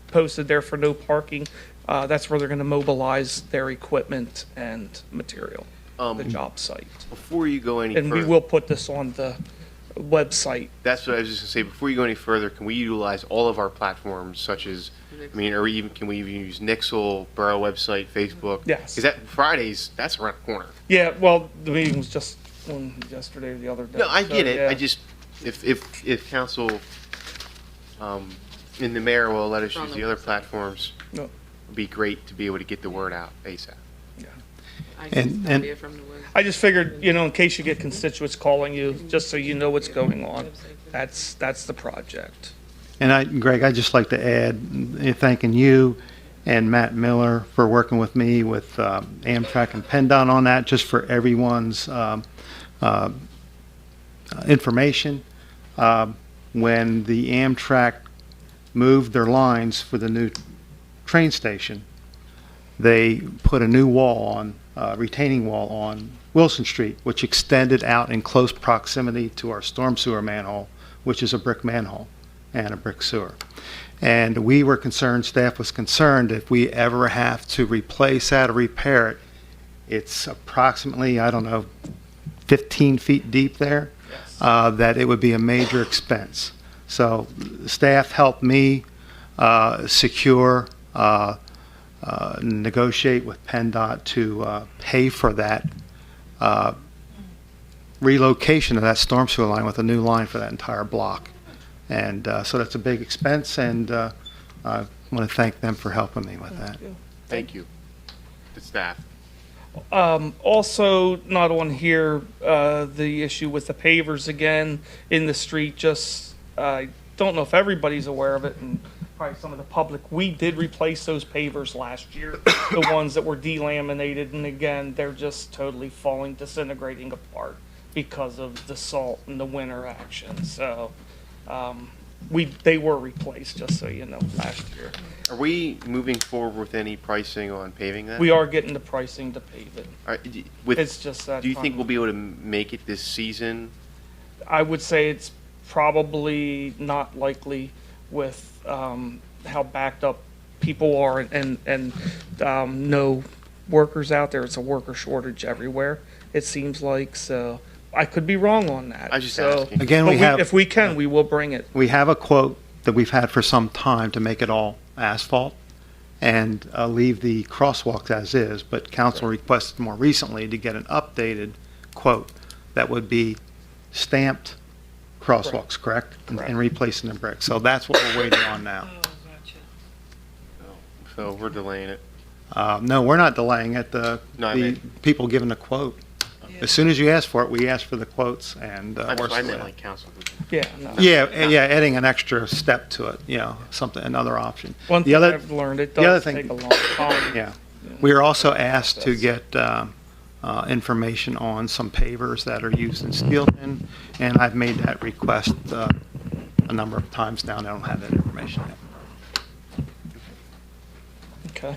posted there for no parking. That's where they're going to mobilize their equipment and material, the job site. Before you go any And further. we will put this on the website. That's what I was just gonna say. Before you go any further, can we utilize all of our platforms, such as, can we even use Nixle, Borough website, Facebook? Yes. Because that Fridays, that's around the corner. Yeah, well, the meeting was just one yesterday or the other day. No, I So, get it. yeah. I just, if council, and the mayor will let us use the other platforms, No. it'd be great to be able to get the word out ASAP. And I just figured, in case you get constituents calling you, just so you know what's going on. That's the project. And Greg, I'd just like to add, thanking you and Matt Miller for working with me with Amtrak and PennDOT on that, just for everyone's information. When the Amtrak moved their lines for the new train station, they put a new wall on, retaining wall on Wilson Street, which extended out in close proximity to our storm sewer manhole, which is a brick manhole and a brick sewer. And we were concerned, staff was concerned, if we ever have to replace that or repair it, it's approximately, 15 feet deep there, that it would be a major expense. So staff helped me secure, negotiate with PennDOT to pay for that relocation of that storm sewer line with a new line for that entire block. And so that's a big expense, and I want to thank them for helping me with that. Thank you, the staff. Also, not on here, the issue with the pavers again in the street, just, I don't know if everybody's aware of it, and probably some of the public, we did replace those pavers last year, the ones that were delaminated, and again, they're just totally falling, disintegrating apart because of the salt and the winter action, so, they were replaced, just so you know, last year. Are we moving forward with any pricing on paving that? We are getting the pricing to pave it. All right, with, It's just that do you think time. we'll be able to make it this season? I would say it's probably not likely with how backed up people are and no workers out there. It's a worker shortage everywhere, it seems like, so I could be wrong on that. I was just So- asking. Again, but we have- if we can, we will bring it. We have a quote that we've had for some time to make it all asphalt and leave the crosswalks as is, but council requested more recently to get an updated quote that would be stamped crosswalks, correct? And replacing the brick. So that's what we're waiting on now. So we're delaying it. No, we're not delaying it. No, I The meant- people giving the quote. As soon as you ask for it, we ask for the quotes, and I we're meant still- like council. Yeah, no. Yeah, adding an extra step to it, something, another option. One The thing other- I've learned, it the other does thing- take a long time. Yeah. We are also asked to get information on some pavers that are used in Steelton, and I've made that request a number of times now, and I don't have that information yet. Okay.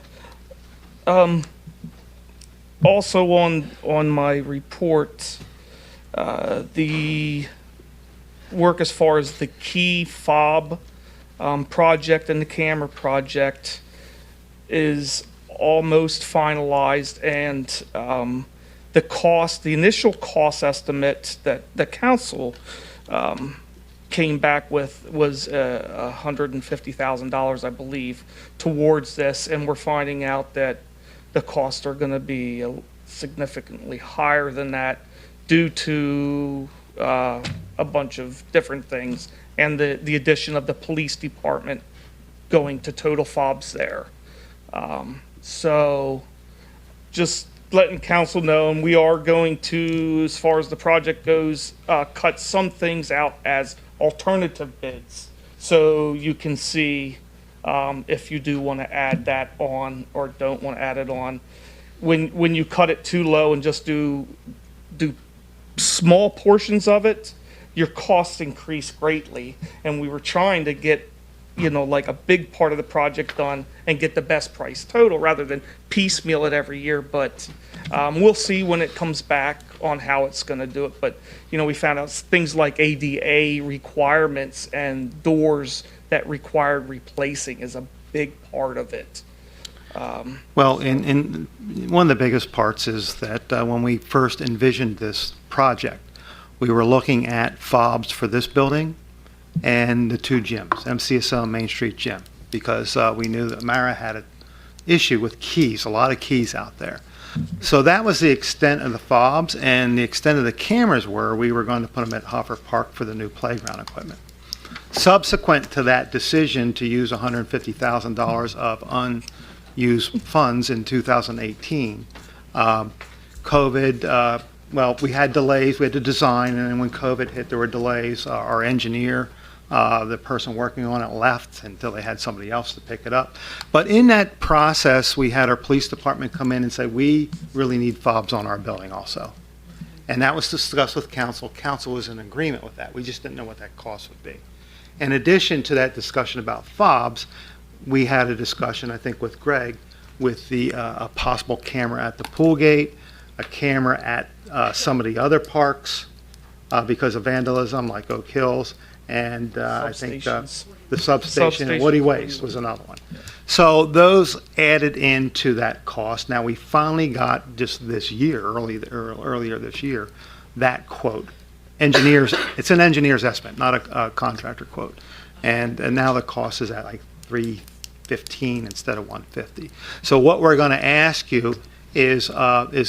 Also on my report, the work as far as the key fob project and the camera project is almost finalized, and the initial cost estimate that the council came back with was $150,000, I believe, towards this, and we're finding out that the costs are going to be significantly higher than that due to a bunch of different things, and the addition of the police department going to total fobs there. So just letting council know, and we are going to, as far as the project goes, cut some things out as alternative bids. So you can see if you do want to add that on or don't want to add it on. When you cut it too low and just do small portions of it, your costs increase greatly. And we were trying to get, like a big part of the project done and get the best price total rather than piecemeal it every year. But we'll see when it comes back on how it's going to do it. But, we found out things like ADA requirements and doors that required replacing is a big part of it. Well, in one of the biggest parts is that when we first envisioned this project, we were looking at fobs for this building and the two gyms, MCSO and Main Street Gym, because we knew that Mara had an issue with keys, a lot of keys out there. So that was the extent of the fobs, and the extent of the cameras were, we were going to put them at Hoffer Park for the new playground equipment. Subsequent to that decision to use $150,000 of unused funds in 2018, COVID, well, we had delays, we had to design, and then when COVID hit, there were delays. Our engineer, the person working on it left until they had somebody else to pick it up. But in that process, we had our police department come in and say, we really need fobs on our building also. And that was discussed with council. Council was in agreement with that. We just didn't know what that cost would be. In addition to that discussion about fobs, we had a discussion, I think, with Greg, with the a possible camera at the pool gate, a camera at some of the other parks because of vandalism, like Oak Hills, and I think the substation and Woody Waste was another one. So those added into that cost. Now, we finally got just this year, earlier this year, that quote. It's an engineer's estimate, not a contractor quote. And now the cost is at like $315 instead of $150. So what we're going to ask you is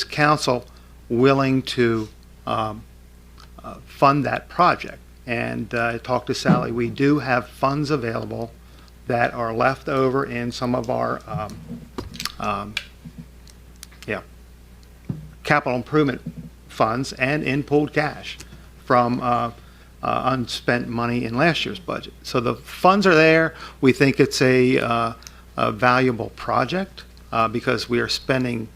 council willing to fund that project? And I talked to Sally. We do have funds available that are left over in some of our capital improvement funds and in pooled cash from unspent money in last year's budget. So the funds are there. We think it's a valuable project because we are spending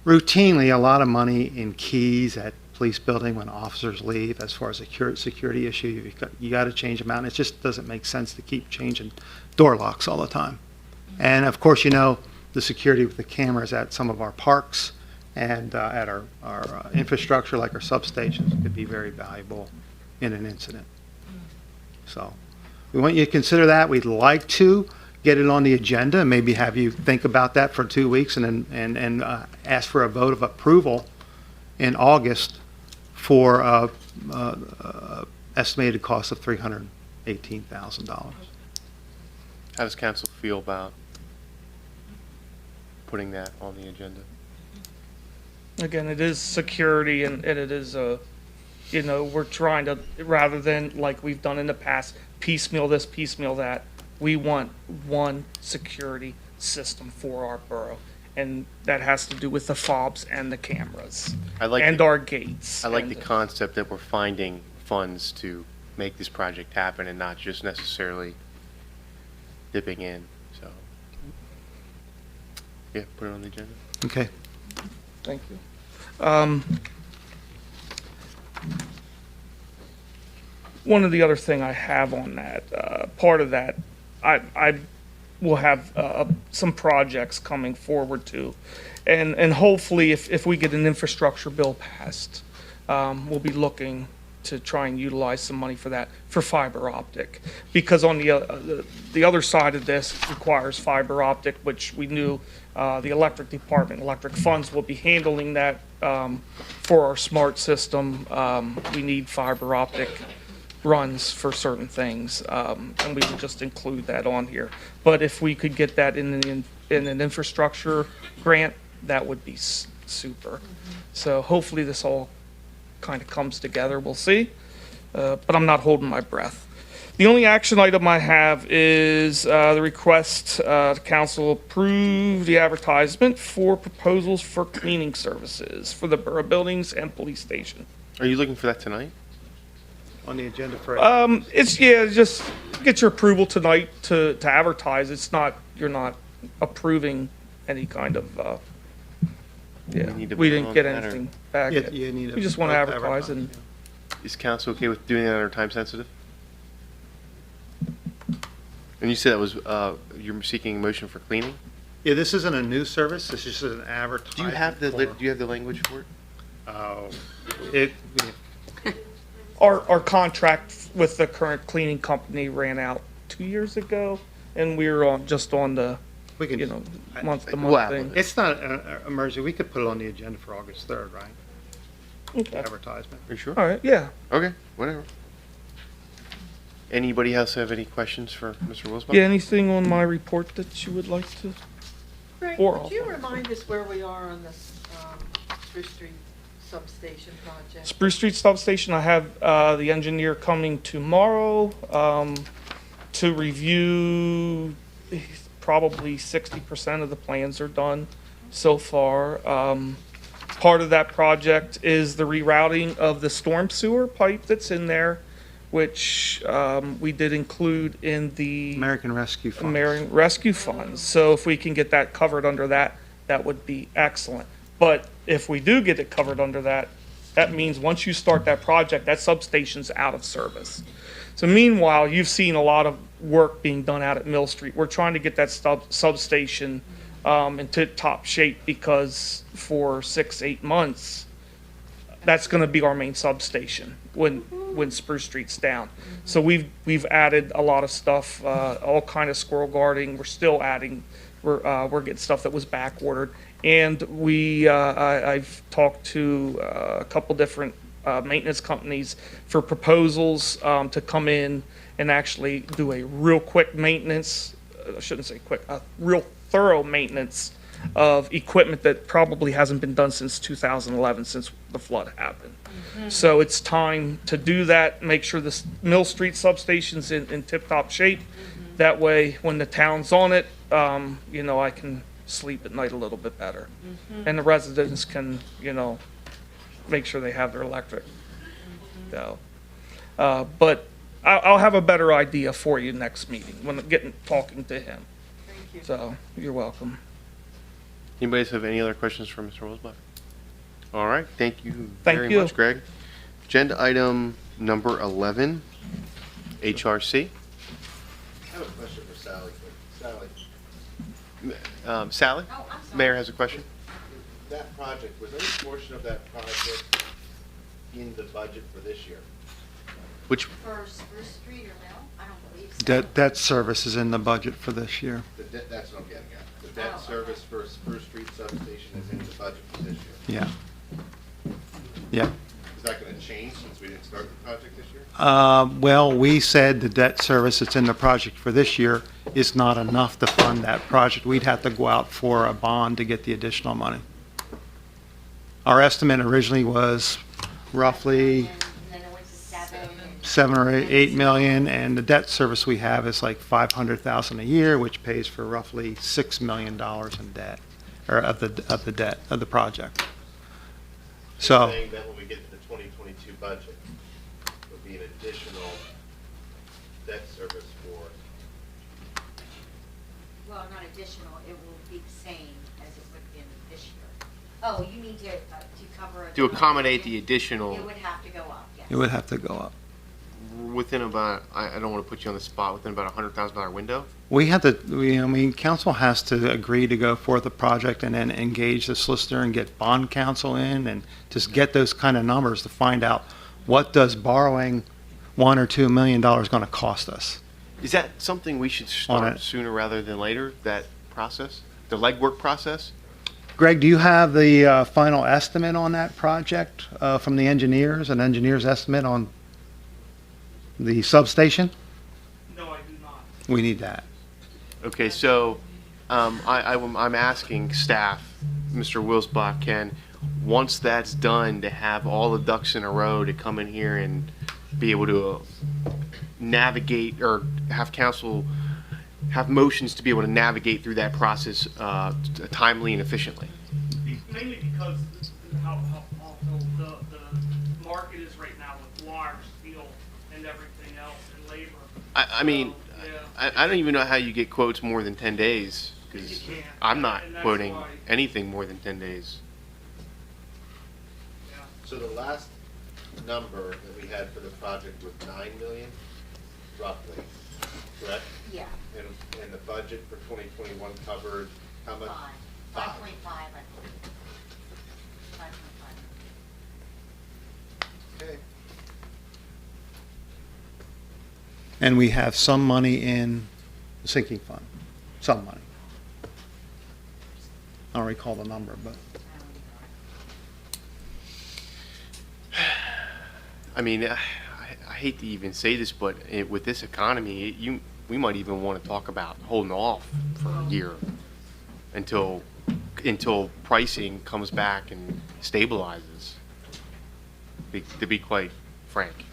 routinely a lot of money in keys at police building when officers leave. As far as a security issue, you got to change them out. And it just doesn't make sense to keep changing door locks all the time. And of course, you know, the security with the cameras at some of our parks and at our infrastructure, like our substations, could be very valuable in an incident. So we want you to consider that. We'd like to get it on the agenda and maybe have you think about that for 2 weeks and then ask for a vote of approval in August for estimated cost of $318,000. How does council feel about putting that on the agenda? Again, it is security and it is you know, we're trying to, rather than like we've done in the past, piecemeal this, piecemeal that, we want one security system for our borough. And that has to do with the fobs and the cameras and our gates. I like the concept that we're finding funds to make this project happen and not just necessarily dipping in. So, yeah, put it on the agenda. Okay. Thank you. One of the other thing I have on that, part of that, I will have some projects coming forward too. And hopefully if we get an infrastructure bill passed, we'll be looking to try and utilize some money for that, for fiber optic. Because on the other side of this requires fiber optic, which we knew the electric department, electric funds will be handling that for our smart system. We need fiber optic runs for certain things, and we would just include that on here. But if we could get that in an infrastructure grant, that would be super. So hopefully this all kind of comes together. We'll see, but I'm not holding my breath. The only action item I have is the request the council approve the advertisement for proposals for cleaning services for the borough buildings and police station. Are you looking for that tonight? On the agenda for just get your approval tonight to advertise. It's not, you're not approving any kind of we didn't get anything back yet. We just want to advertise. And is council okay with doing that under time sensitive? And you said that was you're seeking a motion for cleaning? Yeah, this isn't a new service. This is just an advertisement. Do you have the language for it? Oh, our contract with the current cleaning company ran out 2 years ago, and we were just on the month-to-month thing. It's not an emergency. We could put it on the agenda for August 3rd, right? Okay. Advertisement. Are you sure? All right, yeah. Okay, whatever. Anybody else have any questions for Mr. Wilsbach? Yeah, anything on my report that you would like to? Greg, Or could you all- remind us where we are on this Spruce Street substation project? Spruce Street substation, I have the engineer coming tomorrow to review. Probably 60% of the plans are done so far. Part of that project is the rerouting of the storm sewer pipe that's in there, which we did include in the American Rescue Fund. American Rescue Funds. So if we can get that covered under that, that would be excellent. But if we do get it covered under that, that means once you start that project, that substation's out of service. So meanwhile, you've seen a lot of work being done out at Mill Street. We're trying to get that substation in tip-top shape because for 6-8 months, that's going to be our main substation when Spruce Street's down. So we've added a lot of stuff, all kind of squirrel guarding. We're still adding. We're getting stuff that was back ordered, and I've talked to a couple different maintenance companies for proposals to come in and actually do a real quick maintenance. I shouldn't say quick, a real thorough maintenance of equipment that probably hasn't been done since 2011, since the flood happened. So it's time to do that, make sure this Mill Street substation's in tip-top shape. That way, when the town's on it, I can sleep at night a little bit better. And the residents can, make sure they have their electric. So, but I'll have a better idea for you next meeting when I'm talking to him. Thank you. So, you're welcome. Anybody else have any other questions for Mr. Wilsbach? All right, thank you Thank very you. much, Greg. Agenda item number 11, HRC. I have a question for Sally. Sally? Mayor has a question. That project, was any portion of that project in the budget for this year? Which, For Spruce Street or Mill? I don't believe so. Debt service is in the budget for this year. That's what I'm getting at. The debt service for Spruce Street substation is in the budget for this year. Yeah. Yeah. Is that gonna change since we didn't start the project this year? Well, we said the debt service that's in the project for this year is not enough to fund that project. We'd have to go out for a bond to get the additional money. Our estimate originally was roughly And then it went to 7. 7 or 8 million, and the debt service we have is like 500,000 a year, which pays for roughly $6 million in debt, or of the debt of the project. So. You're saying that when we get to the 2022 budget, there'll be an additional debt service for, Well, not additional, it will be the same as it would be in this year. Oh, you mean to cover. to accommodate the additional, It would have to go up, yes. It would have to go up. within about, I don't want to put you on the spot, within about a $100,000 window? We have to, council has to agree to go forth the project and then engage the solicitor and get bond counsel in and just get those kind of numbers to find out what does borrowing $1 or $2 million going to cost us. Is that something we should On start it. sooner rather than later, that process? The legwork process? Greg, do you have the final estimate on that project from the engineers, an engineer's estimate on the substation? No, I do not. We need that. Okay, so I'm asking staff, Mr. Wilsbach, once that's done, to have all the ducks in a row to come in here and be able to navigate, or have council have motions to be able to navigate through that process timely and efficiently. Mainly because how awful the market is right now with wire, steel, and everything else, and labor. I mean, Yeah. I don't even know how you get quotes more than 10 days, because You can't. I'm not And that's quoting why- anything more than 10 days. so the last number that we had for the project was 9 million, roughly, correct? Yeah, And the budget for 2021 covered how much? 5.5, I believe. 5.5. Okay. And we have some money in the sinking fund, some money. I don't recall the number, but. I mean, I hate to even say this, but with this economy, we might even want to talk about holding off for a year until pricing comes back and stabilizes, to be quite frank.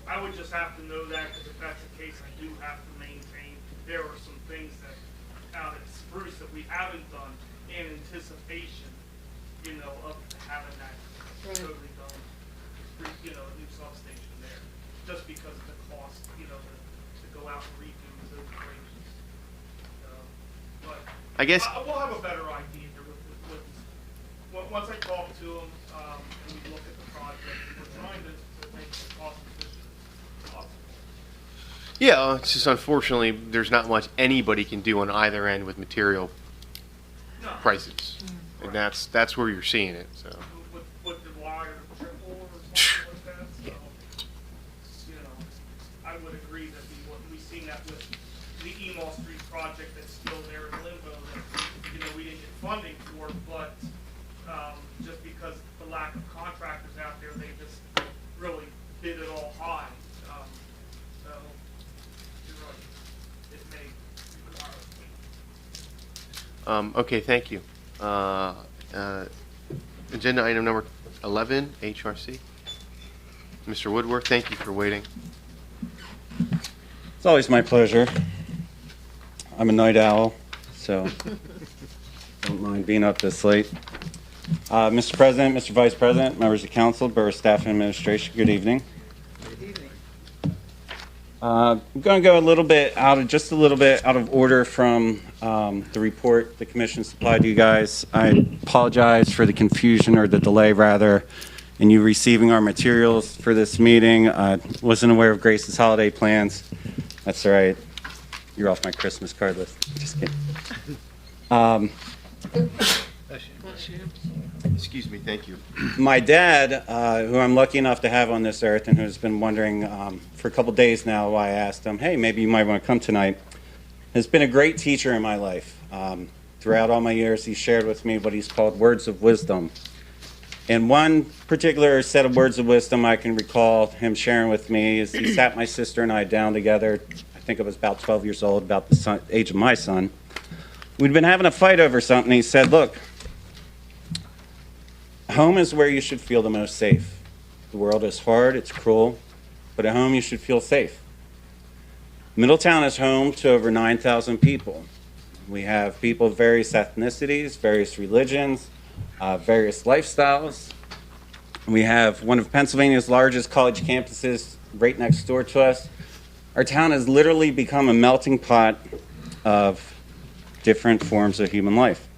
I would just have to know that, because if that's the case, I do have to maintain, there are some things that out at Spruce that we haven't done in anticipation, of having that totally done, a new substation there, just because of the cost, to go out and redo those breaks. But I guess- we'll have a better idea here once I talk to them, and we look at the project, we're trying to make it cost efficient as possible. Yeah, it's just unfortunately, there's not much anybody can do on either end with material prices. And that's where you're seeing it, so. With the wire triple or something like that, so, I would agree that we've seen that with the Emall Street project that's still there in limbo, that, we didn't get funding for, but, just because the lack of contractors out there, they just really bid it all high. So, you're right, it may require. Okay, thank you. Agenda item number 11, HRC. Mr. Woodworth, thank you for waiting. It's always my pleasure. I'm a night owl, so don't mind being up this late. Mr. President, Mr. Vice President, members of council, borough staff and administration, good evening. I'm going to go just a little bit out of order from the report the commission supplied to you guys. I apologize for the confusion, or the delay rather, in you receiving our materials for this meeting. I wasn't aware of Grace's holiday plans. That's all right. You're off my Christmas card list. Just kidding. Excuse me, thank you. My dad, who I'm lucky enough to have on this earth and who's been wondering for a couple days now why I asked him, hey, maybe you might want to come tonight, has been a great teacher in my life. Throughout all my years, he shared with me what he's called words of wisdom. And one particular set of words of wisdom I can recall him sharing with me is he sat my sister and I down together. I think I was about 12 years old, about the age of my son. We'd been having a fight over something. He said, look, home is where you should feel the most safe. The world is hard, it's cruel, but at home you should feel safe. Middletown is home to over 9,000 people. We have people of various ethnicities, various religions, various lifestyles. We have one of Pennsylvania's largest college campuses right next door to us. Our town has literally become a melting pot of different forms of human life.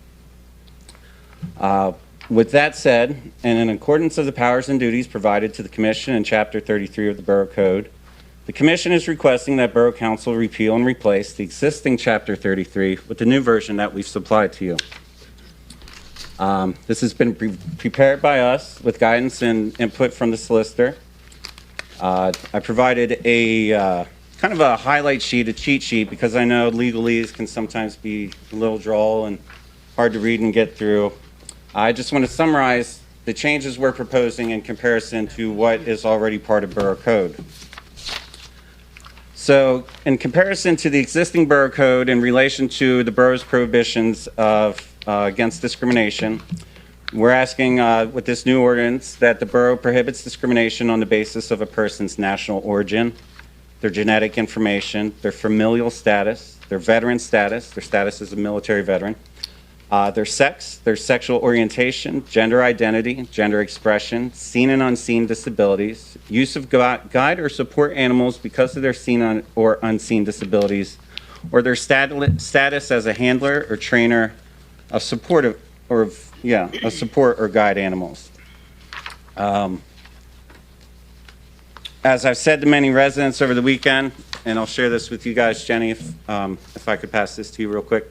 With that said, and in accordance with the powers and duties provided to the Commission in Chapter 33 of the Borough Code, the Commission is requesting that Borough Council repeal and replace the existing Chapter 33 with the new version that we've supplied to you. This has been prepared by us with guidance and input from the solicitor. I provided a kind of a highlight sheet, a cheat sheet, because I know legalese can sometimes be a little drawl and hard to read and get through. I just want to summarize the changes we're proposing in comparison to what is already part of Borough Code. So in comparison to the existing Borough Code in relation to the borough's prohibitions of against discrimination, we're asking with this new ordinance that the borough prohibits discrimination on the basis of a person's national origin, their genetic information, their familial status, their veteran status, their status as a military veteran, their sex, their sexual orientation, gender identity, gender expression, seen and unseen disabilities, use of guide or support animals because of their seen or unseen disabilities, or their status as a handler or trainer of support or guide animals. As I've said to many residents over the weekend, and I'll share this with you guys, Jenny, if I could pass this to you real quick.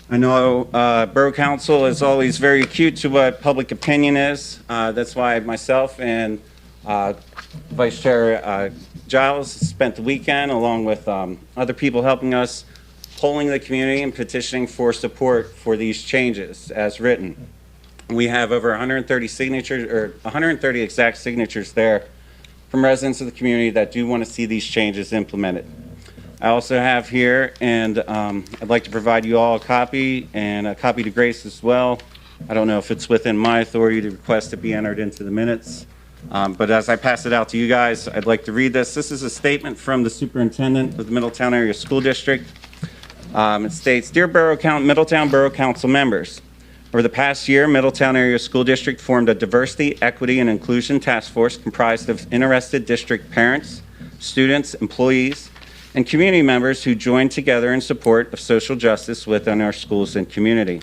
I know Borough Council is always very acute to what public opinion is. That's why myself and Vice Chair Giles spent the weekend, along with other people helping us, polling the community and petitioning for support for these changes as written. We have over 130 signatures, or 130 exact signatures there from residents of the community that do want to see these changes implemented. I also have here, and I'd like to provide you all a copy, and a copy to Grace as well. I don't know if it's within my authority to request to be entered into the minutes, but as I pass it out to you guys, I'd like to read this. This is a statement from the superintendent of the Middletown Area School District. It states, "Dear Middletown Borough Council members, over the past year, Middletown Area School District formed a diversity, equity, and inclusion task force comprised of interested district parents, students, employees, and community members who joined together in support of social justice within our schools and community.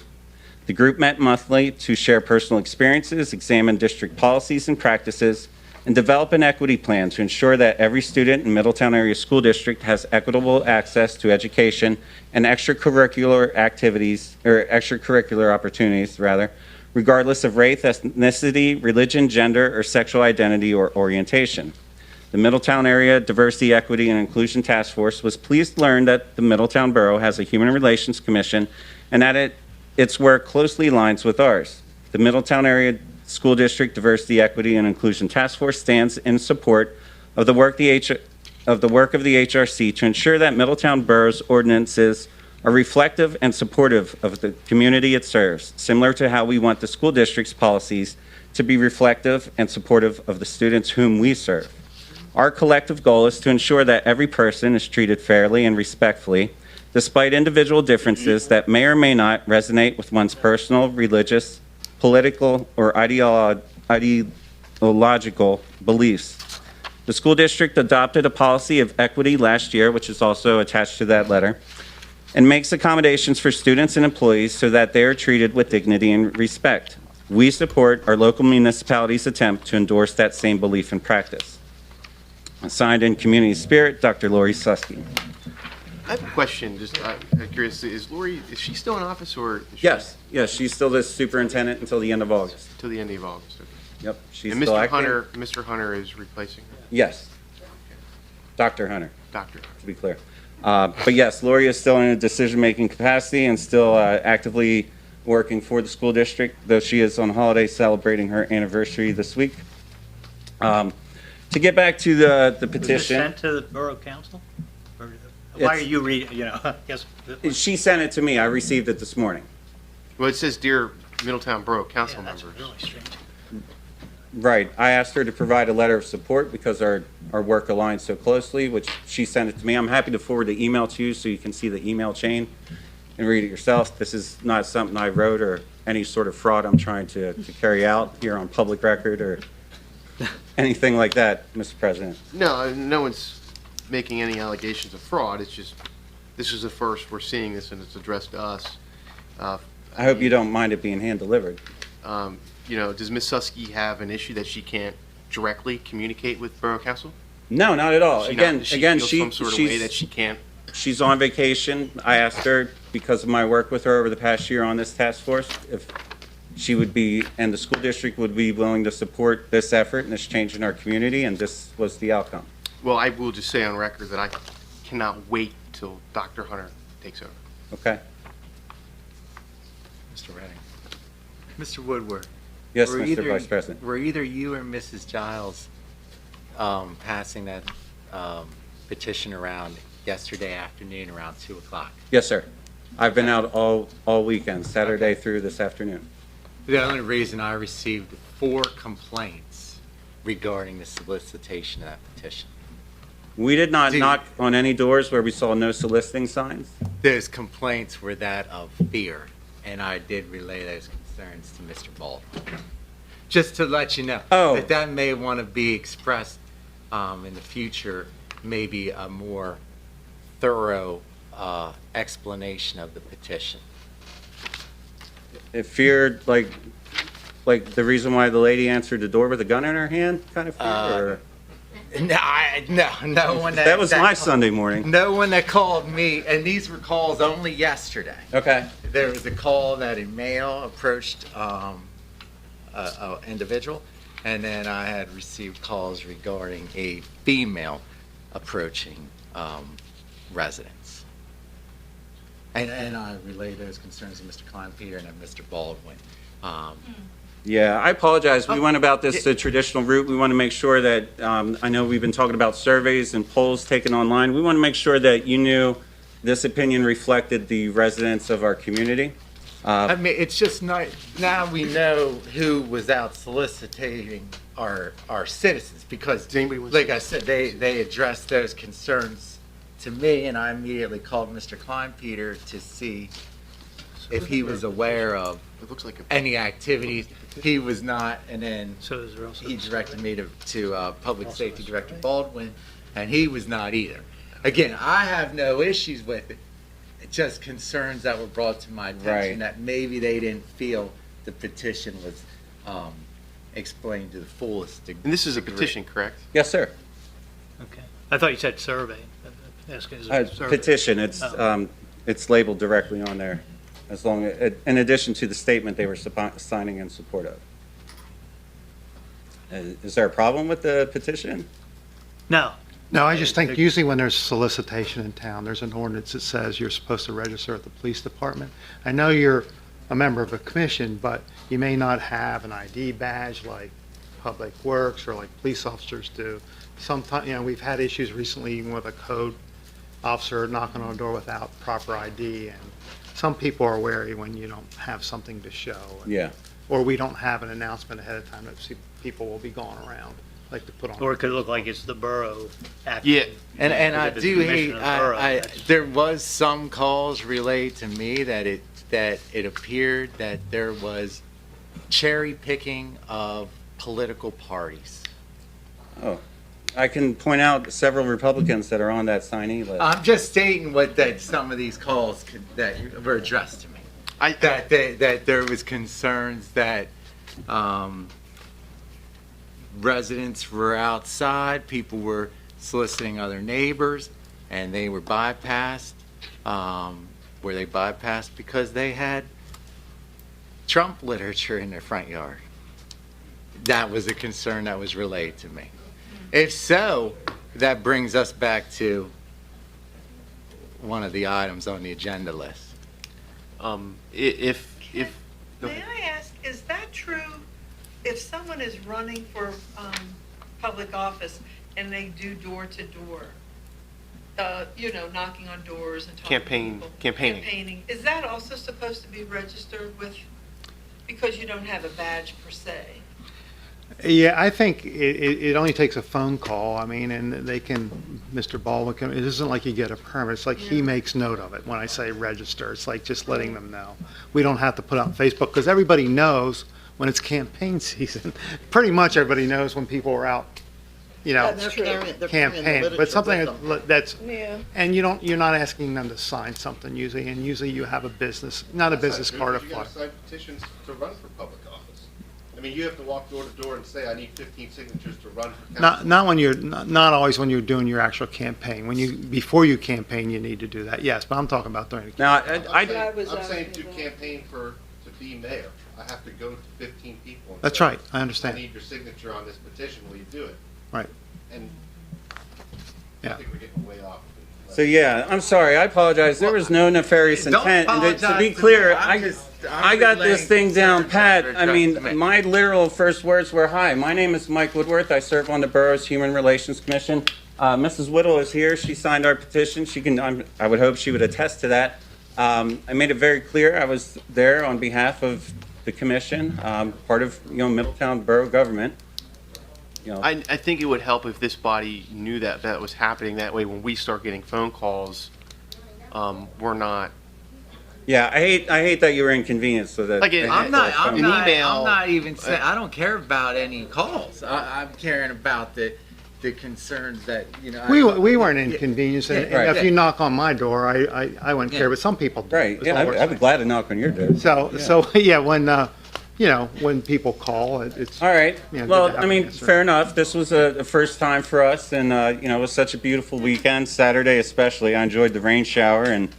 The group met monthly to share personal experiences, examine district policies and practices, and develop an equity plan to ensure that every student in Middletown Area School District has equitable access to education and extracurricular activities, or extracurricular opportunities, rather, regardless of race, ethnicity, religion, gender, or sexual identity or orientation. The Middletown Area Diversity, Equity, and Inclusion Task Force was pleased to learn that the Middletown Borough has a Human Relations Commission and that its work closely aligns with ours. The Middletown Area School District Diversity, Equity, and Inclusion Task Force stands in support of the work of the HRC to ensure that Middletown Borough's ordinances are reflective and supportive of the community it serves, similar to how we want the school district's policies to be reflective and supportive of the students whom we serve. Our collective goal is to ensure that every person is treated fairly and respectfully, despite individual differences that may or may not resonate with one's personal, religious, political, or ideological beliefs. The school district adopted a policy of equity last year, which is also attached to that letter, and makes accommodations for students and employees so that they are treated with dignity and respect. We support our local municipality's attempt to endorse that same belief and practice. Signed in community spirit, Dr. Lori Susky. I have a question, just curious, is Lori, is she still in office or? Yes, she's still the superintendent until the end of August. Till the end of August, okay. Yep, she's And still Mr. acting. Mr. Hunter is replacing her? Yes. Dr. Hunter. Dr. Hunter. To be clear. But yes, Lori is still in a decision-making capacity and still actively working for the school district, though she is on holiday celebrating her anniversary this week. To get back to the Was this petition. sent to the Borough Council? Or why are you reading, yes? She sent it to me. I received it this morning. Well, it says, "Dear Middletown Borough Council That's members." really strange. Right. I asked her to provide a letter of support because our work aligns so closely, which she sent it to me. I'm happy to forward the email to you so you can see the email chain and read it yourself. This is not something I wrote or any sort of fraud I'm trying to carry out here on public record or anything like that, Mr. President. No, no one's making any allegations of fraud. It's just, this is the first we're seeing this and it's addressed to us. I hope you don't mind it being hand-delivered. Does Ms. Susky have an issue that she can't directly communicate with Borough Council? No, not at all. Does she Again, not- does she again, feel she, some sort of way she's, that she can't? she's on vacation. I asked her, because of my work with her over the past year on this task force, if she would be, and the school district would be willing to support this effort and this change in our community, and this was the outcome. Well, I will just say on record that I cannot wait till Dr. Hunter takes over. Okay? Mr. Redding. Mr. Woodward. Yes, were Mr. either- Vice President. Were either you or Mrs. Giles passing that petition around yesterday afternoon around 2 o'clock? Yes, sir. I've been out all weekend, Saturday through this afternoon. The only reason I received 4 complaints regarding the solicitation of that petition. We did not Dude. knock on any doors where we saw no soliciting signs. Those complaints were that of fear, and I did relay those concerns to Mr. Baldwin. Just to let you know that may want to be expressed in the future, maybe a more thorough explanation of the petition. It feared, like the reason why the lady answered the door with a gun in her hand, kind of fear? Or? No one. That was my Sunday morning. No one that called me, and these were calls only yesterday. Okay. There was a call that a male approached an individual, and then I had received calls regarding a female approaching residents. And I relayed those concerns to Mr. Kleinpeter and Mr. Baldwin. Yeah, I apologize. We went about this the traditional route. We want to make sure that, I know we've been talking about surveys and polls taken online. We want to make sure that you knew this opinion reflected the residents of our community. I mean, it's just not, now we know who was out soliciting our citizens, because, like I said, they addressed those concerns to me, and I immediately called Mr. Kleinpeter to see if he was aware of any activities. He was not, and then he directed me to Public Safety Director Baldwin, and he was not either. Again, I have no issues with it, just concerns that were brought to my attention Right. that maybe they didn't feel the petition was explained to the fullest degree. And this is a petition, correct? Yes, sir. Okay. I thought you said survey. Asking is it a survey? Petition, Oh. it's labeled directly on there, as long, in addition to the statement they were signing in support of. Is there a problem with the petition? No. No, I just think usually when there's solicitation in town, there's an ordinance that says you're supposed to register at the police department. I know you're a member of a commission, but you may not have an ID badge like Public Works or like police officers do. Sometimes, we've had issues recently even with a code officer knocking on a door without proper ID, and some people are wary when you don't have something to show. Yeah. Or we don't have an announcement ahead of time that people will be going around, like to put on. Or it could look like it's the borough acting. Yeah, and I If it's do hate, commissioner of the borough, there was some calls relayed to me that it appeared that there was cherry picking of political parties. Oh, I can point out several Republicans that are on that signee list. I'm just stating that some of these calls that were addressed to me. That there was concerns that residents were outside, people were soliciting other neighbors, and they were bypassed. Were they bypassed because they had Trump literature in their front yard? That was a concern that was relayed to me. If so, that brings us back to one of the items on the agenda list. If May I ask, is that true if someone is running for public office and they do door-to-door? Knocking on doors and talking to people? Campaigning. Is that also supposed to be registered with, because you don't have a badge per se? Yeah, I think it only takes a phone call. I mean, and they can, Mr. Baldwin can, it isn't like you get a permit. It's like he makes note of it when I say register. It's like just letting them know. We don't have to put it on Facebook because everybody knows when it's campaign season. Pretty much everybody knows when people are out, That's true. campaign. But something that's, Yeah. and you're not asking them to sign something usually, and usually you have a business, not a business card. You gotta sign petitions to run for public office. I mean, you have to walk door to door and say, I need 15 signatures to run for council. Not always when you're doing your actual campaign. Before you campaign, you need to do that, yes, but I'm talking about during the. Now, I'm saying to campaign to be mayor, I have to go to 15 people. And That's say, right, I understand. I need your signature on this petition, will you do it? Right. And Yeah. I think we're getting way off. So, yeah, I'm sorry, I apologize. There was no nefarious Don't intent. And to apologize be to clear, me. I got this thing down concerns pat. that were I addressed to mean, me. my literal first words were, "Hi, my name is Mike Woodworth. I serve on the borough's Human Relations Commission." Mrs. Whittle is here. She signed our petition. I would hope she would attest to that. I made it very clear I was there on behalf of the commission, part of, Middletown Borough government. I think it would help if this body knew that was happening. That way, when we start getting phone calls, we're not. Yeah, I hate that you were inconvenienced so that. I'm not even saying, I don't care about any calls. I'm caring about the concerns that, We weren't inconvenienced, and if you knock on my door, I wouldn't care, but some people do. Right, is yeah, all we're I'd be glad to knock on your door. So, yeah, when people call, it's. All right. good to Well, have I an mean, answer. fair enough. This was a first time for us, and it was such a beautiful weekend. Saturday, especially, I enjoyed the rain shower and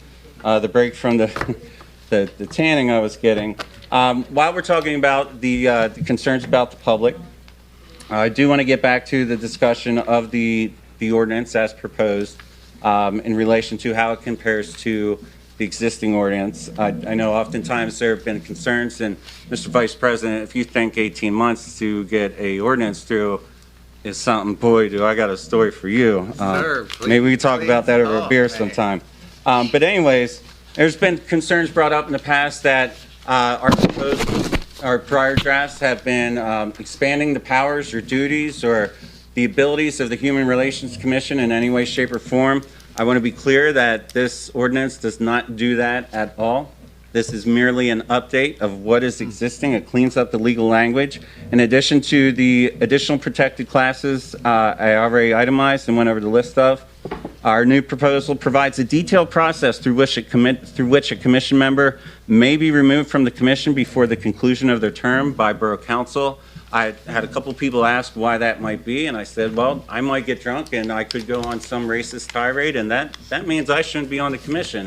the break from the tanning I was getting. While we're talking about the concerns about the public, I do want to get back to the discussion of the ordinance as proposed in relation to how it compares to the existing ordinance. I know oftentimes there have been concerns, and Mr. Vice President, if you think 18 months to get a ordinance through is something, boy, do I got a story for you. Sir, please, Maybe we can talk about that over a Oh, beer man. sometime. But anyways, there's been concerns brought up in the past that our prior drafts have been expanding the powers or duties or the abilities of the Human Relations Commission in any way, shape, or form. I want to be clear that this ordinance does not do that at all. This is merely an update of what is existing. It cleans up the legal language. In addition to the additional protected classes I already itemized and went over the list of, our new proposal provides a detailed process through which a commission member may be removed from the commission before the conclusion of their term by Borough Council. I had a couple people ask why that might be, and I said, well, I might get drunk and I could go on some racist tirade, and that means I shouldn't be on the commission.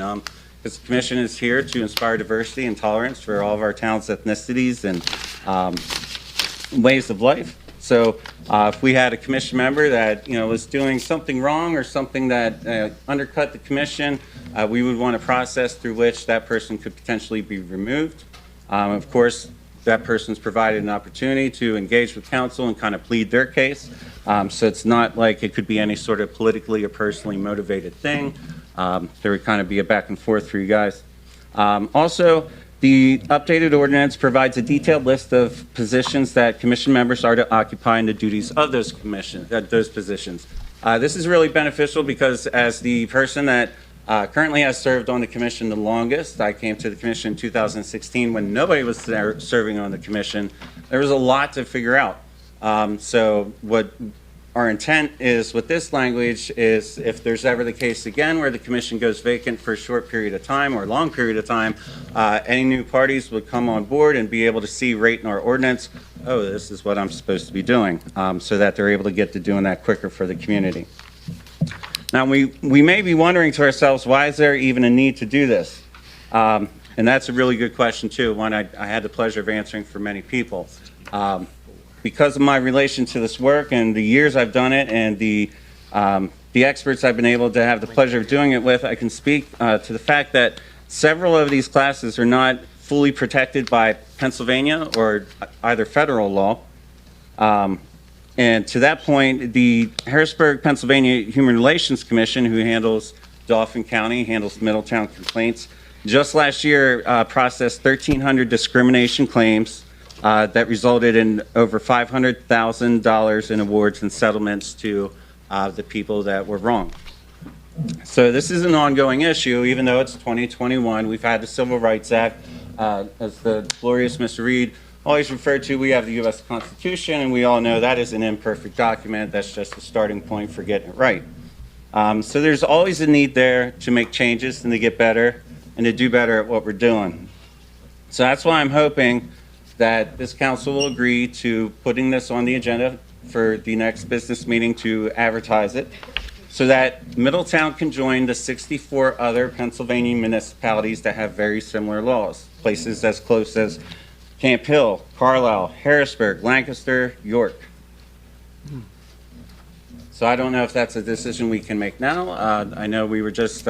Because the commission is here to inspire diversity and tolerance for all of our town's ethnicities and ways of life. So if we had a commission member that, was doing something wrong or something that undercut the commission, we would want a process through which that person could potentially be removed. Of course, that person's provided an opportunity to engage with council and kind of plead their case. So it's not like it could be any sort of politically or personally motivated thing. There would kind of be a back and forth for you guys. Also, the updated ordinance provides a detailed list of positions that commission members are to occupy and the duties of those positions. This is really beneficial because as the person that currently has served on the commission the longest, I came to the commission in 2016 when nobody was there serving on the commission. There was a lot to figure out. So what our intent is with this language is if there's ever the case again where the commission goes vacant for a short period of time or a long period of time, any new parties would come on board and be able to see right in our ordinance, oh, this is what I'm supposed to be doing, so that they're able to get to doing that quicker for the community. Now, we may be wondering to ourselves, why is there even a need to do this? And that's a really good question, too, one I had the pleasure of answering for many people. Because of my relation to this work and the years I've done it and the experts I've been able to have the pleasure of doing it with, I can speak to the fact that several of these classes are not fully protected by Pennsylvania or either federal law. And to that point, the Harrisburg, Pennsylvania Human Relations Commission, who handles Dauphin County, handles Middletown complaints, just last year processed 1,300 discrimination claims that resulted in over $500,000 in awards and settlements to the people that were wrong. So this is an ongoing issue, even though it's 2021. We've had the Civil Rights Act. As the glorious Mr. Reed always referred to, we have the U.S. Constitution, and we all know that is an imperfect document. That's just a starting point for getting it right. So there's always a need there to make changes and to get better and to do better at what we're doing. So that's why I'm hoping that this council will agree to putting this on the agenda for the next business meeting to advertise it so that Middletown can join the 64 other Pennsylvania municipalities that have very similar laws, places as close as Camp Hill, Carlisle, Harrisburg, Lancaster, York. So I don't know if that's a decision we can make now. I know we were just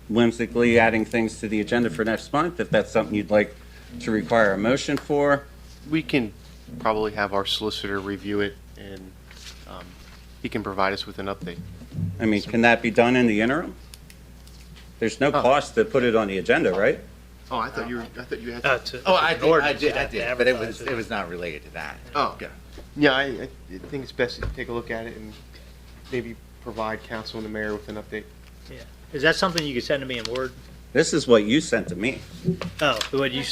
whimsically adding things to the agenda for next month, if that's something you'd like to require a motion for. We can probably have our solicitor review it, and he can provide us with an update. I mean, can that be done in the interim? There's no cost to put it on the agenda, right? Oh, I thought you had. I did, but it was not related to that. Oh, okay. Yeah, I think it's best to take a look at it and maybe provide council and the mayor with an update. Yeah. Is that something you could send to me in Word? This is what you sent to me. Oh, what you,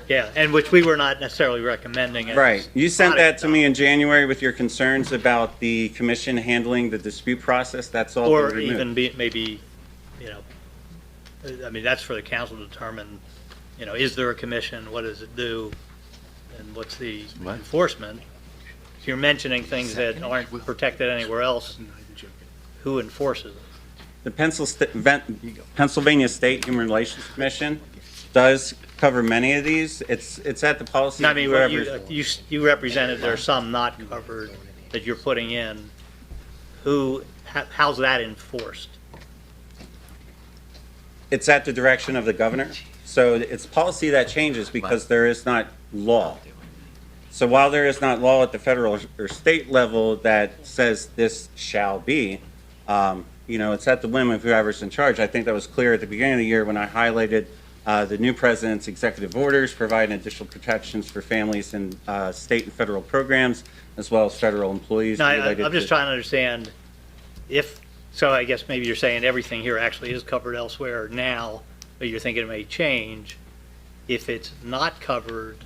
yeah, and which we were not necessarily recommending. Right. You sent that to me in January with your concerns about the commission handling the dispute process. That's all. Or even maybe, I mean, that's for the council to determine, is there a commission? What does it do? And what's the enforcement? If you're mentioning things that aren't protected anywhere else, who enforces it? The Pennsylvania State Human Relations Commission does cover many of these. It's at the policy. No, I mean, you represented there are some not covered that you're putting in. How's that enforced? It's at the direction of the governor. So it's policy that changes because there is not law. So while there is not law at the federal or state level that says this shall be, it's at the whim of whoever's in charge. I think that was clear at the beginning of the year when I highlighted the new president's executive orders providing additional protections for families in state and federal programs, as well as federal employees. No, related I'm just to- trying to understand so I guess maybe you're saying everything here actually is covered elsewhere now, but you're thinking it may change. If it's not covered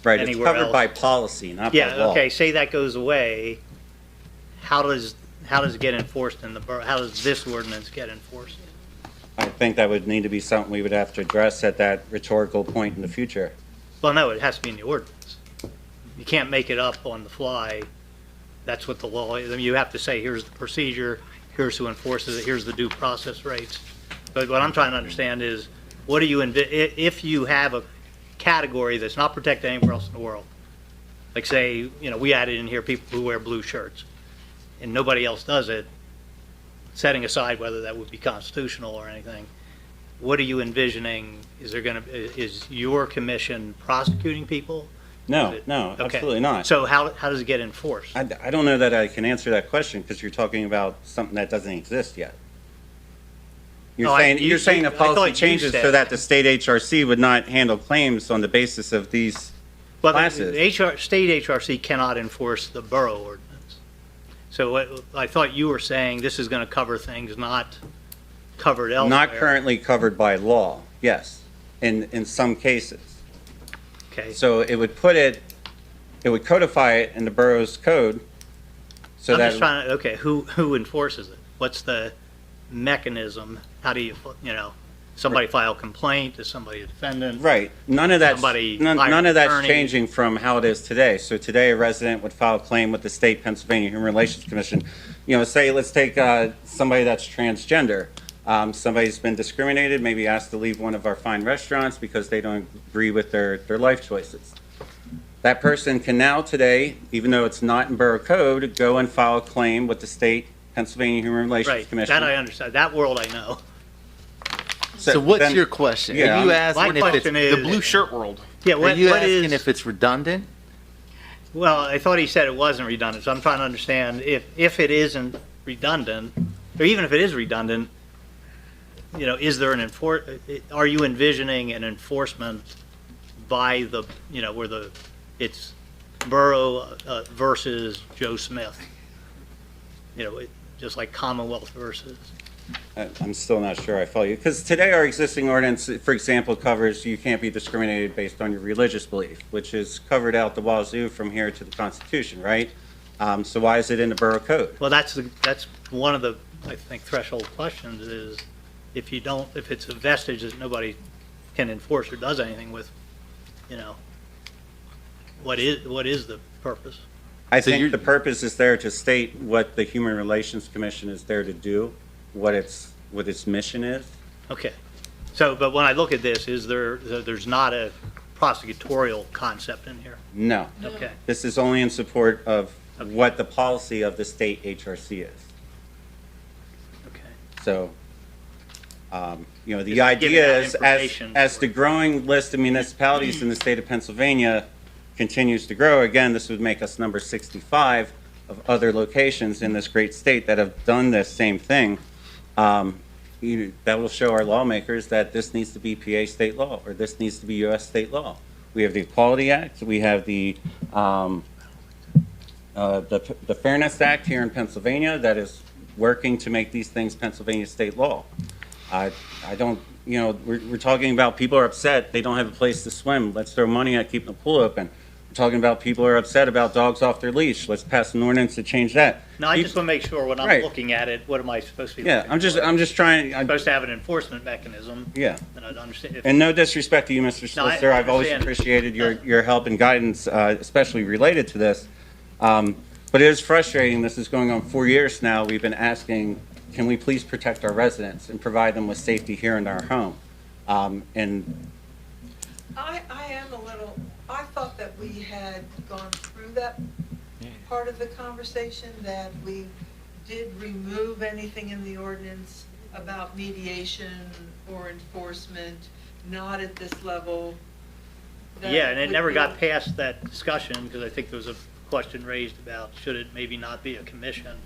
Right, it's anywhere covered else. by policy, not by Yeah, law. okay, say that goes away, how does it get enforced in the borough? How does this ordinance get enforced? I think that would need to be something we would have to address at that rhetorical point in the future. Well, no, it has to be in the ordinance. You can't make it up on the fly. That's what the law is. I mean, you have to say, here's the procedure, here's who enforces it, here's the due process rates. But what I'm trying to understand is, what do you if you have a category that's not protected anywhere else in the world, like say, we added in here people who wear blue shirts, and nobody else does it, setting aside whether that would be constitutional or anything, what are you envisioning? Is your commission prosecuting people? No, no, Okay. absolutely not. So how does it get enforced? I don't know that I can answer that question because you're talking about something that doesn't exist yet. You're No, saying saying I the thought policy you changes said- so that the state HRC would not handle claims on the basis of these Well, classes. the state HRC cannot enforce the borough ordinance. So I thought you were saying this is going to cover things not covered elsewhere. Not currently covered by law, yes, in some cases. Okay. So it would codify it in the borough's code so I'm that. just trying to, okay, who enforces it? What's the mechanism? How do you, somebody file a complaint? Is somebody a defendant? Right. None of that's Somebody none hire of an that's attorney? changing from how it is today. So today, a resident would file a claim with the state Pennsylvania Human Relations Commission. Say let's take somebody that's transgender. Somebody's been discriminated, maybe asked to leave one of our fine restaurants because they don't agree with their life choices. That person can now today, even though it's not in borough code, go and file a claim with the state Pennsylvania Human Relations Right, Commission. that I understand. That world I know. So what's then- your question? Yeah, Are you I'm- asking My if it's question is- the blue shirt world? Yeah, Are what you what asking is? if it's redundant? Well, I thought he said it wasn't redundant, so I'm trying to understand if it isn't redundant, or even if it is redundant, is there are you envisioning an enforcement by the, where it's borough versus Joe Smith? Just like Commonwealth versus. I'm still not sure I follow you. Because today our existing ordinance, for example, covers you can't be discriminated based on your religious belief, which is covered out the wazoo from here to the Constitution, right? So why is it in the borough code? Well, that's one of the, I think, threshold questions is if it's a vestige that nobody can enforce or does anything with, what is the purpose? I think the purpose is there to state what the Human Relations Commission is there to do, what its mission is. Okay. So, but when I look at this, there's not a prosecutorial concept in here? No. Okay. This is only in support of what the policy of the state HRC is. Okay. So, the Just give idea that is information as the growing list of municipalities in the state of Pennsylvania continues to grow, again, this would make us number 65 of other locations in this great state that have done this same thing. That will show our lawmakers that this needs to be PA state law, or this needs to be U.S. state law. We have the Equality Act, we have the Fairness Act here in Pennsylvania that is working to make these things Pennsylvania state law. I don't, we're talking about people are upset, they don't have a place to swim. Let's throw money at keeping the pool open. We're talking about people are upset about dogs off their leash. Let's pass an ordinance to change that. No, I just want to make sure when I'm Right. looking at it, what am I supposed to be Yeah, looking I'm just trying. for? Supposed to have an enforcement mechanism. Yeah. Then I'd understand. And no disrespect to you, Mr. No, I Solicitor, I've always understand. appreciated your help and guidance, especially related to this. But it is frustrating, this is going on 4 years now, we've been asking, can we please protect our residents and provide them with safety here in our home? And I am a little, I thought that we had gone through that part of the conversation, that we did remove anything in the ordinance about mediation or enforcement, not at this level. that Yeah, and it would never be- got past that discussion, because I think there was a question raised about should it maybe not be a commission?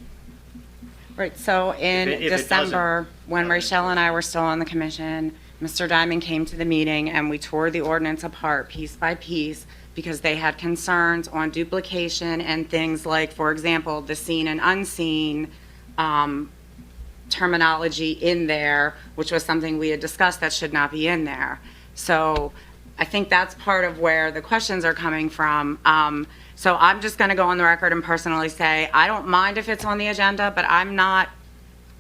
Right, so in If it doesn't- December, when Rachel and I were still on the commission, Mr. Diamond came to the meeting and we tore the ordinance apart piece by piece because they had concerns on duplication and things like, for example, the seen and unseen terminology in there, which was something we had discussed that should not be in there. So I think that's part of where the questions are coming from. So I'm just going to go on the record and personally say, I don't mind if it's on the agenda, but I'm not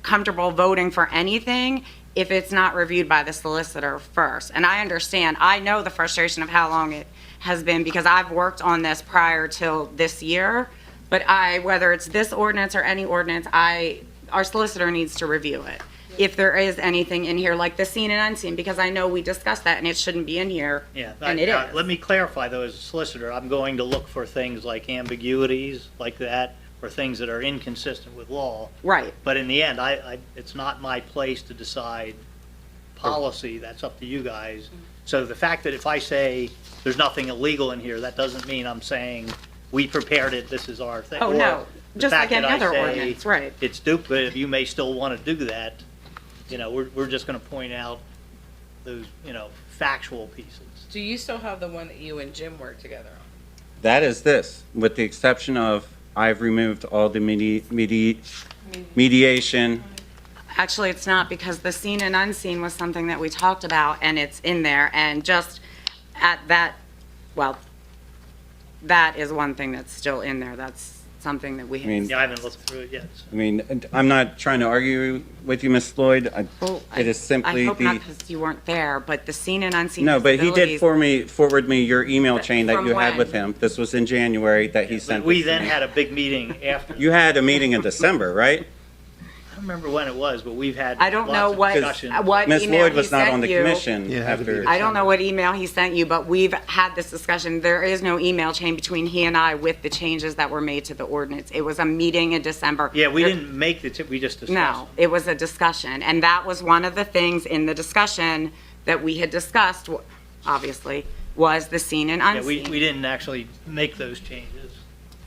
comfortable voting for anything if it's not reviewed by the solicitor first. And I understand, I know the frustration of how long it has been because I've worked on this prior till this year. But whether it's this ordinance or any ordinance, our solicitor needs to review it. If there is anything in here like the seen and unseen, because I know we discussed that and it shouldn't be in here. Yeah. And it is. Let me clarify though, as a solicitor, I'm going to look for things like ambiguities like that, or things that are inconsistent with law. Right. But in the end, it's not my place to decide policy, that's up to you guys. So the fact that if I say there's nothing illegal in here, that doesn't mean I'm saying we prepared it, this is our thing. Oh, Or no. the Just fact like any that I other say ordinance, right. It's duplicative, you may still want to do that. You know, we're just going to point out those, factual pieces. Do you still have the one that you and Jim worked together on? That is this, with the exception of I've removed all the mediation. Actually, it's not because the seen and unseen was something that we talked about and it's in there. And just at that, well, that is one thing that's still in there. That's something that we. I mean- Yeah, I haven't looked through it yet. so. I mean, and I'm not trying to argue with you, Ms. Lloyd. It is simply I hope not the, because you weren't there, but the seen and unseen. no, but he did disabilities- forward me your email chain that From you had when? with him. This was in January that he But sent. we this to then me. had a big meeting after. You had a meeting in December, right? I don't remember when it was, but we've had. I don't know lots of what discussion. Ms. email Lloyd he was not sent on the you. commission Yeah, after. I don't know what email he sent you, but we've had this discussion. There is no email chain between he and I with the changes that were made to the ordinance. It was a meeting in December. Yeah, we didn't make the, we just discussed. No, it was a discussion, and that was one of the things in the discussion that we had discussed, obviously, was the seen and Yeah, we unseen. didn't actually make those changes.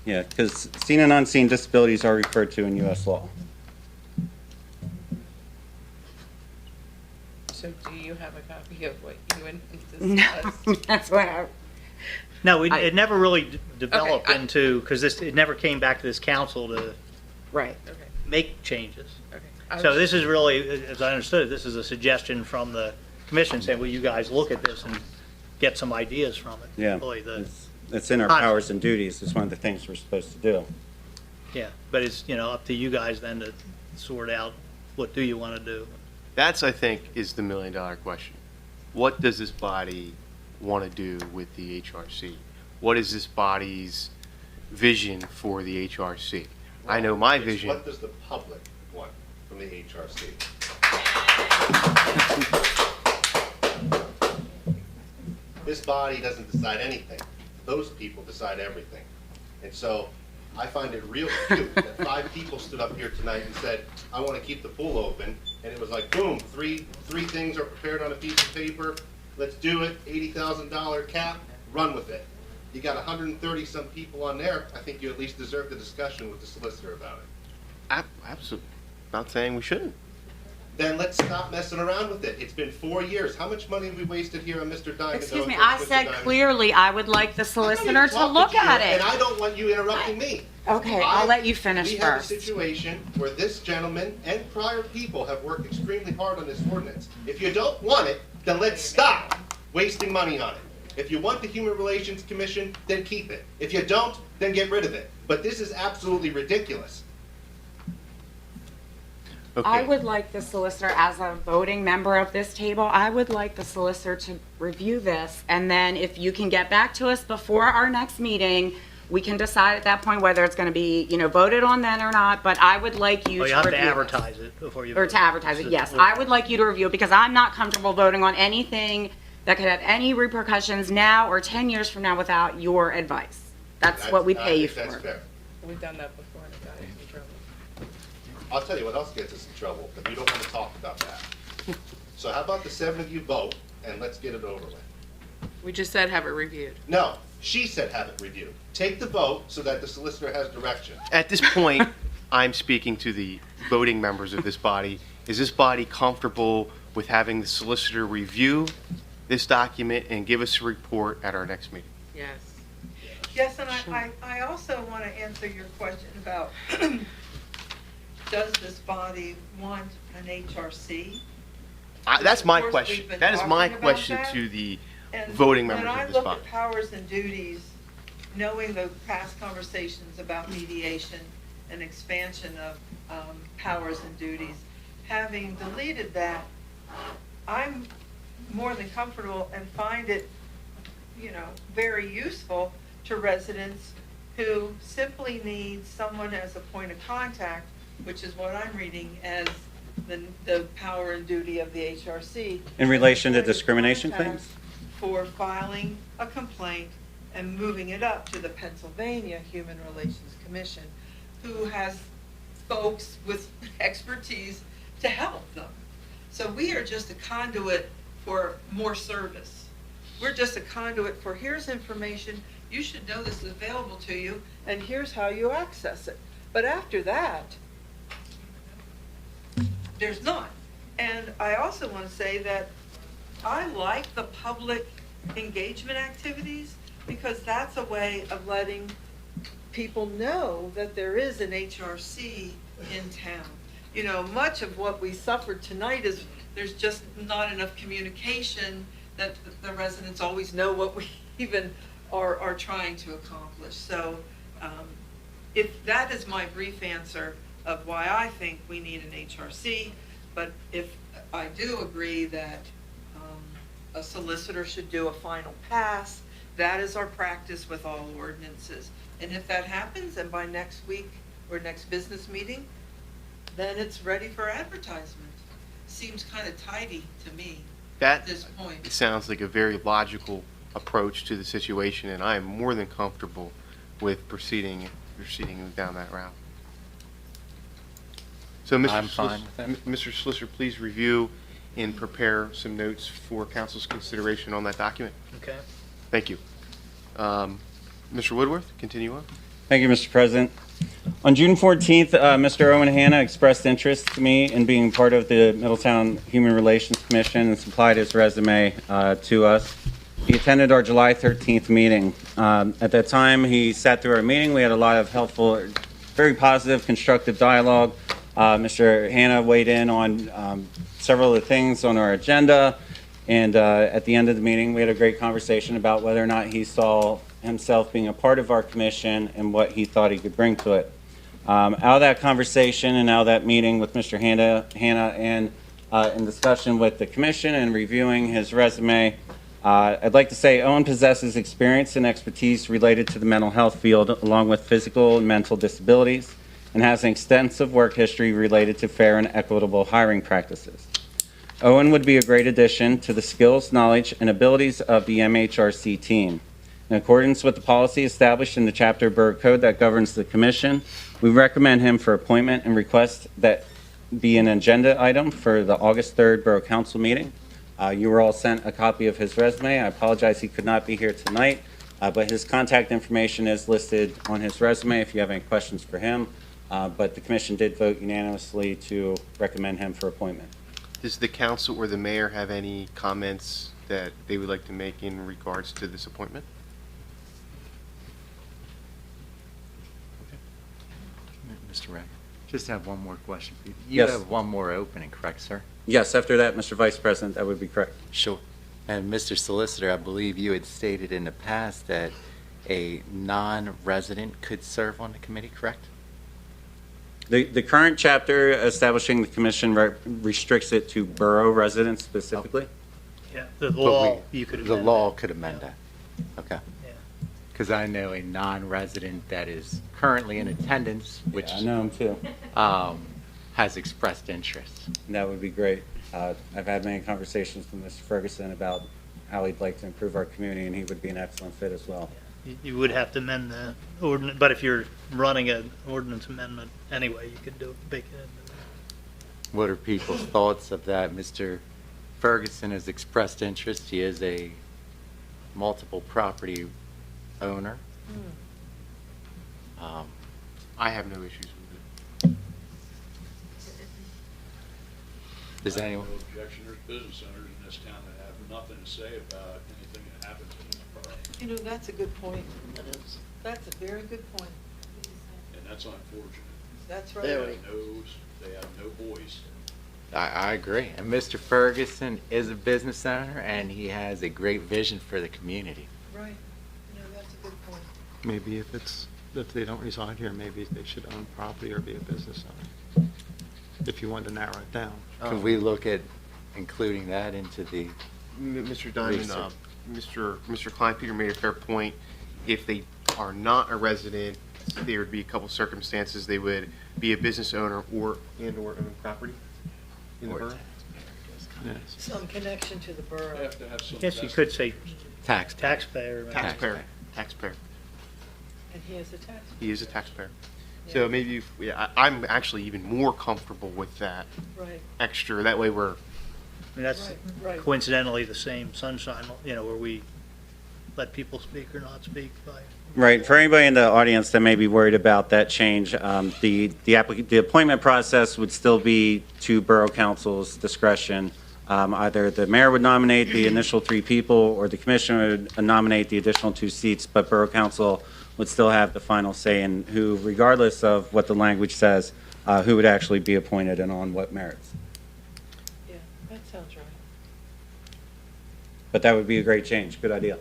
Yeah, because seen and unseen disabilities are referred to in U.S. law. So do you have a copy of what you and No, discussed? that's what I, No, I- it never really developed Okay, into, because it never came back to this council to right. Okay, make changes. okay. So this is really, as I understood it, this is a suggestion from the commission saying, well, you guys look at this and get some ideas from it. Yeah. Really the, It's in our powers and duties. It's one of the things we're supposed to do. yeah, but it's, up to you guys then to sort out what do you want to do. That's, I think, is the million-dollar question. What does this body want to do with the HRC? What is this body's vision for the HRC? I know my It's vision. What does the public want from the HRC? This body doesn't decide anything. Those people decide everything. And so I find it real cute that 5 people stood up here tonight and said, I want to keep the pool open. And it was like, boom, three things are prepared on a piece of paper. Let's do it. $80,000 cap, run with it. You got 130 some people on there. I think you at least deserve the discussion with the solicitor about it. Absolutely. Not saying we shouldn't. Then let's stop messing around with it. It's been 4 years. How much money have we wasted here on Mr. Diamond? Excuse me, over I Mr. said Diamond? clearly I would like the I'm solicitor not to talking look you, at And it. I don't want you interrupting me. Okay, I'll let you finish We have a first. situation where this gentleman and prior people have worked extremely hard on this ordinance. If you don't want it, then let's stop wasting money on it. If you want the Human Relations Commission, then keep it. If you don't, then get rid of it. But this is absolutely ridiculous. I Okay. would like the solicitor, as a voting member of this table, I would like the solicitor to review this, and then if you can get back to us before our next meeting, we can decide at that point whether it's gonna be, voted on then or not, but I would like you Oh, to you have review to this. advertise it before you. Or vote. to advertise it, So- yes. I would like you to review it, because I'm not comfortable voting on anything that could have any repercussions now or 10 years from now without your advice. That's what we I pay you think that's for. fair. We've done that before and it got us in trouble. I'll tell you what else gets us in trouble, but you don't want to talk about that. So how about the 7 of you vote, and let's get it over with? We just said have it reviewed. No, she said have it reviewed. Take the vote so that the solicitor has direction. At this point, I'm speaking to the voting members of this body. Is this body comfortable with having the solicitor review this document and give us a report at our next meeting? Yes. Yes, and I also want to answer your question about, does this body want an HRC? That's my Of course, question. we've been That is my talking about question that. to the And voting members when of this I look body. at powers and duties, knowing the past conversations about mediation and expansion of powers and duties, having deleted that, I'm more than comfortable and find it, very useful to residents who simply need someone as a point of contact, which is what I'm reading as the power and duty of the HRC. In relation to Point of discrimination contact claims? For filing a complaint and moving it up to the Pennsylvania Human Relations Commission, who has folks with expertise to help them. So we are just a conduit for more service. We're just a conduit for, here's information, you should know this is available to you, and here's how you access it. But after that, there's none. And I also want to say that I like the public engagement activities, because that's a way of letting people know that there is an HRC in town. Much of what we suffered tonight is there's just not enough communication that the residents always know what we even are trying to accomplish. So if that is my brief answer of why I think we need an HRC, but if I do agree that a solicitor should do a final pass, that is our practice with all ordinances. And if that happens, and by next week or next business meeting, then it's ready for advertisement. Seems kind of tidy to me at this point. It sounds like a very logical approach to the situation, and I am more than comfortable with proceeding down that route. So, I'm fine with Mr. Solicitor, please review and prepare some notes for council's consideration on that document. Okay. Thank you. Mr. Woodworth, continue on. Thank you, Mr. President. On June 14th, Mr. Owen Hanna expressed interest to me in being part of the Middletown Human Relations Commission and supplied his resume to us. He attended our July 13th meeting. At that time, he sat through our meeting. We had a lot of helpful, very positive, constructive dialogue. Mr. Hanna weighed in on several of the things on our agenda. And at the end of the meeting, we had a great conversation about whether or not he saw himself being a part of our commission and what he thought he could bring to it. Out of that conversation and out of that meeting with Mr. Hanna and in discussion with the commission and reviewing his resume, I'd like to say Owen possesses experience and expertise related to the mental health field, along with physical and mental disabilities, and has an extensive work history related to fair and equitable hiring practices. Owen would be a great addition to the skills, knowledge, and abilities of the MHRC team. In accordance with the policy established in the chapter of Borough Code that governs the commission, we recommend him for appointment and request that be an agenda item for the August 3rd Borough Council meeting. You were all sent a copy of his resume. I apologize he could not be here tonight, but his contact information is listed on his resume if you have any questions for him. But the commission did vote unanimously to recommend him for appointment. Does the council or the mayor have any comments that they would like to make in regards to this appointment? Mr. Rack, just have one more question. You Yes. have one more opening, correct, sir? Yes, after that, Mr. Vice President, that would be correct. Sure. And Mr. Solicitor, I believe you had stated in the past that a non-resident could serve on the committee, correct? The current chapter establishing the commission restricts it to borough residents specifically. Yeah, the But law, you could The amend law that. could amend that. Okay. Yeah. Because I know a non-resident that is currently in attendance, which I know him too. Has expressed interest. That would be great. I've had many conversations with Mr. Ferguson about how he'd like to improve our community, and he would be an excellent fit as well. You would have to amend the ordinance, but if you're running an ordinance amendment anyway, you could do it, bake it in. What are people's thoughts of that? Mr. Ferguson has expressed interest. He is a multiple property owner. I have no issues with it. Does anyone? No objection. There's business owners in this town that have nothing to say about anything that happens in this borough. You know, that's a good point. That's a very good point. And that's unfortunate. That's right. They have no voice. I agree. And Mr. Ferguson is a business owner, and he has a great vision for the community. Right. No, that's a good point. Maybe if they don't reside here, maybe they should own property or be a business owner, if you wanted to narrow it down. Could we look at including that into the Mr. Diamond, research? Mr. Klein Peter made a fair point. If they are not a resident, there would be a couple circumstances. They would be a business owner or own property in the borough. Some connection to the borough. They have to have some. I guess you could say taxpayer. taxpayer. Taxpayer. And he is a taxpayer. He is a taxpayer. So maybe, I'm actually even more comfortable with that Right. extra. That way we're, I mean, that's Right. coincidentally the same sunshine, where we let people speak or not speak by. Right. For anybody in the audience that may be worried about that change, the appointment process would still be to Borough Council's discretion. Either the mayor would nominate the initial 3 people, or the commission would nominate the additional 2 seats, but Borough Council would still have the final say in who, regardless of what the language says, who would actually be appointed and on what merits. Yeah, that sounds right. But that would be a great change. Good idea.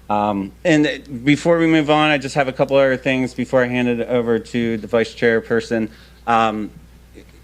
And before we move on, I just have a couple other things before I hand it over to the vice chairperson.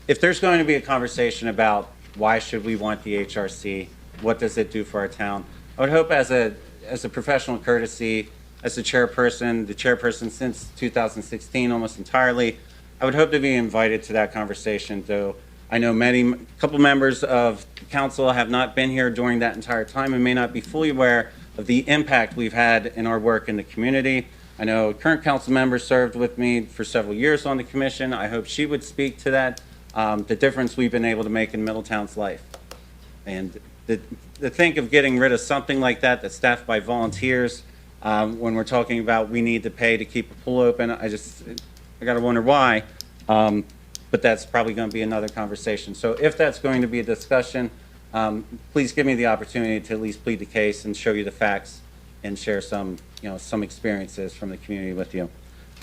If there's going to be a conversation about why should we want the HRC, what does it do for our town, I would hope as a professional courtesy, as the chairperson since 2016 almost entirely, I would hope to be invited to that conversation, though I know a couple members of the council have not been here during that entire time and may not be fully aware of the impact we've had in our work in the community. I know current council member served with me for several years on the commission. I hope she would speak to that, the difference we've been able to make in Middletown's life. And to think of getting rid of something like that that's staffed by volunteers, when we're talking about we need to pay to keep a pool open, I gotta wonder why. But that's probably gonna be another conversation. So if that's going to be a discussion, please give me the opportunity to at least plead the case and show you the facts and share some experiences from the community with you.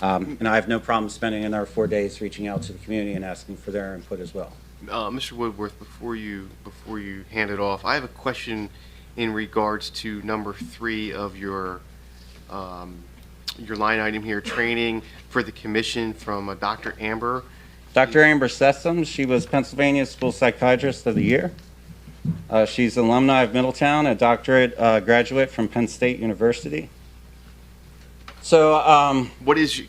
And I have no problem spending another 4 days reaching out to the community and asking for their input as well. Mr. Woodworth, before you hand it off, I have a question in regards to number 3 of your line item here, training for the commission from Dr. Amber. Dr. Amber Sessom, she was Pennsylvania School Psychiatrist of the Year. She's an alumni of Middletown, a doctorate graduate from Penn State University. So, what is your?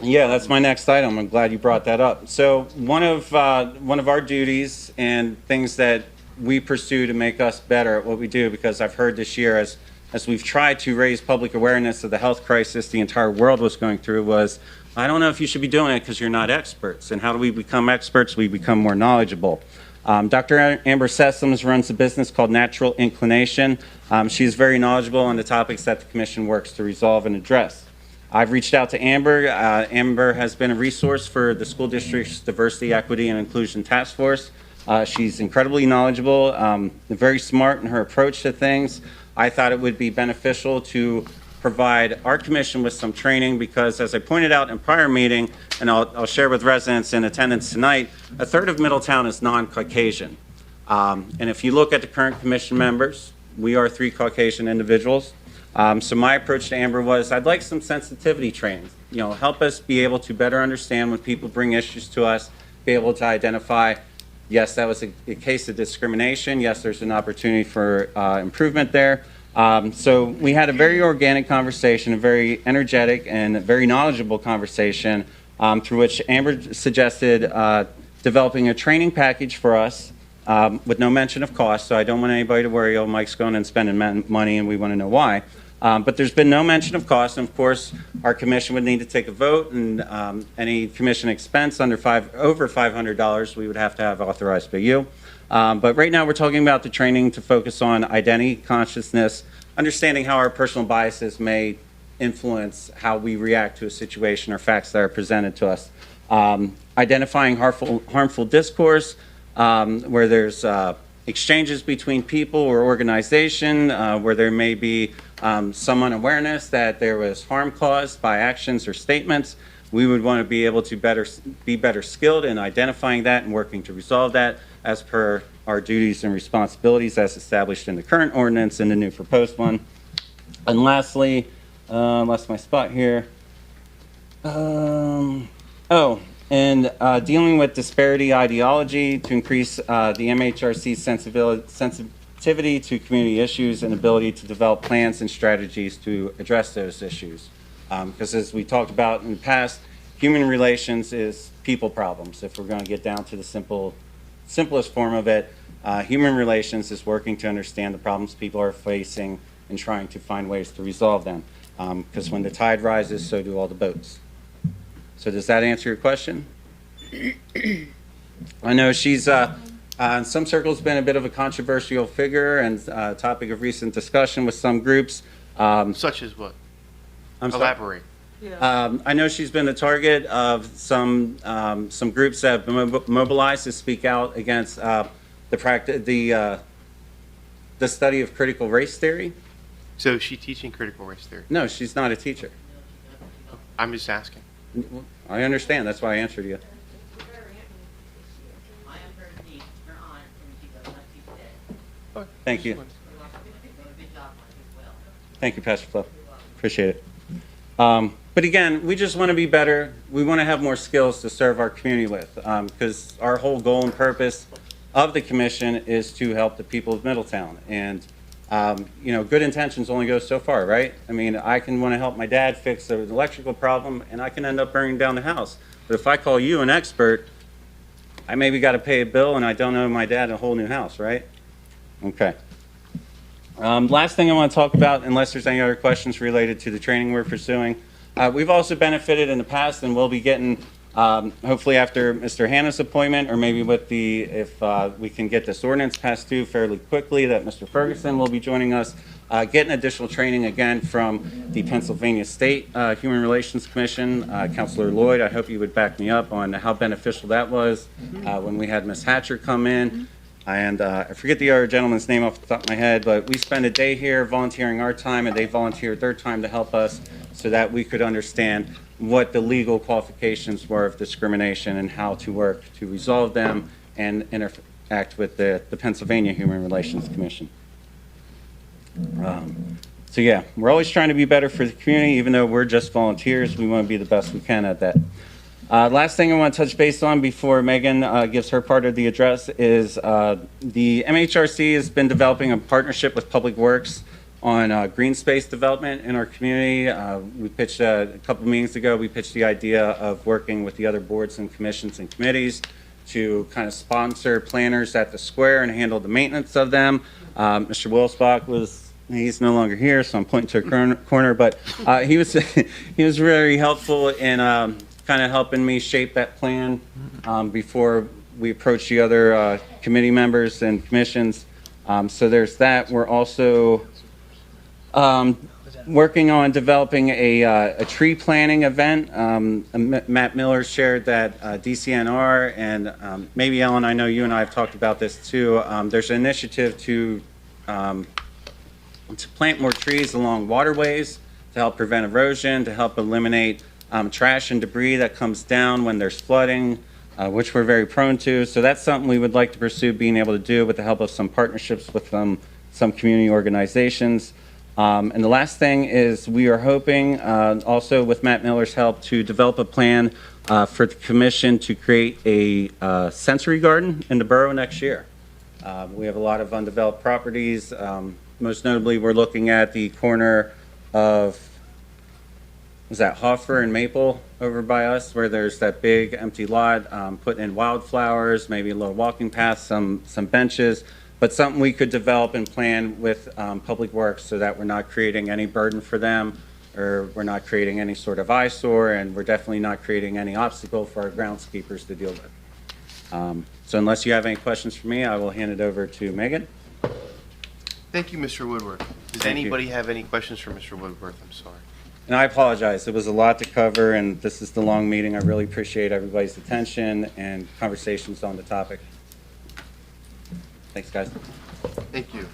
Yeah, that's my next item. I'm glad you brought that up. So, one of our duties and things that we pursue to make us better at what we do, because I've heard this year as we've tried to raise public awareness of the health crisis the entire world was going through, was I don't know if you should be doing it because you're not experts. And how do we become experts? We become more knowledgeable. Dr. Amber Sessoms runs a business called Natural Inclination. She's very knowledgeable on the topics that the commission works to resolve and address. I've reached out to Amber. Amber has been a resource for the school district's Diversity, Equity, and Inclusion Task Force. She's incredibly knowledgeable, very smart in her approach to things. I thought it would be beneficial to provide our commission with some training because, as I pointed out in prior meeting, and I'll share with residents in attendance tonight, a third of Middletown is non-Caucasian. And if you look at the current commission members, we are 3 Caucasian individuals. So my approach to Amber was I'd like some sensitivity training, help us be able to better understand when people bring issues to us, be able to identify, yes, that was a case of discrimination. Yes, there's an opportunity for improvement there. So we had a very organic conversation, a very energetic and very knowledgeable conversation through which Amber suggested developing a training package for us with no mention of cost. So I don't want anybody to worry, oh, Mike's going and spending money and we want to know why. But there's been no mention of cost, and of course, our commission would need to take a vote, and any commission expense over $500, we would have to have authorized by you. But right now, we're talking about the training to focus on identity consciousness, understanding how our personal biases may influence how we react to a situation or facts that are presented to us. Identifying harmful discourse, where there's exchanges between people or organization, where there may be some unawareness that there was harm caused by actions or statements. We would want to be able to be better skilled in identifying that and working to resolve that as per our duties and responsibilities as established in the current ordinance and the new proposed one. And lastly, lost my spot here. Dealing with disparity ideology to increase the MHRC's sensitivity to community issues and ability to develop plans and strategies to address those issues. Because as we talked about in the past, human relations is people problems. If we're going to get down to the simplest form of it, human relations is working to understand the problems people are facing and trying to find ways to resolve them. Because when the tide rises, so do all the boats. So does that answer your question? I know she's, in some circles, been a bit of a controversial figure and topic of recent discussion with some groups. Such as what? Elaborate. I know she's been the target of some groups that have mobilized to speak out against the study of critical race theory. So is she teaching critical race theory? No, she's not a teacher. I'm just asking. I understand. That's why I answered you. Thank you. Thank you, Pastor Flo. Appreciate it. But again, we just want to be better. We want to have more skills to serve our community with, because our whole goal and purpose of the commission is to help the people of Middletown. And good intentions only go so far, right? I mean, I can want to help my dad fix an electrical problem, and I can end up burning down the house. But if I call you an expert, I maybe got to pay a bill, and I don't owe my dad a whole new house, right? Okay. Last thing I want to talk about, unless there's any other questions related to the training we're pursuing, we've also benefited in the past, and we'll be getting, hopefully after Mr. Hanna's appointment, or maybe with if we can get this ordinance passed through fairly quickly, that Mr. Ferguson will be joining us, getting additional training again from the Pennsylvania State Human Relations Commission. Councilor Lloyd, I hope you would back me up on how beneficial that was when we had Ms. Hatcher come in. And I forget the other gentleman's name off the top of my head, but we spent a day here volunteering our time, and they volunteered their time to help us so that we could understand what the legal qualifications were of discrimination and how to work to resolve them and interact with the Pennsylvania Human Relations Commission. So yeah, we're always trying to be better for the community, even though we're just volunteers. We want to be the best we can at that. Last thing I want to touch base on before Megan gives her part of the address is the MHRC has been developing a partnership with Public Works on green space development in our community. We pitched a couple meetings ago, we pitched the idea of working with the other boards and commissions and committees to kind of sponsor planners at the square and handle the maintenance of them. Mr. Wilsbach he's no longer here, so I'm pointing to a corner, but he was very helpful in kind of helping me shape that plan before we approach the other committee members and commissions. So there's that. We're also working on developing a tree planting event. Matt Miller shared that DCNR and maybe Ellen, I know you and I have talked about this too. There's an initiative to plant more trees along waterways to help prevent erosion, to help eliminate trash and debris that comes down when there's flooding, which we're very prone to. So that's something we would like to pursue being able to do with the help of some partnerships with some community organizations. And the last thing is we are hoping, also with Matt Miller's help, to develop a plan for the commission to create a sensory garden in the borough next year. We have a lot of undeveloped properties. Most notably, we're looking at the corner of, was that Hoffer and Maple over by us, where there's that big empty lot, putting in wildflowers, maybe a little walking path, some benches, but something we could develop and plan with Public Works so that we're not creating any burden for them, or we're not creating any sort of eyesore, and we're definitely not creating any obstacle for our groundskeepers to deal with. So unless you have any questions for me, I will hand it over to Megan. Thank you, Mr. Woodworth. Does Thank you. anybody have any questions for Mr. Woodworth? I'm sorry. And I apologize, it was a lot to cover, and this is the long meeting. I really appreciate everybody's attention and conversations on the topic. Thanks, guys. Thank you.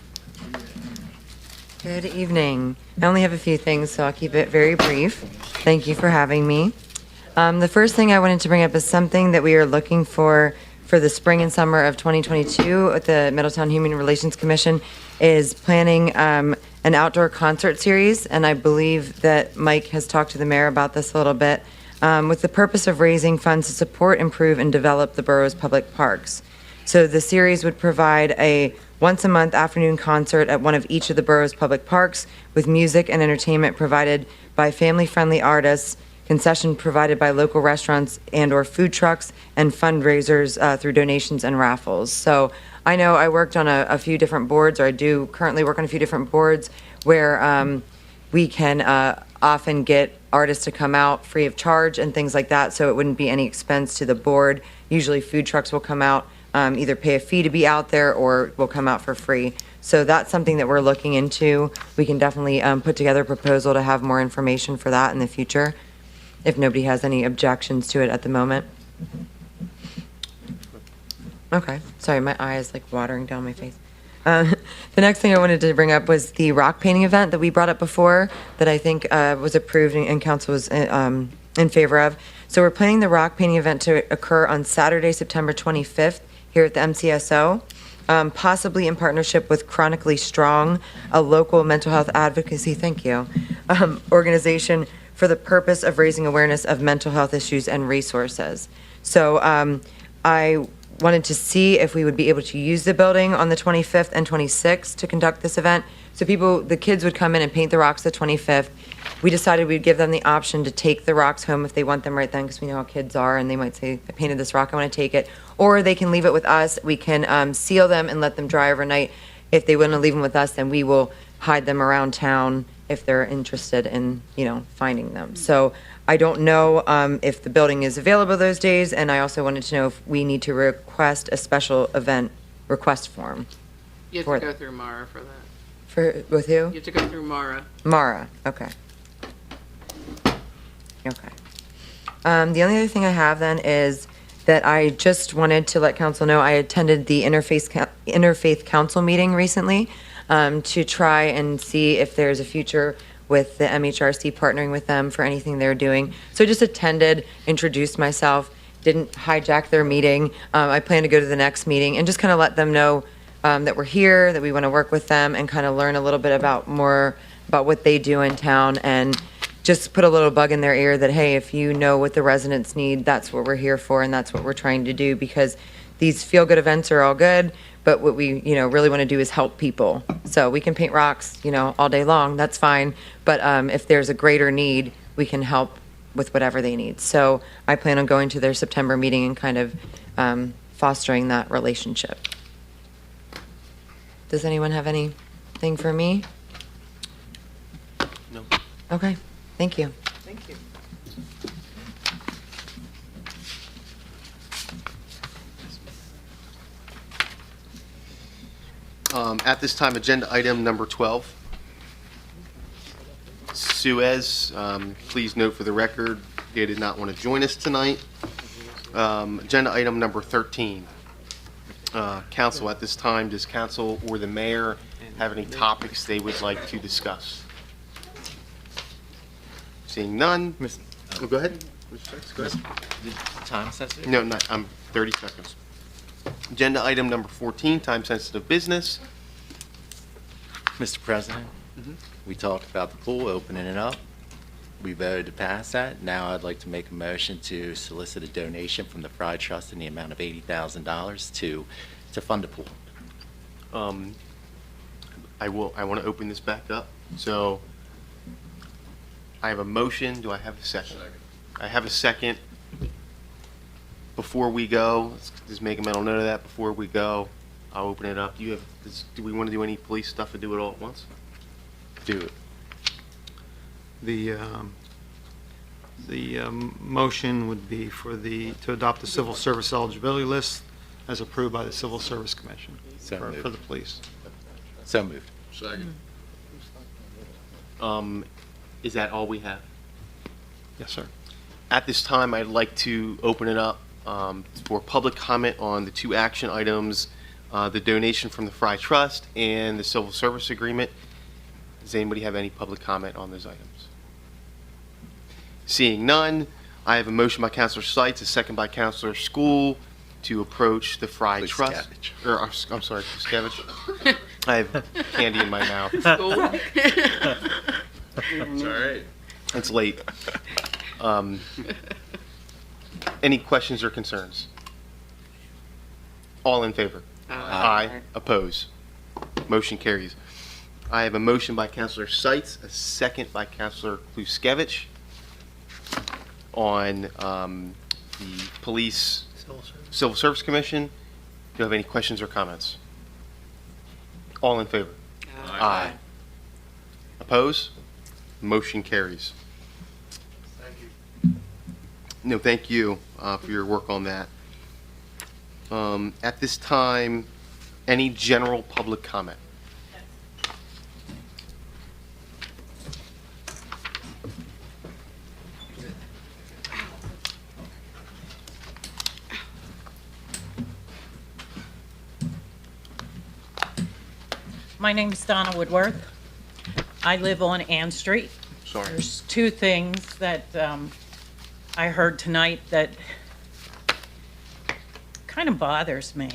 Good evening. I only have a few things, so I'll keep it very brief. Thank you for having me. The first thing I wanted to bring up is something that we are looking for the spring and summer of 2022 at the Middletown Human Relations Commission is planning an outdoor concert series, and I believe that Mike has talked to the mayor about this a little bit, with the purpose of raising funds to support, improve, and develop the borough's public parks. So the series would provide a once-a-month afternoon concert at one of each of the borough's public parks with music and entertainment provided by family-friendly artists, concession provided by local restaurants and/or food trucks, and fundraisers through donations and raffles. So I know I worked on a few different boards, or I do currently work on a few different boards where we can often get artists to come out free of charge and things like that, so it wouldn't be any expense to the board. Usually food trucks will come out, either pay a fee to be out there or will come out for free. So that's something that we're looking into. We can definitely put together a proposal to have more information for that in the future, if nobody has any objections to it at the moment. Okay, sorry, my eye is like watering down my face. The next thing I wanted to bring up was the rock painting event that we brought up before that I think was approved and council was in favor of. So we're planning the rock painting event to occur on Saturday, September 25th here at the MCSO, possibly in partnership with Chronically Strong, a local mental health advocacy, thank you, organization for the purpose of raising awareness of mental health issues and resources. So I wanted to see if we would be able to use the building on the 25th and 26th to conduct this event. So the kids would come in and paint the rocks the 25th. We decided we'd give them the option to take the rocks home if they want them right then, because we know how kids are, and they might say, I painted this rock, I want to take it. Or they can leave it with us. We can seal them and let them dry overnight. If they want to leave them with us, then we will hide them around town if they're interested in, finding them. So I don't know if the building is available those days, and I also wanted to know if we need to request a special event request form. You have for to go through Mara for that. With who? You have to go through Mara. Mara, okay. Okay. The only other thing I have then is that I just wanted to let council know I attended the Interfaith Council meeting recently to try and see if there's a future with the MHRC partnering with them for anything they're doing. So I just attended, introduced myself, didn't hijack their meeting. I plan to go to the next meeting and just kind of let them know that we're here, that we want to work with them and kind of learn a little bit more about what they do in town, and just put a little bug in their ear that, hey, if you know what the residents need, that's what we're here for and that's what we're trying to do, because these feel-good events are all good, but what we, really want to do is help people. So we can paint rocks, all day long, that's fine, but if there's a greater need, we can help with whatever they need. So I plan on going to their September meeting and kind of fostering that relationship. Does anyone have anything for me? No. Okay, thank you. Thank you. At this time, agenda item number 12. Suez, please note for the record, they did not want to join us tonight. Agenda item number 13. Council, at this time, does council or the mayor have any topics they would like to discuss? Seeing none. Oh, go ahead. Go ahead. Time sensitive? No, not, 30 seconds. Agenda item number 14, time-sensitive business. Mr. President, we talked about the pool, opening it up. We voted to pass that. Now I'd like to make a motion to solicit a donation from the Fry Trust in the amount of $80,000 to fund the pool. I want to open this back up. So I have a motion. Do I have a second? I have a second. Before we go, let's just make a mental note of that. Before we go, I'll open it up. Do we want to do any police stuff or do it all at once? Do it. The motion would be to adopt the civil service eligibility list as approved by the Civil Service Commission So moved. for the police. So moved. Second. Is that all we have? Yes, sir. At this time, I'd like to open it up for public comment on the two action items, the donation from the Fry Trust and the civil service agreement. Does anybody have any public comment on those items? Seeing none, I have a motion by Councilor Seitz, a second by Councilor School to approach the Fry Trust. I'm sorry, Puskevich. I have candy in my mouth. It's all right. It's late. Any questions or concerns? All in favor? Aye. Oppose? Motion carries. I have a motion by Councilor Seitz, a second by Councilor Kluskevich on the Police Civil Service Commission. Do you have any questions or comments? All in favor? Aye. Oppose? Motion carries. Thank you. No, thank you for your work on that. At this time, any general public comment? My name is Donna Woodworth. I live on Ann Street. Sorry. There's two things that I heard tonight that kind of bothers me.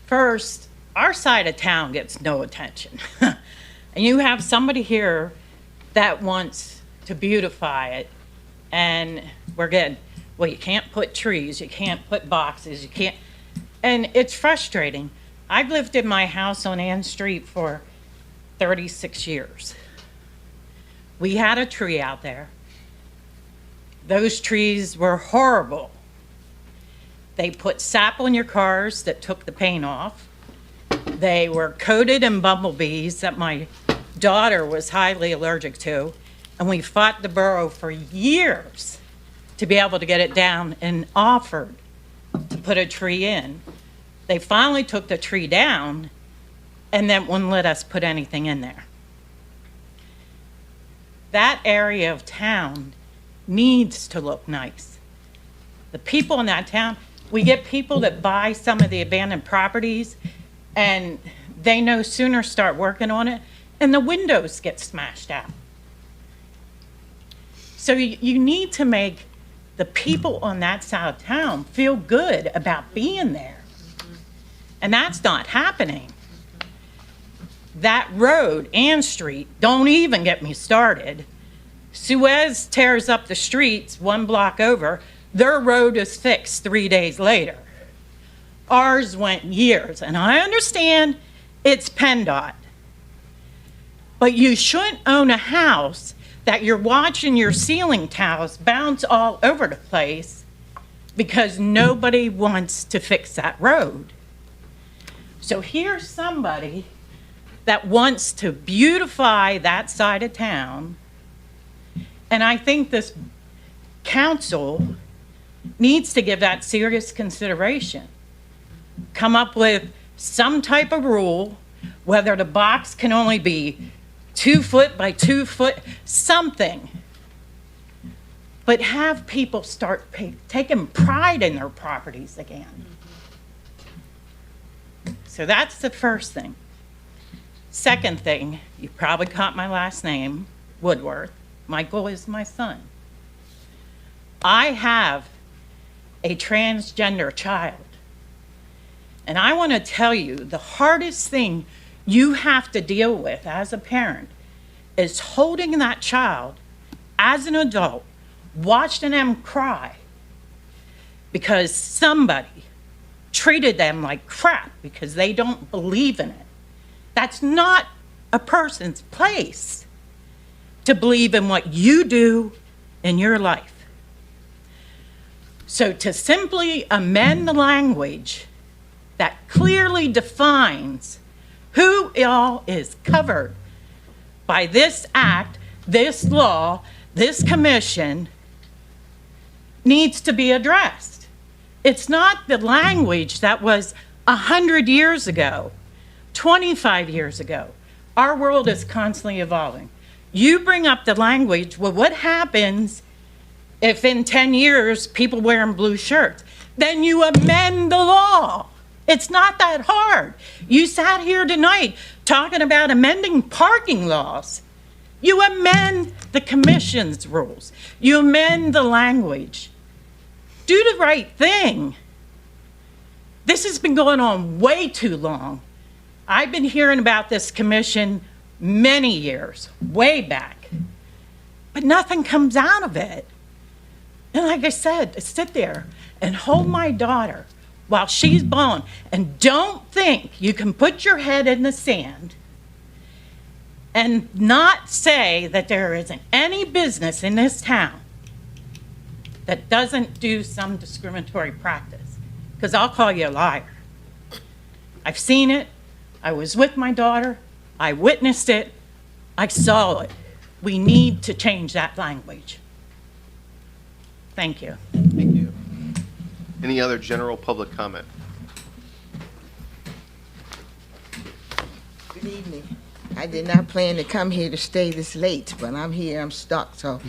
First, our side of town gets no attention. And you have somebody here that wants to beautify it, and we're getting, well, you can't put trees, you can't put boxes, you can't, and it's frustrating. I've lived in my house on Ann Street for 36 years. We had a tree out there. Those trees were horrible. They put sap on your cars that took the paint off. They were coated in bumblebees that my daughter was highly allergic to. And we fought the borough for years to be able to get it down and offered to put a tree in. They finally took the tree down and then wouldn't let us put anything in there. That area of town needs to look nice. The people in that town, we get people that buy some of the abandoned properties and they no sooner start working on it and the windows get smashed out. So you need to make the people on that side of town feel good about being there. And that's not happening. That road, Ann Street, don't even get me started. Suez tears up the streets 1 block over. Their road is fixed 3 days later. Ours went years, and I understand it's PennDOT. But you shouldn't own a house that you're watching your ceiling tiles bounce all over the place because nobody wants to fix that road. So here's somebody that wants to beautify that side of town, and I think this council needs to give that serious consideration. Come up with some type of rule, whether the box can only be 2 foot by 2 foot, something. But have people start taking pride in their properties again. So that's the first thing. Second thing, you probably caught my last name, Woodworth. Michael is my son. I have a transgender child. And I want to tell you, the hardest thing you have to deal with as a parent is holding that child as an adult, watching them cry because somebody treated them like crap because they don't believe in it. That's not a person's place to believe in what you do in your life. So to simply amend the language that clearly defines who all is covered by this act, this law, this commission, needs to be addressed. It's not the language that was 100 years ago, 25 years ago. Our world is constantly evolving. You bring up the language, well, what happens if in 10 years people wearing blue shirts? Then you amend the law. It's not that hard. You sat here tonight talking about amending parking laws. You amend the commission's rules. You amend the language. Do the right thing. This has been going on way too long. I've been hearing about this commission many years, way back, but nothing comes out of it. And like I said, I sit there and hold my daughter while she's blown, and don't think you can put your head in the sand and not say that there isn't any business in this town that doesn't do some discriminatory practice, because I'll call you a liar. I've seen it. I was with my daughter. I witnessed it. I saw it. We need to change that language. Thank you. Thank you. Any other general public comment? Good evening. I did not plan to come here to stay this late, but I'm here, I'm stuck, so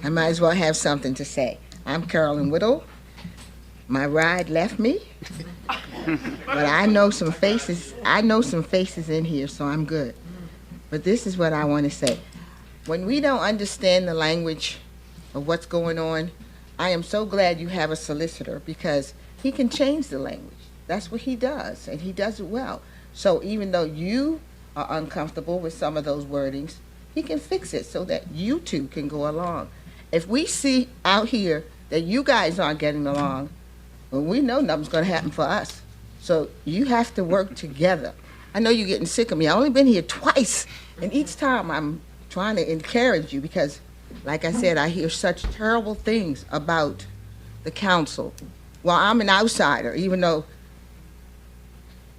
I might as well have something to say. I'm Carolyn Whittle. My ride left me, but I know some faces in here, so I'm good. But this is what I want to say. When we don't understand the language of what's going on, I am so glad you have a solicitor, because he can change the language. That's what he does, and he does it well. So even though you are uncomfortable with some of those wordings, he can fix it so that you two can go along. If we see out here that you guys aren't getting along, well, we know nothing's going to happen for us. So you have to work together. I know you're getting sick of me. I've only been here twice, and each time I'm trying to encourage you, because, like I said, I hear such terrible things about the council. Well, I'm an outsider, even though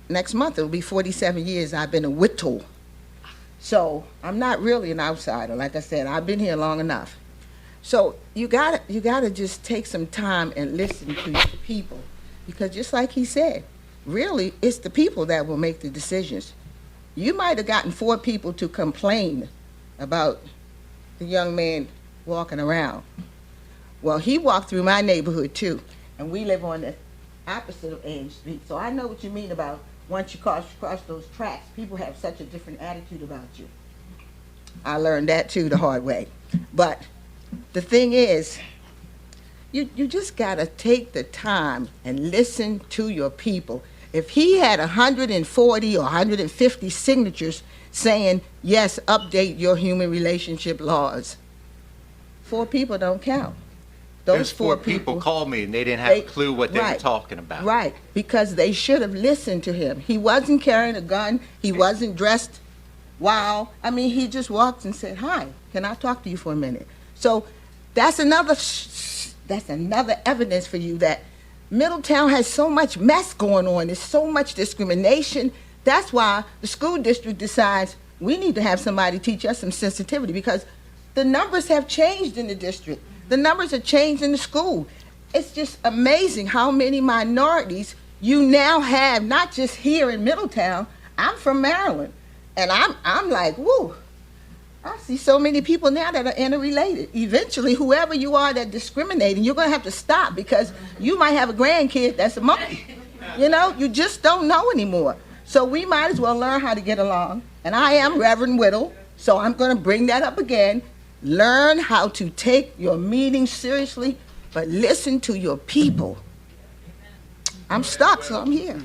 next month it'll be 47 years I've been a Whittle. So I'm not really an outsider. Like I said, I've been here long enough. So you gotta just take some time and listen to your people, because just like he said, really it's the people that will make the decisions. You might have gotten 4 people to complain about the young man walking around. Well, he walked through my neighborhood too, and we live on the opposite of Ames Street. So I know what you mean about once you cross those tracks, people have such a different attitude about you. I learned that too the hard way. But the thing is, you just gotta take the time and listen to your people. If he had 140 or 150 signatures saying, yes, update your human relationship laws, 4 people don't count. Those 4 people called me and they didn't have a clue what they were talking about. Right, because they should have listened to him. He wasn't carrying a gun. He wasn't dressed wild. I mean, he just walked and said, hi, can I talk to you for a minute? So that's another evidence for you that Middletown has so much mess going on. There's so much discrimination. That's why the school district decides we need to have somebody teach us some sensitivity, because the numbers have changed in the district. The numbers have changed in the school. It's just amazing how many minorities you now have, not just here in Middletown. I'm from Maryland, and I'm like, woo, I see so many people now that are interrelated. Eventually, whoever you are that discriminating, you're going to have to stop, because you might have a grandkid that's a monkey. You know, you just don't know anymore. So we might as well learn how to get along. And I am Reverend Whittle, so I'm going to bring that up again. Learn how to take your meetings seriously, but listen to your people. I'm stuck, so I'm here.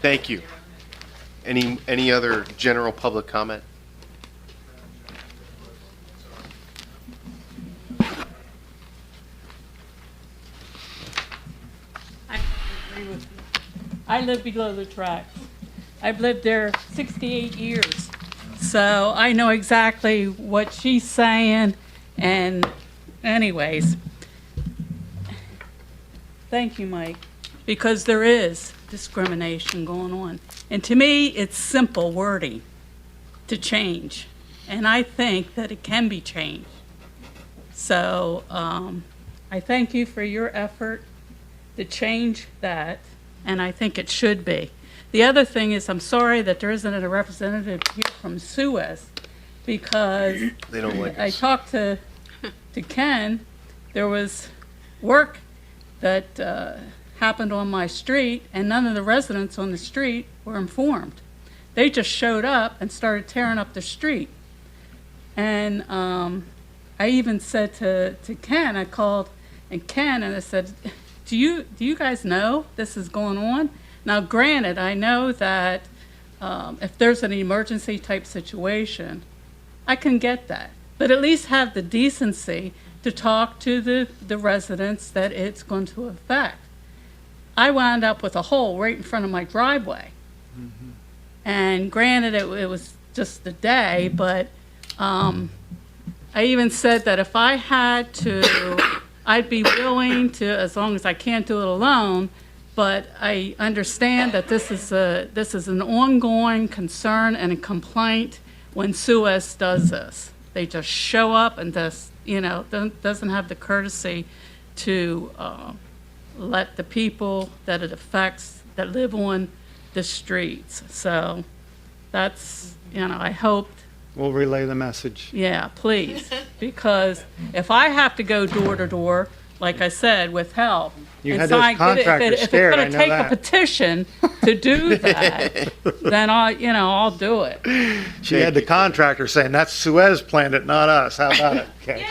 Thank you. Any other general public comment? I agree with you. I live below the tracks. I've lived there 68 years. So I know exactly what she's saying. And anyways, Thank you, Mike, because there is discrimination going on. And to me, it's simple wording to change, and I think that it can be changed. So I thank you for your effort to change that, and I think it should be. The other thing is, I'm sorry that there isn't a representative here from Suez, because They don't like I us. talked to Ken. There was work that happened on my street, and none of the residents on the street were informed. They just showed up and started tearing up the street. And I even said to Ken, I called and Ken and I said, do you guys know this is going on? Now, granted, I know that if there's an emergency type situation, I can get that. But at least have the decency to talk to the residents that it's going to affect. I wound up with a hole right in front of my driveway. And granted, it was just a day, but I even said that if I had to, I'd be willing to, as long as I can't do it alone, but I understand that this is an ongoing concern and a complaint when Suez does this. They just show up and just, doesn't have the courtesy to let the people that it affects that live on the streets. So that's, I hoped. We'll relay the message. Yeah, please, because if I have to go door to door, like I said, with help. You and had those sign- contractors if scared, I it's know going to take that. a petition to do that, then I'll do it. She had the contractor saying, that's Suez planned it, not us. How about it? Okay.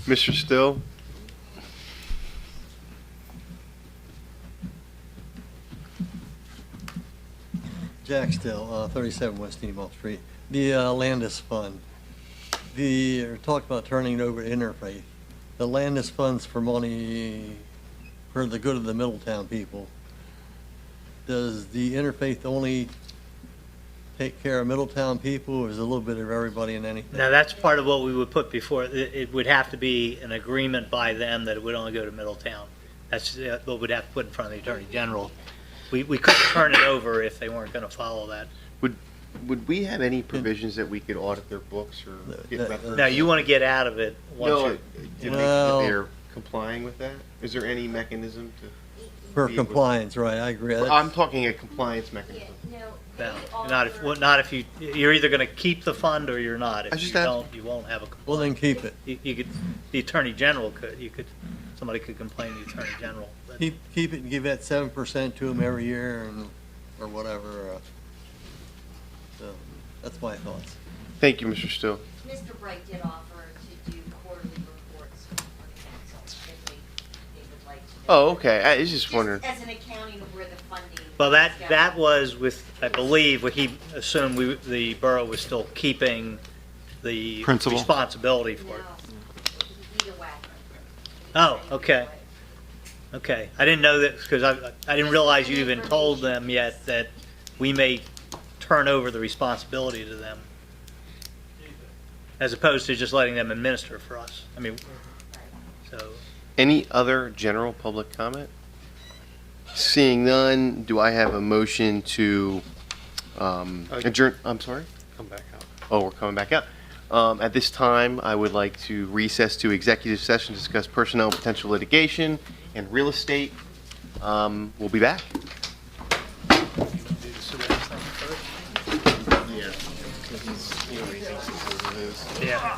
Mr. Still? Jack Still, 37 West Needmont Street. The Landis Fund. Talked about turning it over to Interfaith. The Landis Fund's for money for the good of the Middletown people. Does the Interfaith only take care of Middletown people, or is it a little bit of everybody and anything? Now, that's part of what we would put before. It would have to be an agreement by them that it would only go to Middletown. That's what we'd have to put in front of the Attorney General. We couldn't turn it over if they weren't going to follow that. Would we have any provisions that we could audit their books or get records? Now, you want to get out of it once No, you're... to make that they're complying with that? Is there any mechanism to? For be able- compliance, right, I agree. I'm talking a compliance mechanism. No, not if you're either going to keep the fund or you're not. I If just you asked- don't, you won't have a complaint. Well, then keep it. You could, the Attorney General could, somebody could complain to the Attorney General. But Keep it and give that 7% to them every year or whatever. So that's my thoughts. Thank you, Mr. Still. Mr. Bright did offer to do quarterly reports for council if they would like to. Oh, okay. I was just wondering. As an accounting of where the funding. Well, that was with, I believe, what he assumed the borough was still keeping the Principal. responsibility for it. Either way. Oh, okay. Okay. I didn't know that, because I didn't realize you even told them yet that we may turn over the responsibility to them, as opposed to just letting them administer for us. I mean, so, Any other general public comment? Seeing none, do I have a motion to adjourn? I'm sorry? Come back out. Oh, we're coming back out. At this time, I would like to recess to executive session, to discuss personnel, potential litigation, and real estate. We'll be back. yeah.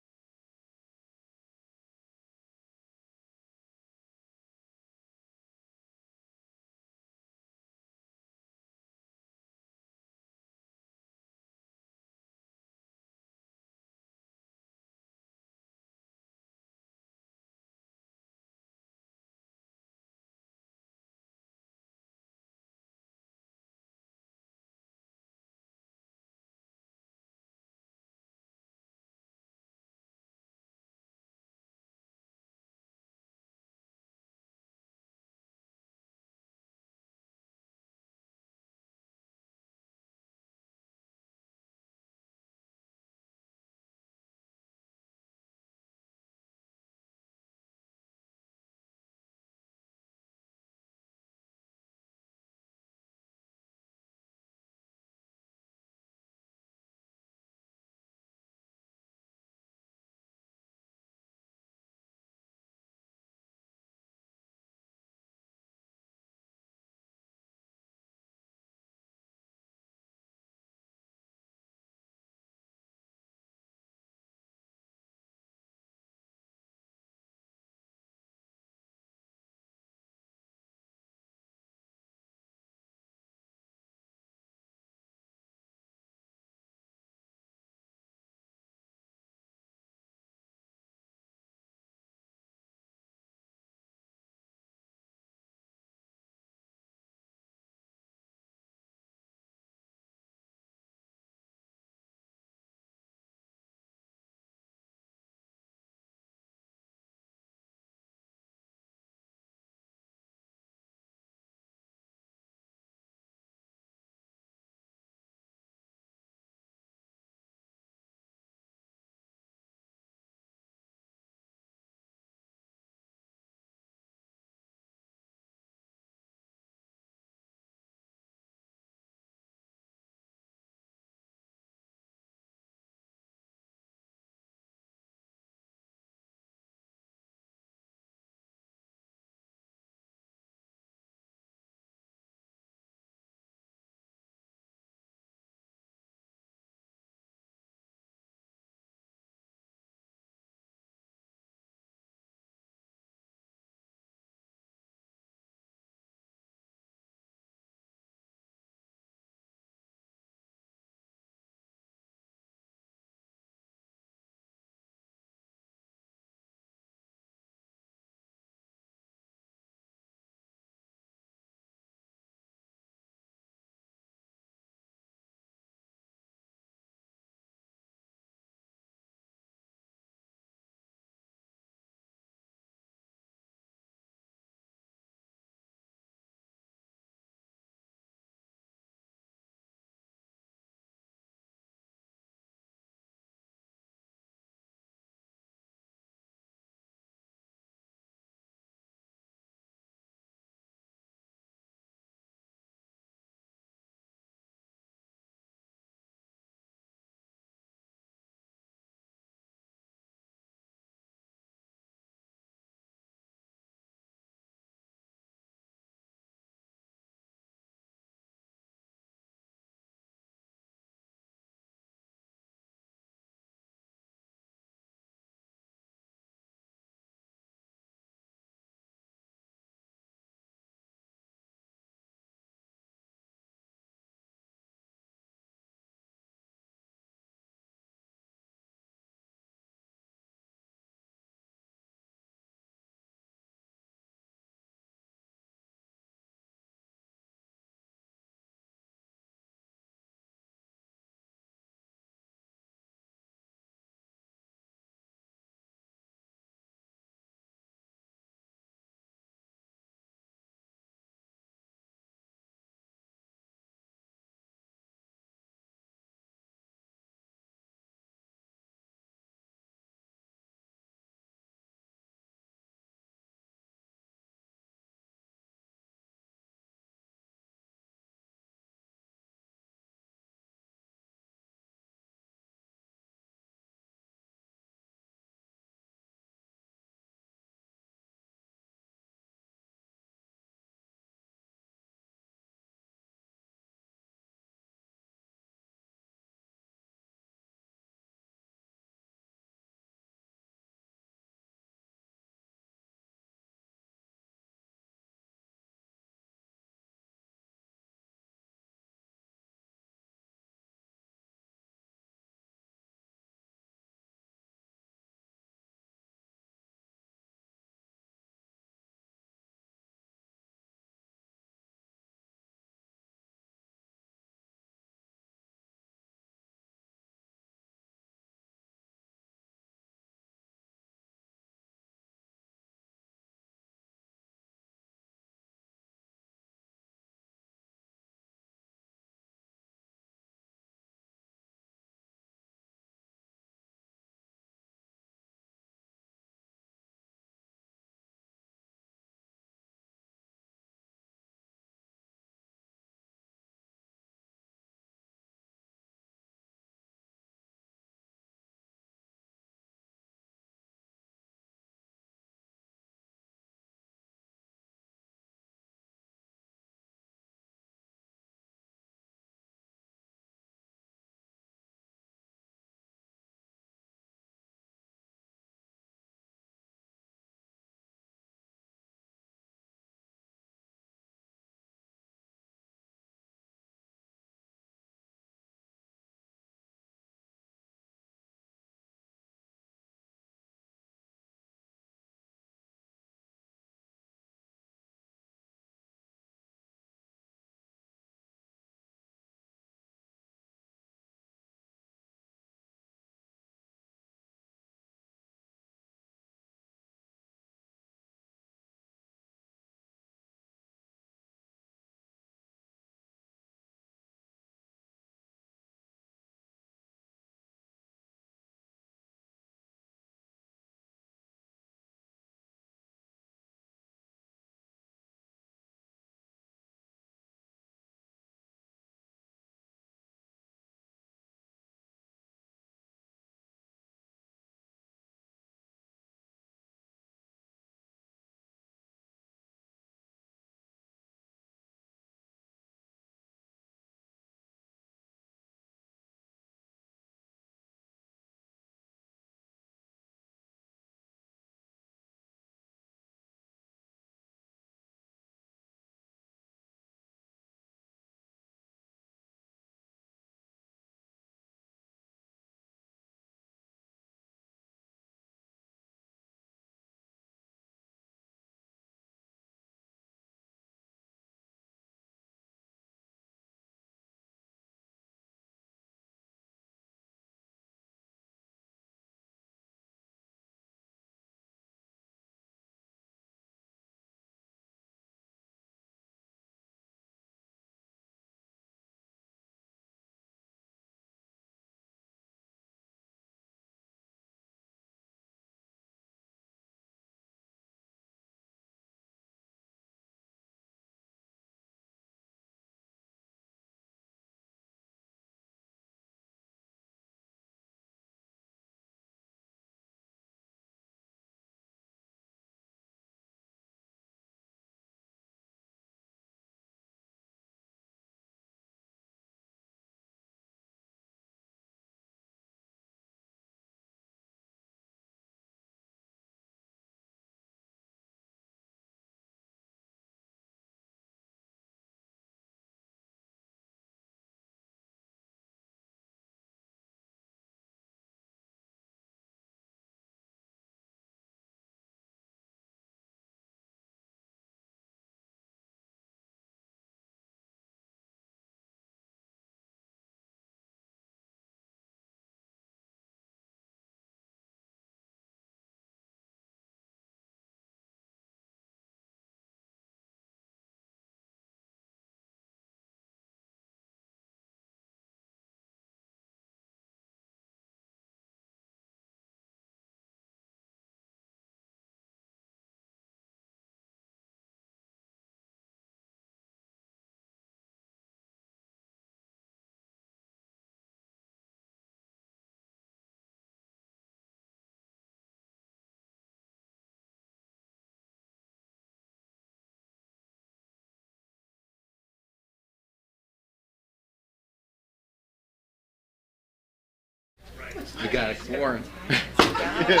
We got a quorum. Because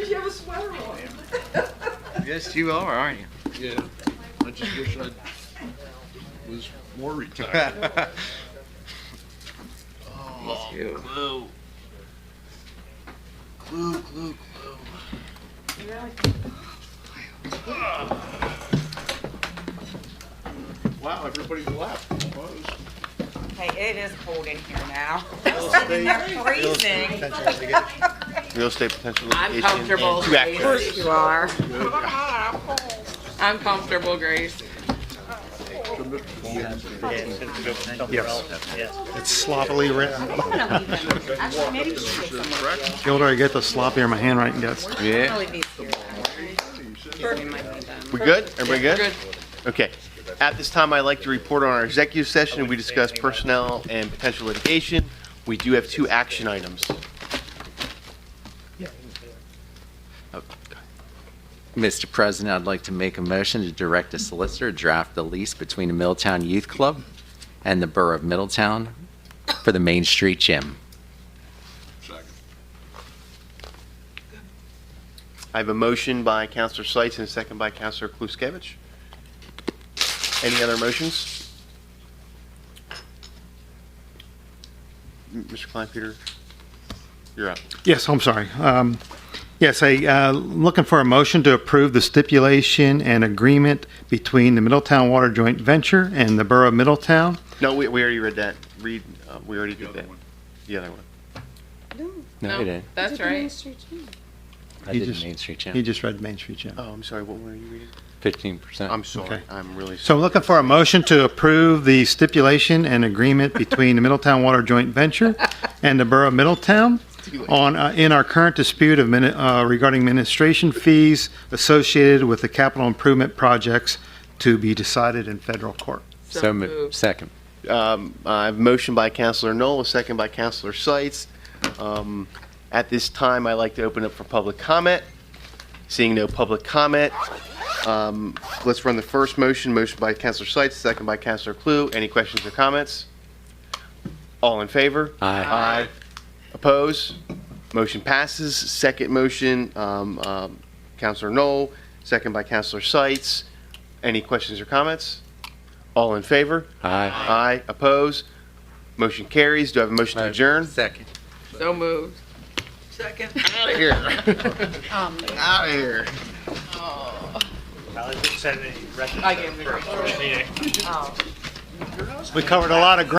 you have a sweater on. Yes, you are, aren't you? Yeah, I just wish I was more retired. Oh, glue. Glue, glue, glue. Wow, everybody left. Almost. Hey, it is cold in here now. Real Sitting there estate. freezing. Real estate potential I'm litigation. comfortable. and two Grace. actions. You are. I'm comfortable, Grace. It's sloppily written. Actually, maybe you should get some. The older I get, the sloppier my handwriting gets. Yeah. Probably be here. We might need them. We good? Everybody good? Good. Okay. At this time, I'd like to report on our executive session. We discussed personnel and potential litigation. We do have two action items. Oh, Mr. President, I'd like to make a motion to direct the solicitor to draft the lease between the Middletown Youth Club and the Borough of Middletown for the Main Street Gym. Second. I have a motion by Counselor Seitz and a second by Counselor Kluskevich. Any other motions? Mr. Kleinpeter, you're up. Yes, I'm sorry. Yes, looking for a motion to approve the stipulation and agreement between the Middletown Water Joint Venture and the Borough of Middletown. No, we already read that. We already did that. The other one. No, he didn't. That's right. I did the Main Street Gym. He just read Main Street Gym. Oh, I'm sorry, what were you reading? 15%. I'm sorry, Okay. I'm really So sorry. I'm looking for a motion to approve the stipulation and agreement between the Middletown Water Joint Venture and the Borough of Middletown on, in our current dispute of regarding administration fees associated with the capital improvement projects to be decided in federal court. So moved. Second. I have a motion by Counselor Knoll, a second by Counselor Seitz. At this time, I'd like to open up for public comment. Seeing no public comment, let's run the first motion. Motion by Counselor Seitz, second by Counselor Clue. Any questions or comments? All in favor? Aye. Aye. Oppose? Motion passes. Second motion, Counselor Knoll, second by Counselor Seitz. Any questions or comments? All in favor? Aye. Aye. Oppose? Motion carries. Do I have a motion to adjourn? Second. So moved. Second. Out of here. Out of here. Probably didn't set any records I gave him for a first meeting. We covered a lot of ground.